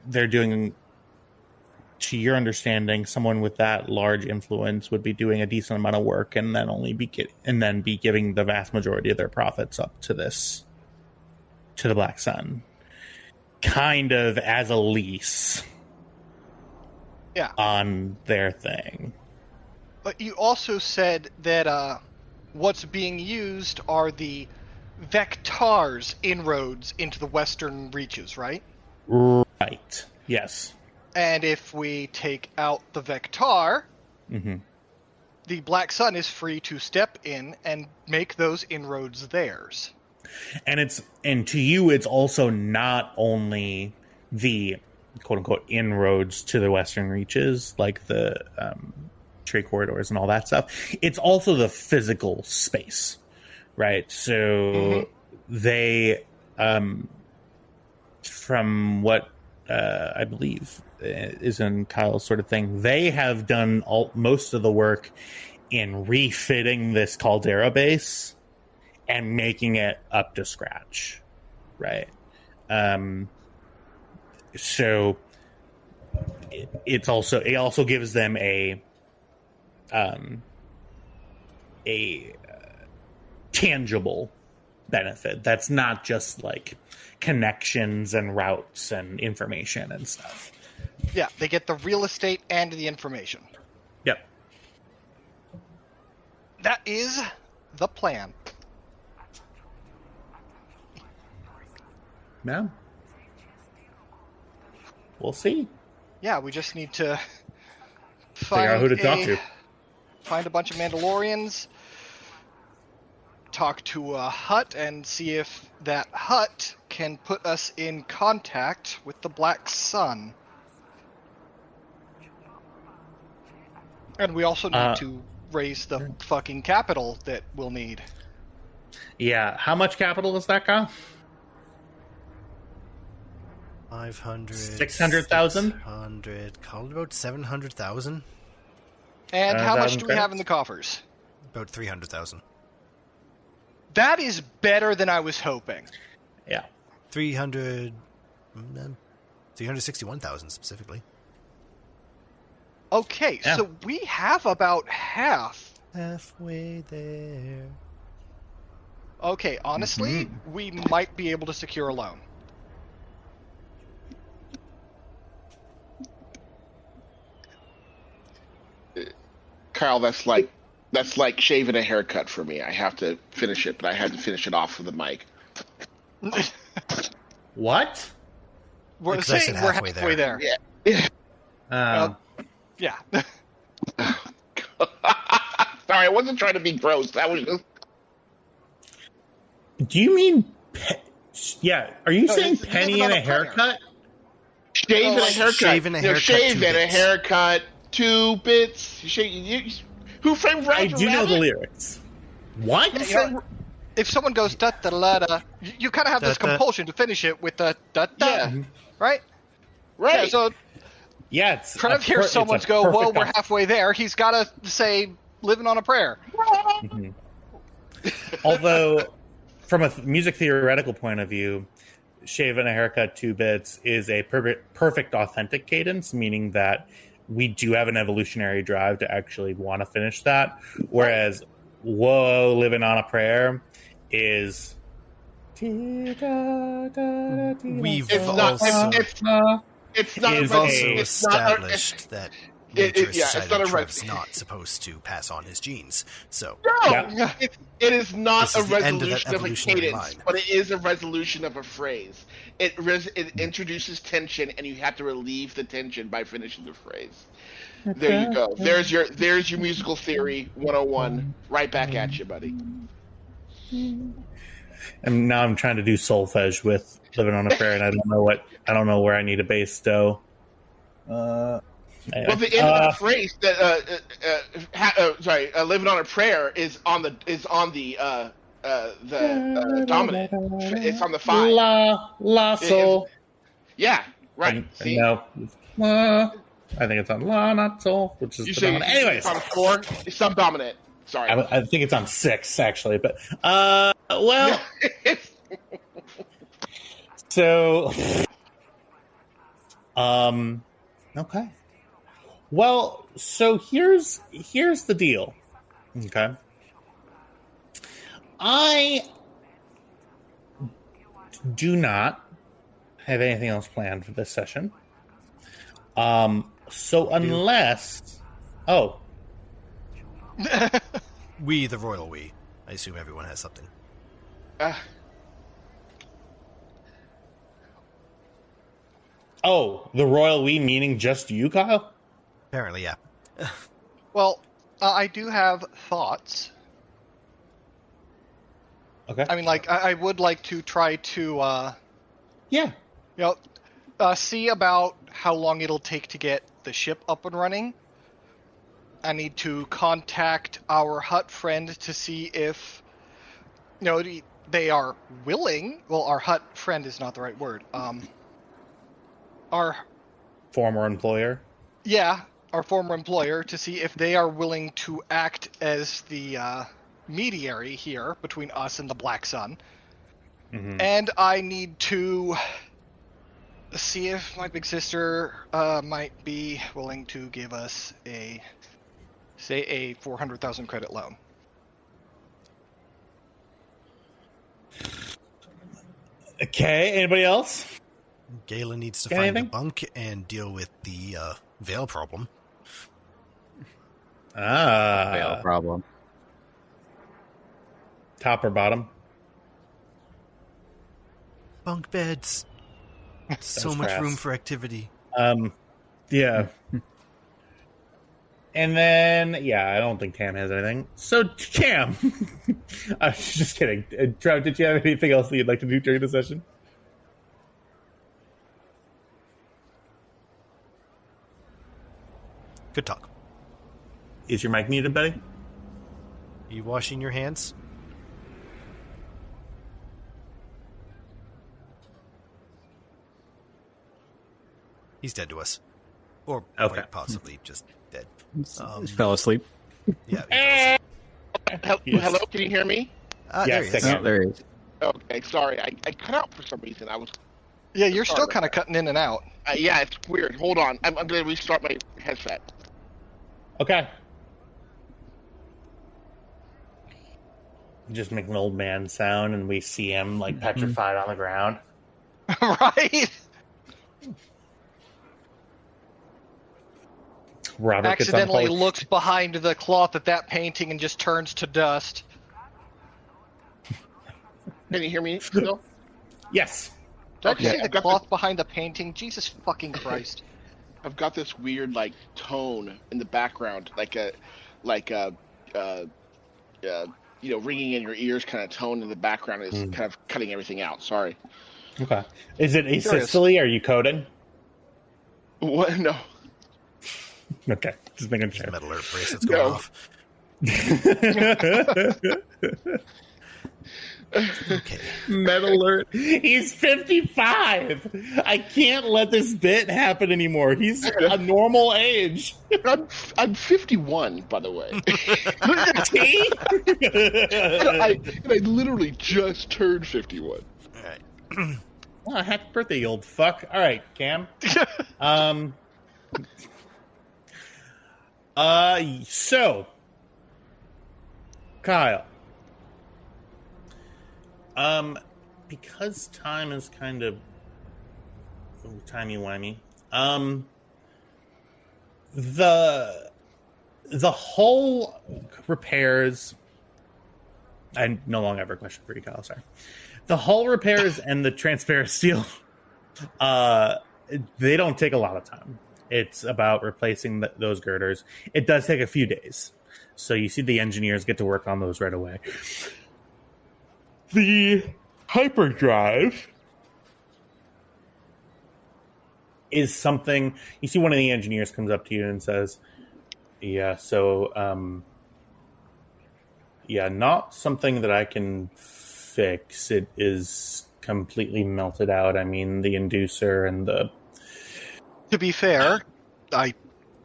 doing. To your understanding, someone with that large influence would be doing a decent amount of work and then be giving the vast majority of their profits up to the Black Sun, kind of as a lease. Yeah. On their thing. But you also said that what's being used are the Vectar's inroads into the western reaches, right? Right. Yes. And if we take out the Vectar, the Black Sun is free to step in and make those inroads theirs. And to you, it's also not only the quote unquote inroads to the western reaches, like the trade corridors and all that stuff. It's also the physical space, right? So they, from what I believe is in Kyle's sort of thing, they have done most of the work in refitting this Caldera base and making it up to scratch, right? So it also gives them a tangible benefit that's not just like connections and routes and information and stuff. Yeah, they get the real estate and the information. Yep. That is the plan. Yeah. We'll see. Yeah, we just need to Figure out who to talk to. Find a bunch of Mandalorians, talk to a hut, and see if that hut can put us in contact with the Black Sun. And we also need to raise the fucking capital that we'll need. Yeah. How much capital does that cost? 500. 600,000? 600. Call it about 700,000. And how much do we okay. have in the coffers? About 300,000. That is better than I was hoping. Yeah. 361,000 specifically. Okay, Yeah. so we have about half. Halfway there. Okay, honestly, we might be able to secure a loan. Kyle, that's like shaving a haircut for me. I have to finish it, but I had to finish it off with the mic. What? We're Because I saying said we're halfway halfway there. Yeah. Yeah. Sorry, I wasn't trying to be gross. That was just. Do you mean? Yeah. Are you saying it's penny living and on a a prayer. haircut? Shave and a haircut. Shave and a haircut, Shave 2 and a bits. haircut, 2 bits. Who framed I Roger do know Rabbit? the lyrics. What? You know, if someone goes da da da da, you kind of have this Da, da. compulsion to finish it with the da da, Yeah. right? Right. Yeah, so Yeah, it's Trev hears someone go, "Well, we're halfway there." He's got to say, "Living on a prayer." Although, from a music theoretical point of view, shave and a haircut 2 bits is a perfect authentic cadence, meaning that we do have an evolutionary drive to actually want to finish that. Whereas, whoa, living on a prayer is. We've It's not. also, It's not. Is a also res- it's not a- established that it- nature yeah, it's decided not a Trev's res- not supposed to pass on his genes. So No, Yeah. it is not This a is the end of that resolution of a evolutionary cadence, line. but it is a resolution of a phrase. It introduces tension, and you have to relieve the tension by finishing the phrase. There you go. There's your musical theory 101. Right back at you, buddy. And now I'm trying to do solfege with living on a prayer, and I don't know where I need a bass dough. Well, the end of the phrase that "living on a prayer" is on the dominant. It's on the 5. La sol. Yeah, right. See? No, la. I think it's on la not sol, which is You the say dominant. Anyways, it's on 4. It's subdominant. Sorry. I think it's on 6 actually, but well, so okay. Well, so here's the deal. Okay. I do not have anything else planned for this session. So unless we, the royal we. I assume everyone has something. the royal we meaning just you, Kyle? Apparently, yeah. Well, I do have thoughts. Okay. I mean, like, I would like to try to, Yeah. see about how long it'll take to get the ship up and running. I need to contact our hut friend to see if they are willing. Well, our hut friend is not the right word. Our Former employer. our former employer, to see if they are willing to act as the mediary here between us and the Black Sun. Mm-hmm. And I need to see if my big sister might be willing to give us a 400,000 credit loan. Okay, anybody else? Galen needs to Got find anything? a bunk and deal with the veil problem. Fail problem. Top or bottom? Bunk beds. So much crass. room for activity. Yeah. And then, I don't think Cam has anything. So, Cam! I was just kidding. Trout, did you have anything else that you'd like to do during the session? Good talk. Is your mic muted, buddy? You washing your hands? He's dead to us. Or Okay. quite possibly just dead. Fell asleep. Yeah. he fell asleep. Yes. Hello, can you hear me? There Yes, he is. second. Oh, there he is. Okay, sorry, I cut out for some reason. I was Yeah, you're still Sorry kind of cutting in and out. yeah, it's weird. Hold on, I'm going to restart my headset. Okay. Just make an old man sound, and we see him, like, petrified on the ground. Right? Robert gets on Accidentally hold. looks behind the cloth at that painting and just turns to dust. Can you hear me still? Yes. Did you Okay, see the I've got cloth behind the painting? Jesus fucking Christ. I've got this weird like tone in the background, like a ringing in your ears kind of tone in the background is kind of cutting everything out. Sorry. Okay. Is it Curious. asystole? Are you coding? What? No. Okay. Just making His sure. metal alert bracelet's going No. off. Okay. Metal alert. He's 55. I can't let this bit happen anymore. He's a normal age. I'm 51, by the way. See? I literally just turned 51. All right. Oh, happy birthday, you old fuck. All right, Cam. So, Kyle. Because time is kind of timey-wimey, the hull repairs. I no longer have a question for you, Kyle. Sorry. The hull repairs and the transparent steel, they don't take a lot of time. It's about replacing those girders. It does take a few days. So you see the engineers get to work on those right away. The hyperdrive is something, you see one of the engineers comes up to you and says, not something that I can fix. It is completely melted out. I mean, the inducer and the... To be fair, I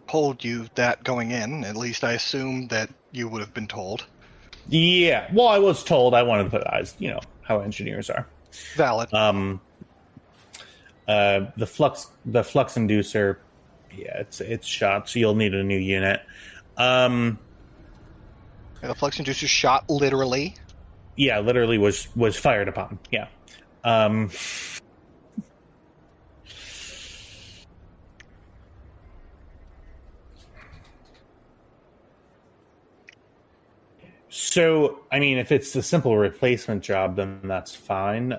told you that going in. At least I assumed that you would have been told. Yeah, well, I was told. I wanted to put eyes, how engineers are. Valid. The flux inducer, it's shot, so you'll need a new unit. The flux inducer shot literally. Yeah, literally was fired upon. Yeah. So, I mean, if it's a simple replacement job, then that's fine.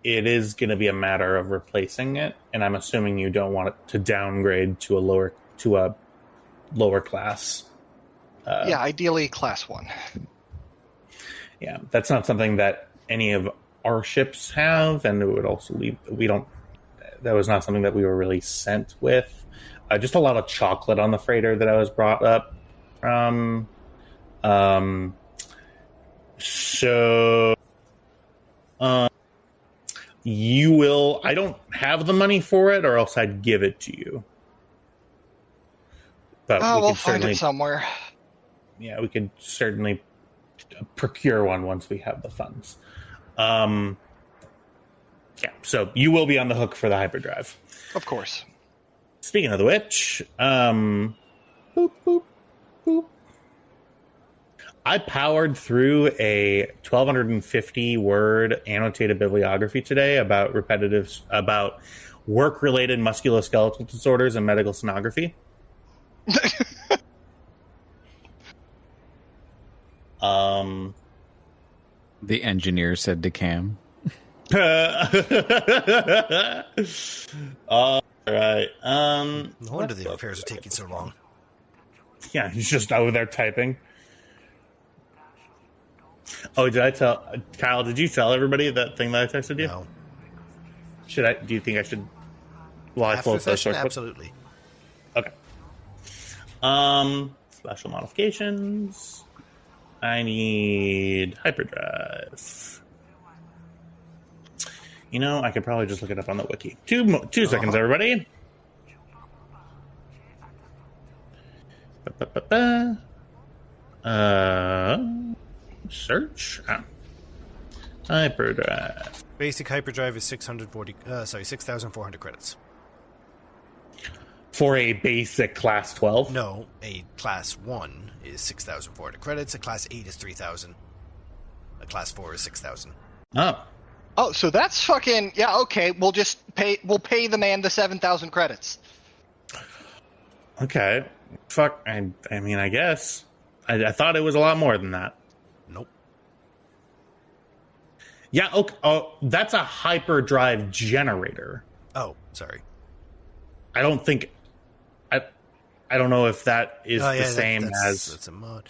It is going to be a matter of replacing it, and I'm assuming you don't want it to downgrade to a lower class. Ideally class 1. Yeah, that's not something that any of our ships have, and it would also that was not something that we were really sent with. Just a lot of chocolate on the freighter that I was brought up from. So, you will. I don't have the money for it, or else I'd give it to you. But we We'll could find certainly, it somewhere. yeah, we could certainly procure one once we have the funds. Yeah, so you will be on the hook for the hyperdrive. Of course. Speaking of the which, boop, boop, boop. I powered through a 1,250 word annotated bibliography today about work-related musculoskeletal disorders and medical sonography. The engineer said to Cam. All right. No wonder the repairs are taking so long. Yeah, he's just over there typing. Oh, did I tell Kyle? Did you tell everybody that thing that I texted you? No. Should I? Do you think I should? Well, I After close the those session, short. absolutely. Okay. Special modifications. I need hyperdrive. You know, I could probably just look it up on the wiki. Two seconds, everybody. Search. Hyperdrive. Basic hyperdrive is 6,400 credits. For a basic class 12? No, a class 1 is 6,400 credits, a class 8 is 3,000, a class 4 is 6,000. Oh. Oh, so that's fucking... Yeah, okay, we'll pay the man the 7,000 credits. Okay. Fuck, I mean, I guess. I thought it was a lot more than that. Nope. Yeah, okay. Oh, that's a hyperdrive generator. Oh, sorry. I don't think... I don't know if that is Oh, yeah, the same as... That's a mod.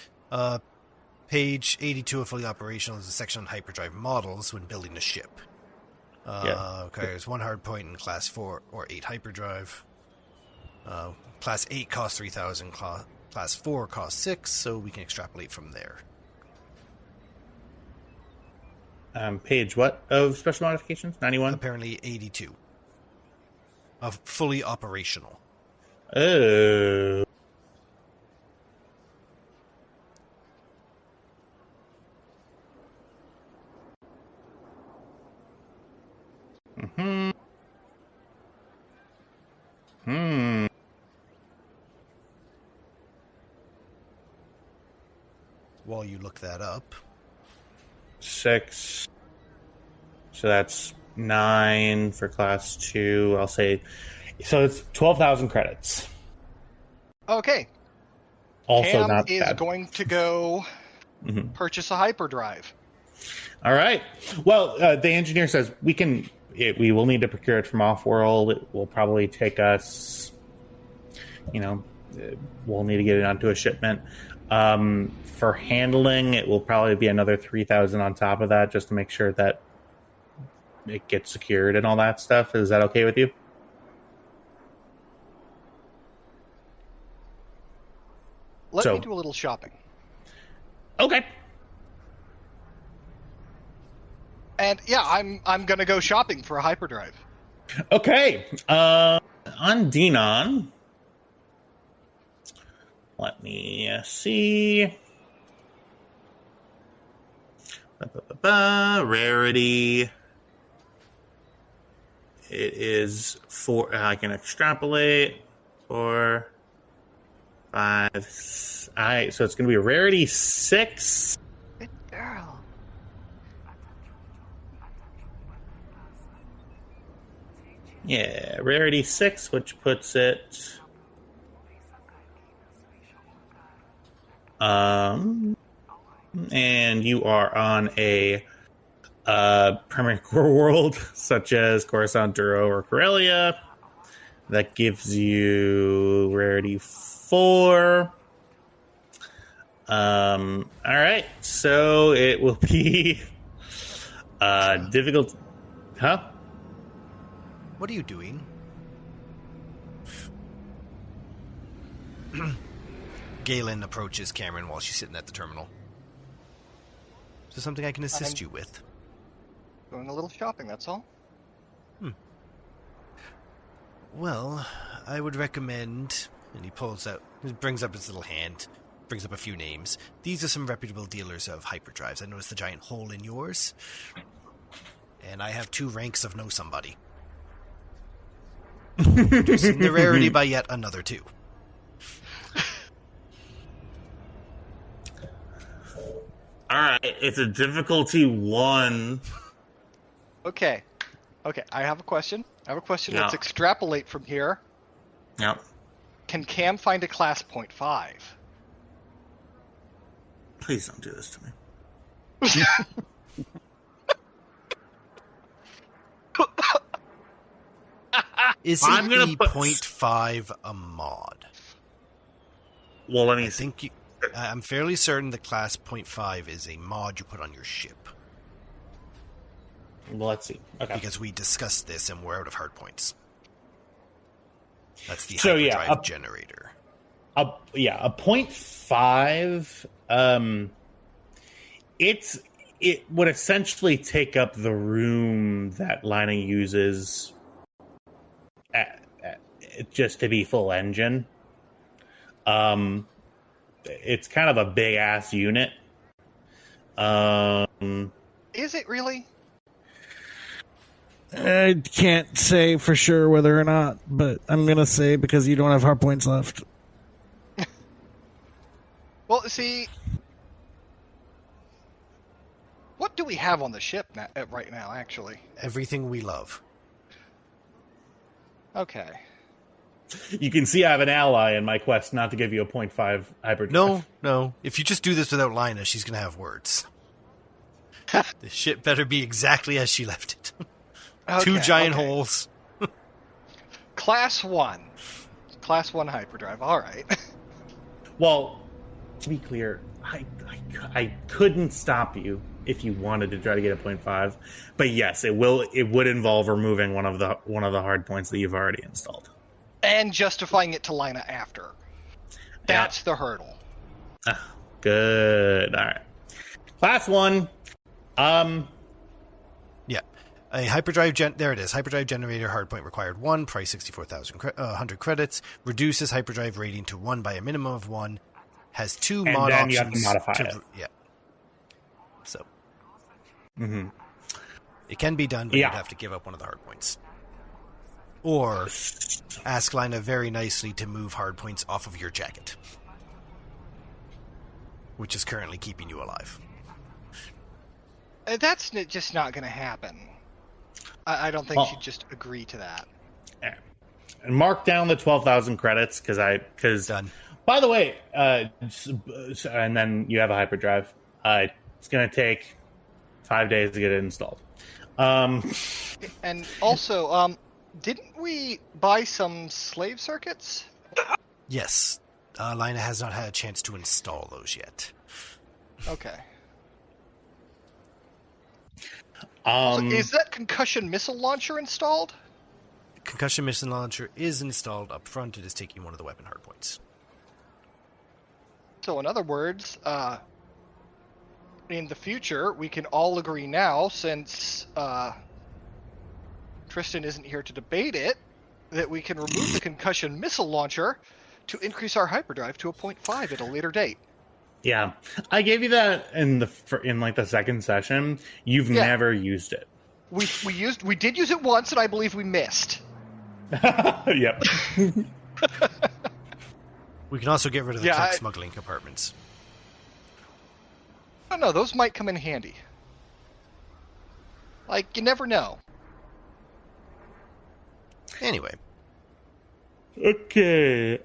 Page 82 of Fully Operational is a section on hyperdrive models when building a ship. Okay, there's one hard point in class 4 or 8 hyperdrive. Class 8 costs 3,000, class 4 costs 6, so we can extrapolate from there. Page what of special modifications? 91? Apparently 82. Of Fully Operational. Oh. Hmm. While you look that up. 6. So that's 9 for class 2. I'll say... So it's 12,000 credits. Okay. Also Cam not is bad. going to go purchase a hyperdrive. All right. Well, the engineer says we will need to procure it from off-world. It will probably take us, we'll need to get it onto a shipment. For handling, it will probably be another 3,000 on top of that just to make sure that it gets secured and all that stuff. Is that okay with you? Let me do a little shopping. Okay. And yeah, I'm gonna go shopping for a hyperdrive. Okay. On Denon, let me see. Rarity. It is 4. I can extrapolate 4, 5. All right, so it's going to be a rarity 6. Good girl. Yeah, rarity 6, which puts it. And you are on a primary core world, such as Coruscant, Duro, or Corellia. That gives you rarity 4. All right, so it will be difficult. Huh? What are you doing? Galen approaches Cameron while she's sitting at the terminal. Is there something I can assist you with? Doing a little shopping, that's all. Well, I would recommend... And he brings up his little hand, brings up a few names. These are some reputable dealers of hyperdrives. I noticed the giant hole in yours. And I have 2 ranks of know somebody. Reducing the rarity by yet another 2. Alright, it's a difficulty 1. Okay, I have a question. Yeah. Let's extrapolate from here. Yep. Can Cam find a class 0.5? Please don't do this to me. Isn't I'm gonna the put- 0.5 a mod? Well, let me I see. think I'm fairly certain the class 0.5 is a mod you put on your ship. Well, let's see. Okay. Because we discussed this and we're out of hard points. That's the So, yeah, hyperdrive generator. A 0.5. It would essentially take up the room that Lina uses just to be full engine. It's kind of a big ass unit. Is it really? I can't say for sure whether or not, but I'm going to say because you don't have hard points left. Well, see, what do we have on the ship right now, actually? Everything we love. Okay. Mm-hmm. Oh, You can see I have an ally in my quest not to give you a 0.5 hyperdrive. No. If you just do this without Lina, she's going to have words. The ship better be exactly as she left it. Okay, 2 giant okay. holes. Class 1. Class 1 hyperdrive, alright. Well, to be clear, I couldn't stop you if you wanted to try to get a 0.5, but yes, it would involve removing one of the hard points that you've already installed. And justifying it to Lina after. That's the hurdle. Good. All right. Class 1. Yeah. A hyperdrive there it is. Hyperdrive generator hardpoint required 1, price 64,100 credits, reduces hyperdrive rating to 1 by a minimum of 1, has 2 And mod then options. you have to modify it. Yeah. So. Mm-hmm. It can be done, but you'd have to give up one of the hardpoints. Or ask Lina very nicely to move hardpoints off of your jacket, which is currently keeping you alive. That's just not going to happen. I don't think she'd just agree to that. Yeah. And mark down the 12,000 credits because Done. By the way, and then you have a hyperdrive. It's going to take 5 days to get it installed. And also, didn't we buy some slave circuits? Yes. Lina has not had a chance to install those yet. Okay. Um, So is that concussion missile launcher installed? Concussion missile launcher is installed up front. It is taking one of the weapon hardpoints. So in other words, in the future, we can all agree now, since Tristan isn't here to debate it, that we can remove the concussion missile launcher to increase our hyperdrive to a 0.5 at a later date. Yeah, I gave you that in the second session. You've never used it. We did use it once, and I believe we missed. Yep. We can also get rid of the truck smuggling compartments. I don't know, those might come in handy. Like, you never know. Anyway. Okay.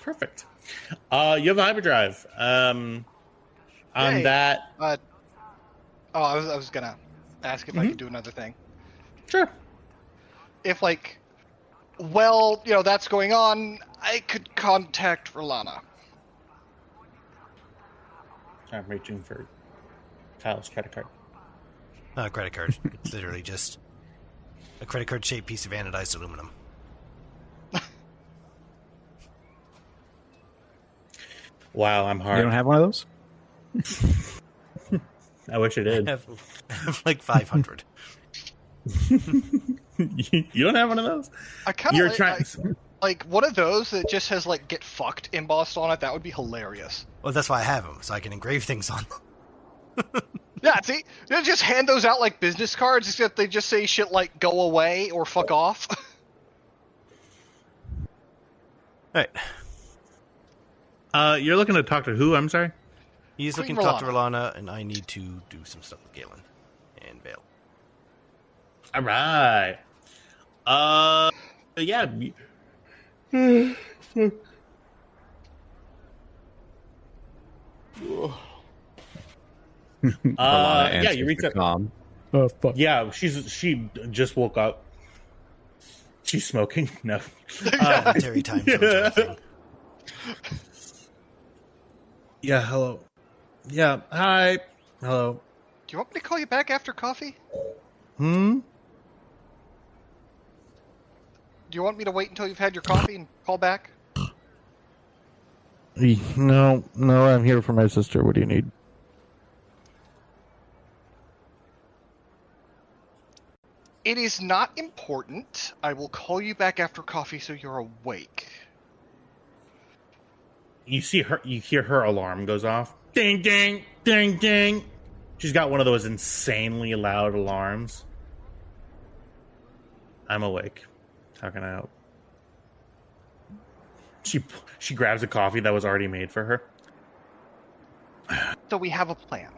Perfect. You have a hyperdrive. On Yay. that. I was gonna ask if I could do another thing. Sure. If, like, well, that's going on, I could contact Rolana. I'm reaching for Kyle's credit card. Not a credit card. It's literally just a credit card shaped piece of anodized aluminum. Wow, I'm hard. You don't have one of those? I wish I I did. have like 500. You don't have one of those? I kind You're of trying. like one of those that just has like "get fucked" embossed on it. That would be hilarious. Well, that's why I have them, so I can engrave things on them. Yeah, see, they just hand those out like business cards, except they just say shit like "go away" or "fuck off." Right. You're looking to talk to who? I'm sorry. He's Queen looking to talk to Rolana. Rolana, and I need to do some stuff with Galen and Vale. All right. Yeah. Yeah, you reach out. Oh, fuck. Yeah, she just woke up. She's smoking. No. Terry time zone sort of thing. Yeah, hello. Yeah, hi. Hello. Do you want me to call you back after coffee? Hmm? Do you want me to wait until you've had your coffee and call back? No, I'm here for my sister. What do you need? It is not important. I will call you back after coffee so you're awake. You see her. You hear her alarm goes off. Ding, ding, ding, ding. She's got one of those insanely loud alarms. I'm awake. How can I help? She grabs a coffee that was already made for her. So we have a plan.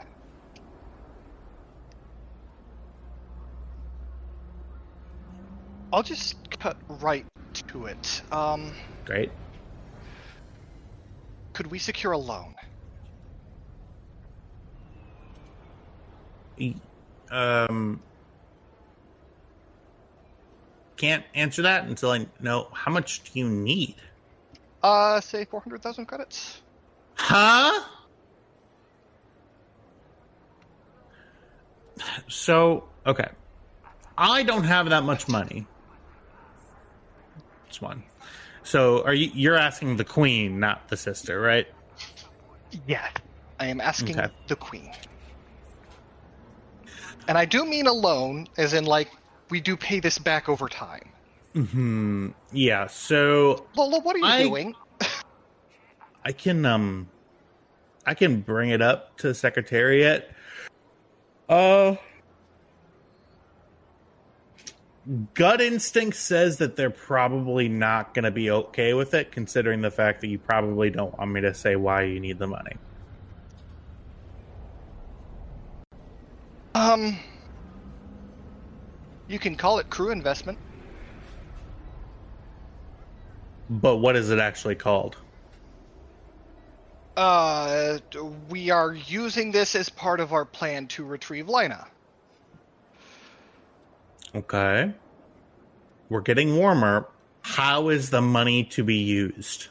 I'll just cut right to it. Great. Could we secure a loan? Can't answer that until I know how much do you need. Say 400,000 credits? Huh? So, okay. I don't have that much money. That's one. So, you're asking the queen, not the sister, right? Yeah. I am asking Okay. the queen. And I do mean a loan, as in, like, we do pay this back over time. Mm-hmm. Yeah, so Lola, what are you doing? I can bring it up to the Secretariat. Gut instinct says that they're probably not going to be okay with it, considering the fact that you probably don't want me to say why you need the money. You can call it crew investment. But what is it actually called? We are using this as part of our plan to retrieve Lina. Okay. We're getting warmer. How is the money to be used?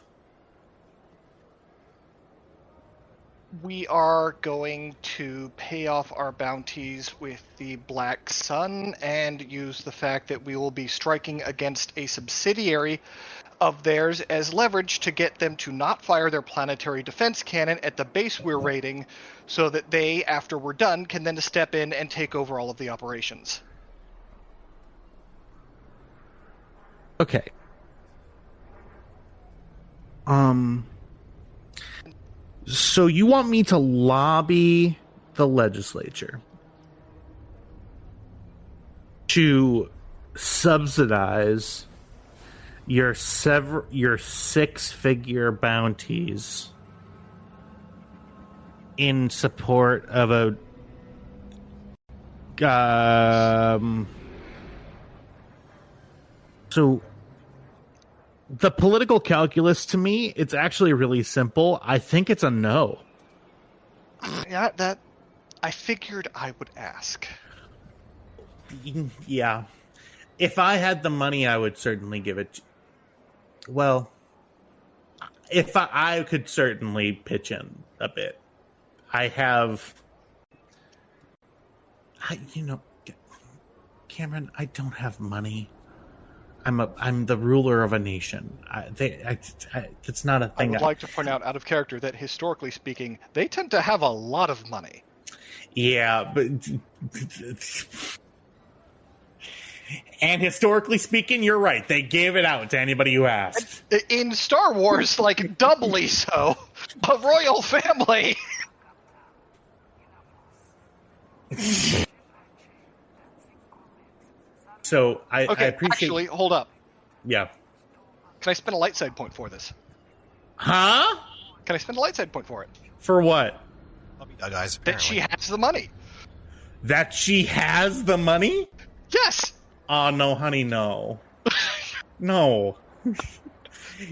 We are going to pay off our bounties with the Black Sun and use the fact that we will be striking against a subsidiary of theirs as leverage to get them to not fire their planetary defense cannon at the base we're raiding, so that they, after we're done, can then step in and take over all of the operations. Okay. So you want me to lobby the legislature to subsidize your six-figure bounties in support of a so the political calculus to me, it's actually really simple. I think it's a no. Yeah, that I figured I would ask. Yeah. If I had the money, I would certainly give it. Well, if I could certainly pitch in a bit. Cameron, I don't have money. I'm the ruler of a nation. It's not a I thing. would like to point out, out of character, that historically speaking, they tend to have a lot of money. Yeah, but and historically speaking, you're right. They gave it out to anybody who asked. In Star Wars, like, doubly so. A royal family. So I Okay, appreciate. actually, hold up. Yeah. Can I spend a light side point for this? Huh? Can I spend a light side point for it? For what? Guys, That she has the money. That she has the money? Yes! Oh, no, honey, no. No.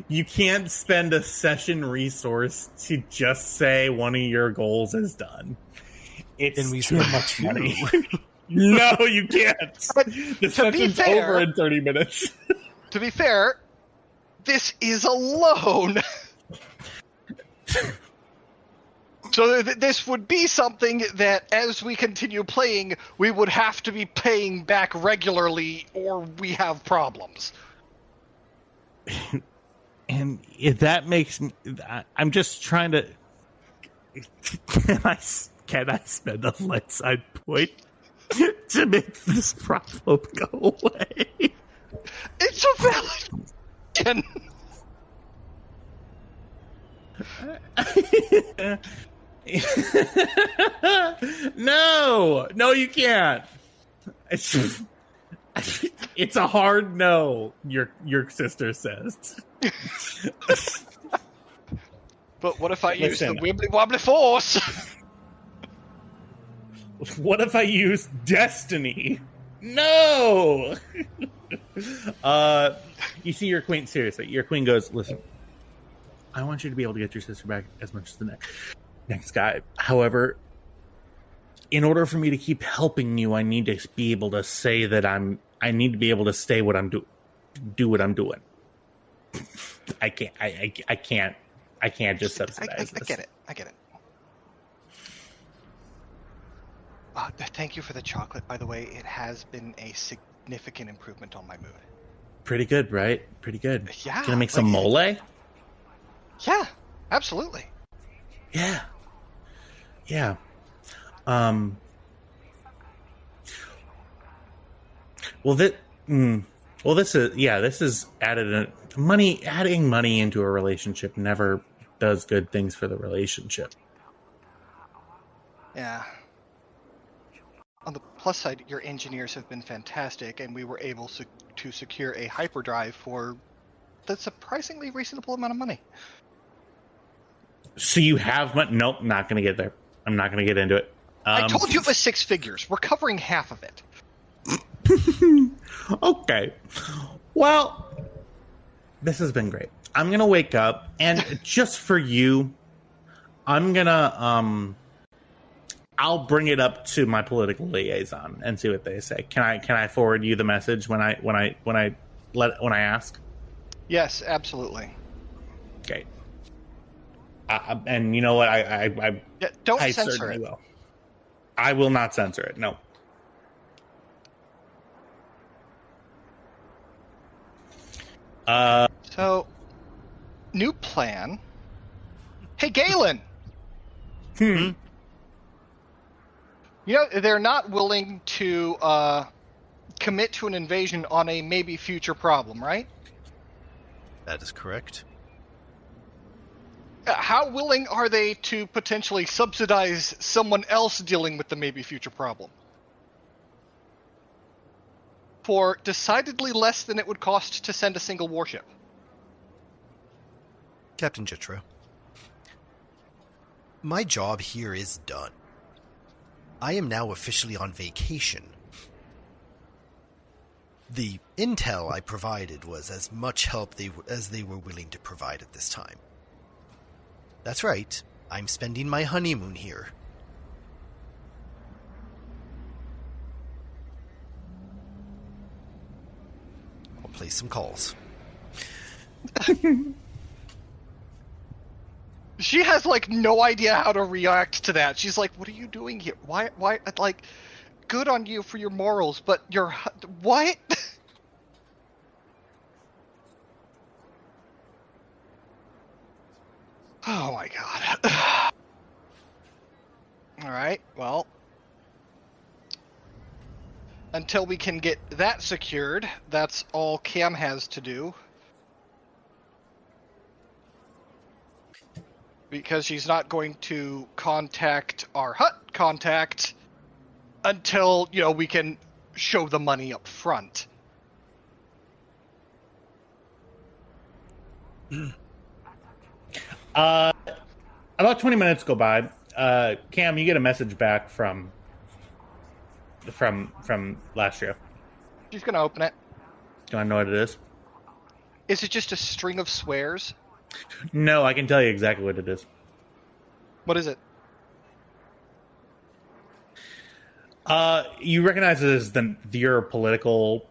You can't spend a session resource to just say one of your goals is done. It's Then we too spend much two. money. No, you can't. But The session's over in 30 minutes. To be fair, this is a loan. So this would be something that, as we continue playing, we would have to be paying back regularly, or we have problems. And if that makes me, I'm just trying to. Can I spend a light side point to make this problem go away? It's a valid question. No, you can't. It's a hard no. Your sister says. But what if I use the Listen. wibbly wobbly force? What if I use destiny? No. You see your queen. Seriously, your queen goes. Listen, I want you to be able to get your sister back as much as the next guy. However, in order for me to keep helping you, I need to be able to say that I need to be able to stay what I'm do what I'm doing. I can't just subsidize this. I get it. Thank you for the chocolate, by the way. It has been a significant improvement on my mood. Pretty good, right? Pretty good. Yeah. Gonna make some mole? Yeah, absolutely. Yeah. This is adding money into a relationship never does good things for the relationship. Yeah. On the plus side, your engineers have been fantastic, and we were able to secure a hyperdrive for the surprisingly reasonable amount of money. So you have money? Nope, not gonna get there. I'm not gonna get into it. I told you it was 6 figures. We're covering half of it. Okay. Well, this has been great. I'm gonna wake up, and just for you, I'm gonna I'll bring it up to my political liaison and see what they say. Can I forward you the message when I ask? Yes, absolutely. Okay. And you know what? I Don't I censor certainly it. will. I will not censor it. No. So, new plan. Hey, Galen! Hmm. You know, they're not willing to commit to an invasion on a maybe future problem, right? That is correct. How willing are they to potentially subsidize someone else dealing with the maybe future problem? For decidedly less than it would cost to send a single warship. Captain Jitro, my job here is done. I am now officially on vacation. The intel I provided was as much help as they were willing to provide at this time. That's right, I'm spending my honeymoon here. I'll place some calls. She has, like, no idea how to react to that. She's like, what are you doing here? Why, like, good on you for your morals, but what? until we can get that secured, that's all Cam has to do. Because she's not going to contact our hut contact until, we can show the money up front. About 20 minutes go by. Cam, you get a message back from last year. She's going to open it. Do I know what it is? Is it just a string of swears? No, I can tell you exactly what it is. What is it? You recognize it as your political,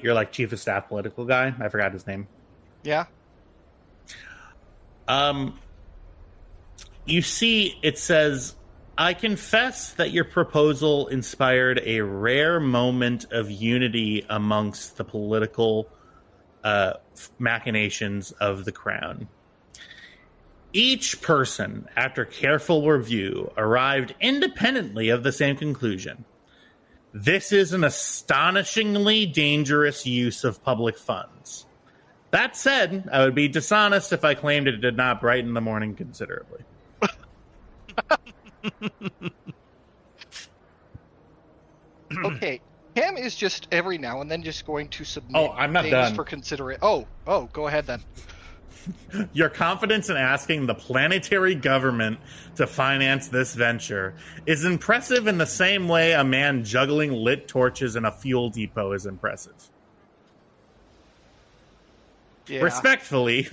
your like chief of staff political guy. I forgot his name. Yeah. You see, it says, "I confess that your proposal inspired a rare moment of unity amongst the political machinations of the crown. Each person, after careful review, arrived independently of the same conclusion. This is an astonishingly dangerous use of public funds. That said, I would be dishonest if I claimed it did not brighten the morning considerably." Okay, Cam is just every now and then just going to submit Oh, I'm not things done. for consideration. Oh, go ahead then. Your confidence in asking the planetary government to finance this venture is impressive in the same way a man juggling lit torches in a fuel depot is impressive. Yeah. Respectfully,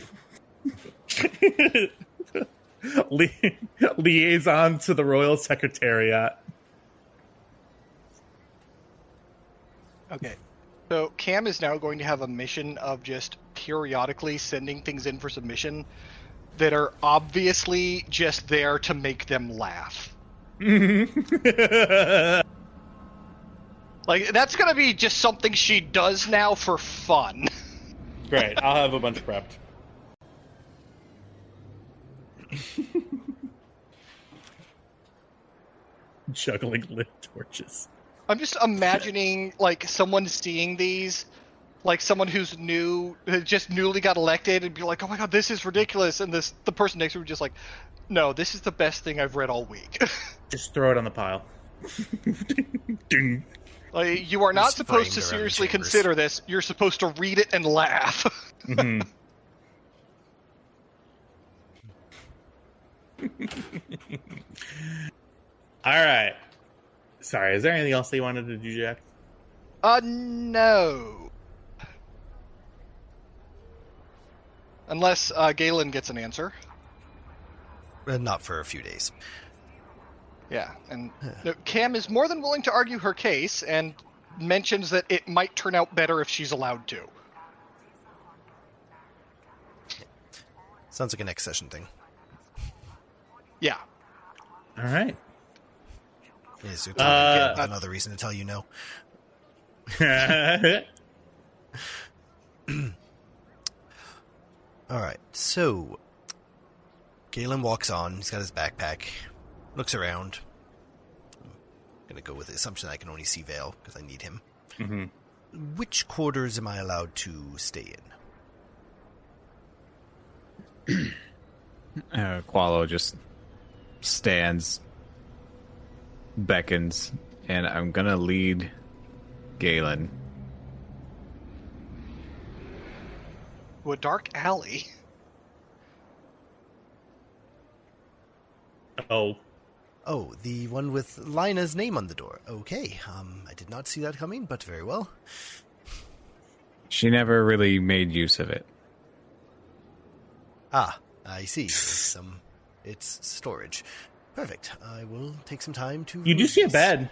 liaison to the Royal Secretariat. Okay. So Cam is now going to have a mission of just periodically sending things in for submission that are obviously just there to make them laugh. Like, that's going to be just something she does now for fun. Great, I'll have a bunch prepped. Juggling lit torches. I'm just imagining, like, someone seeing these, like, someone who's just newly got elected, and be like, oh my god, this is ridiculous, and the person next to him just like, no, this is the best thing I've read all week. Just throw it on the pile. Ding. Like, you are not Spraying supposed to around the seriously chambers. consider this, you're supposed to read it and laugh. Mhm. All right. Sorry, is there anything else that you wanted to do, Jack? No. Unless Galen gets an answer. Not for a few days. Yeah, and Cam is more than willing to argue her case and mentions that it might turn out better if she's allowed to. Sounds like a next session thing. Yeah. All right. Is there another reason to tell you no? All right, so Galen walks on. He's got his backpack, looks around. I'm going to go with the assumption I can only see Vale because I need him. Mm-hmm. Which quarters am I allowed to stay in? Qualo just stands, beckons, and I'm gonna lead Galen. To a dark alley. Oh. Oh, the one with Lina's name on the door. Okay, I did not see that coming, but very well. She never really made use of it. Ah, I see. It's storage. Perfect. I will take some time to... You do see a bed.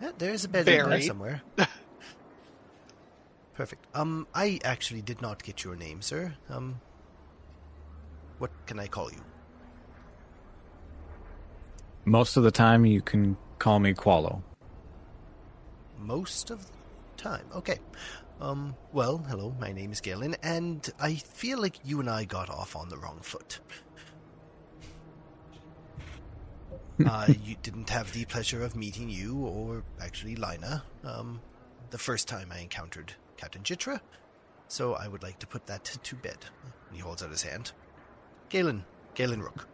Yeah, there's a bed in there Buried. somewhere. Perfect. I actually did not get your name, sir. What can I call you? Most of the time, you can call me Qualo. Most of the time. Okay. Well, hello, my name is Galen, and I feel like you and I got off on the wrong foot. You didn't have the pleasure of meeting you, or actually Lina, the first time I encountered Captain Jitra, so I would like to put that to bed. He holds out his hand. Galen Rook.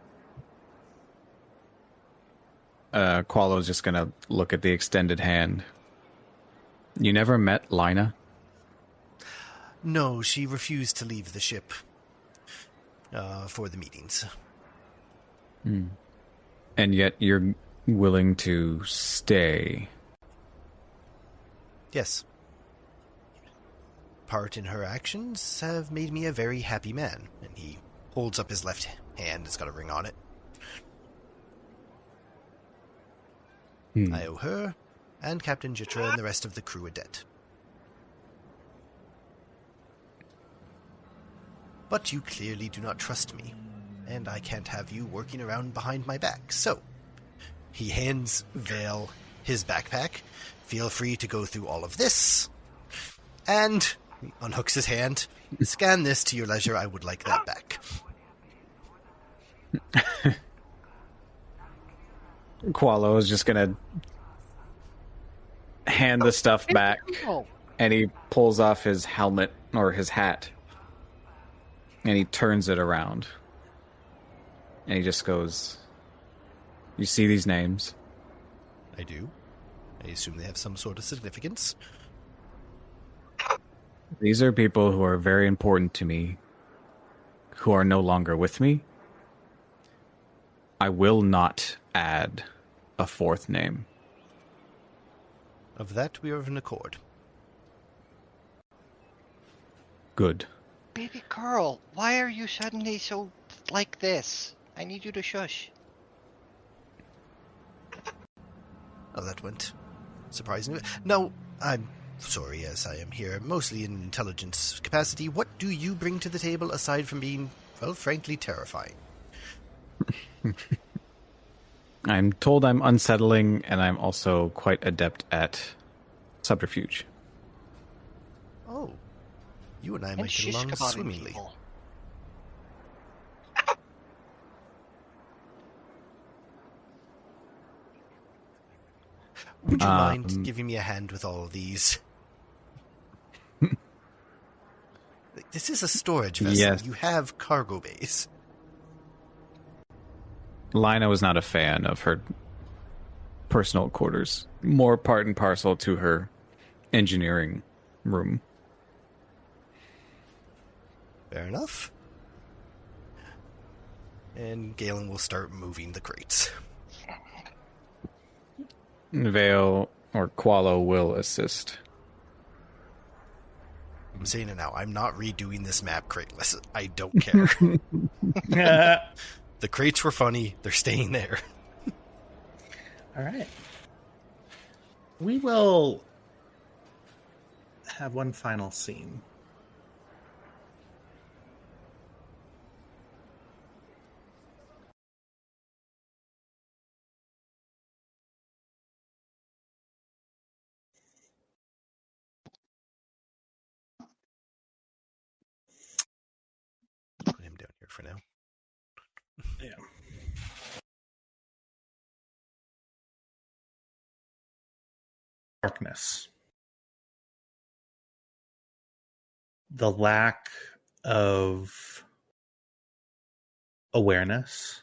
Qualo's just gonna look at the extended hand. You never met Lina? No, she refused to leave the ship for the meetings. And yet you're willing to stay. Yes. Part in her actions have made me a very happy man, and he holds up his left hand. It's got a ring on it. I owe her, and Captain Jitra and the rest of the crew a debt. But you clearly do not trust me, and I can't have you working around behind my back, so he hands Vale his backpack. Feel free to go through all of this, and he unhooks his hand. Scan this to your leisure. I would like that back. Qualo is just gonna hand the stuff back, and he pulls off his helmet or his hat, and he turns it around, and he just goes, "You see these names?" I do. I assume they have some sort of significance. These are people who are very important to me, who are no longer with me. I will not add a fourth name. Of that we are in accord. Good. Baby girl, why are you suddenly so like this? I need you to shush. Oh, that went surprisingly. No, I'm sorry, as I am here mostly in intelligence capacity. What do you bring to the table aside from being, well, frankly terrifying? I'm told I'm unsettling, and I'm also quite adept at subterfuge. Oh, you and I And might get shish along kebabbing swimmingly. people. Would you mind giving me a hand with all of these? This is a storage vessel. Yes. You have cargo bays. Lina was not a fan of her personal quarters. More part and parcel to her engineering room. Fair enough. And Galen will start moving the crates. Vale or Qualo will assist. I'm saying it now. I'm not redoing this map crate list. I don't care. The crates were funny. They're staying there. All right. We will have one final scene. Put him down here for now. Yeah. Darkness. The lack of awareness.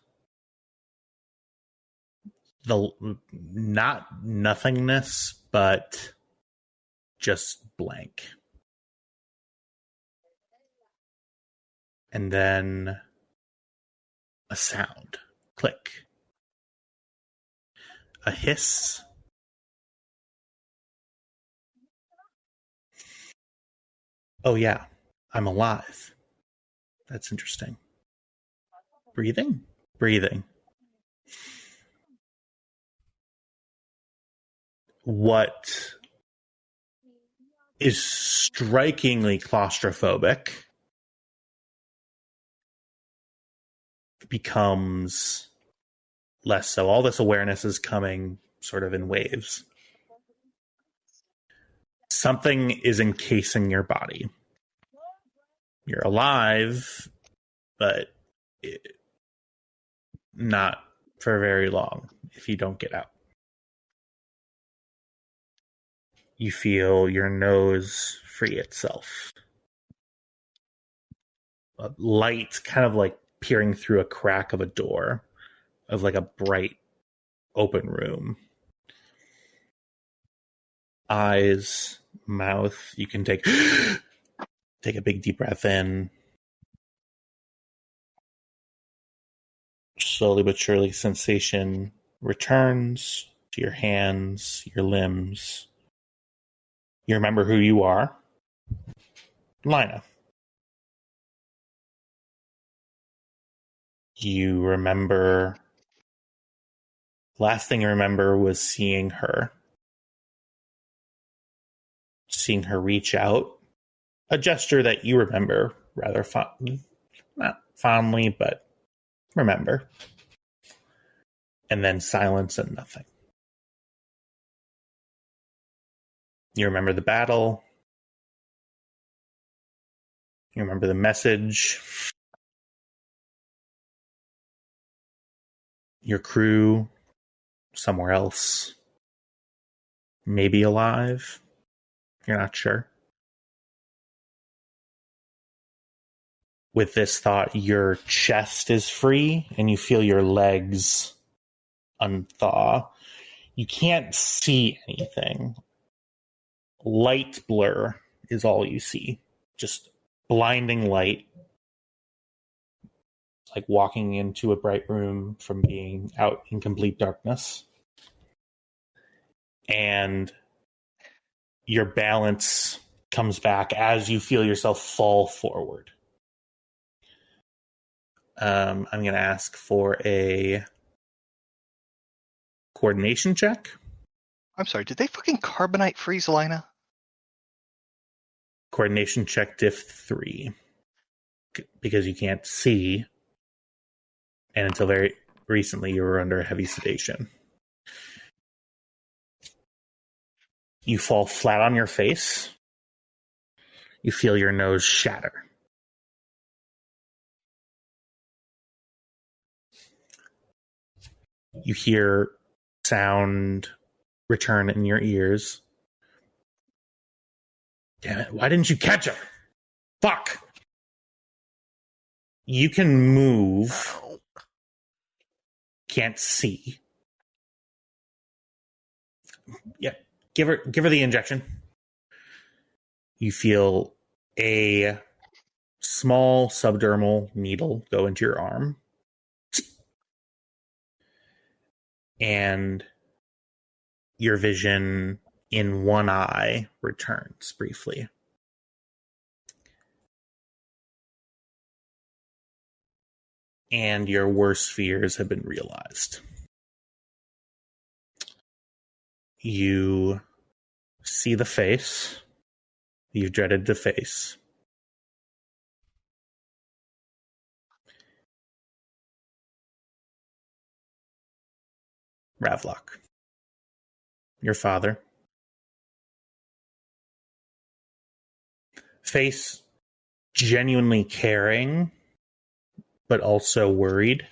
The not nothingness, but just blank. And then a sound. Click. A hiss. Oh yeah, I'm alive. That's interesting. Breathing? Breathing. What is strikingly claustrophobic becomes less so. All this awareness is coming sort of in waves. Something is encasing your body. You're alive, but not for very long if you don't get out. You feel your nose free itself. A light kind of like peering through a crack of a door of like a bright open room. Eyes, mouth, you can take a big deep breath in. Slowly but surely sensation returns to your hands, your limbs. You remember who you are. Lina. You remember... Last thing you remember was seeing her. Seeing her reach out. A gesture that you remember rather not fondly, but remember. And then silence and nothing. You remember the battle. You remember the message. Your crew somewhere else. Maybe alive. You're not sure. With this thought, your chest is free and you feel your legs unthaw. You can't see anything. Light blur is all you see. Just blinding light. It's like walking into a bright room from being out in complete darkness. And your balance comes back as you feel yourself fall forward. I'm going to ask for a coordination check. I'm sorry, did they fucking carbonite freeze Lina? Coordination check diff 3. Because you can't see. And until very recently, you were under heavy sedation. You fall flat on your face. You feel your nose shatter. You hear sound return in your ears. Damn it, why didn't you catch her? Fuck! You can move. Can't see. Yeah, give her the injection. You feel a small subdermal needle go into your arm. And your vision in one eye returns briefly. And your worst fears have been realized. You see the face you've dreaded to face. Ravlock, your father. Face genuinely caring, but also worried.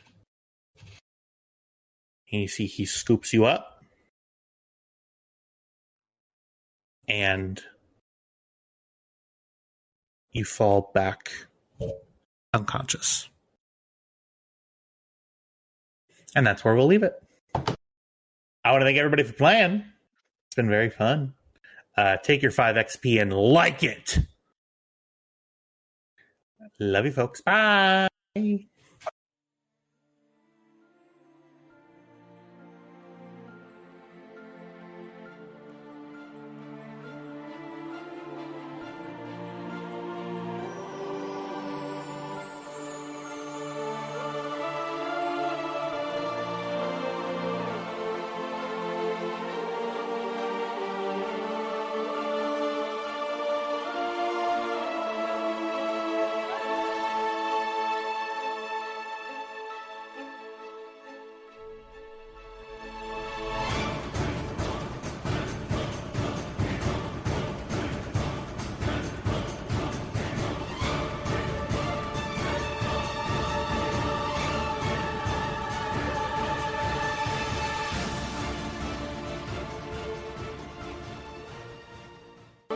And you see he scoops you up. And you fall back unconscious. And that's where we'll leave it. I want to thank everybody for playing. It's been very fun. Take your 5 XP and like it. Love you, folks. Bye.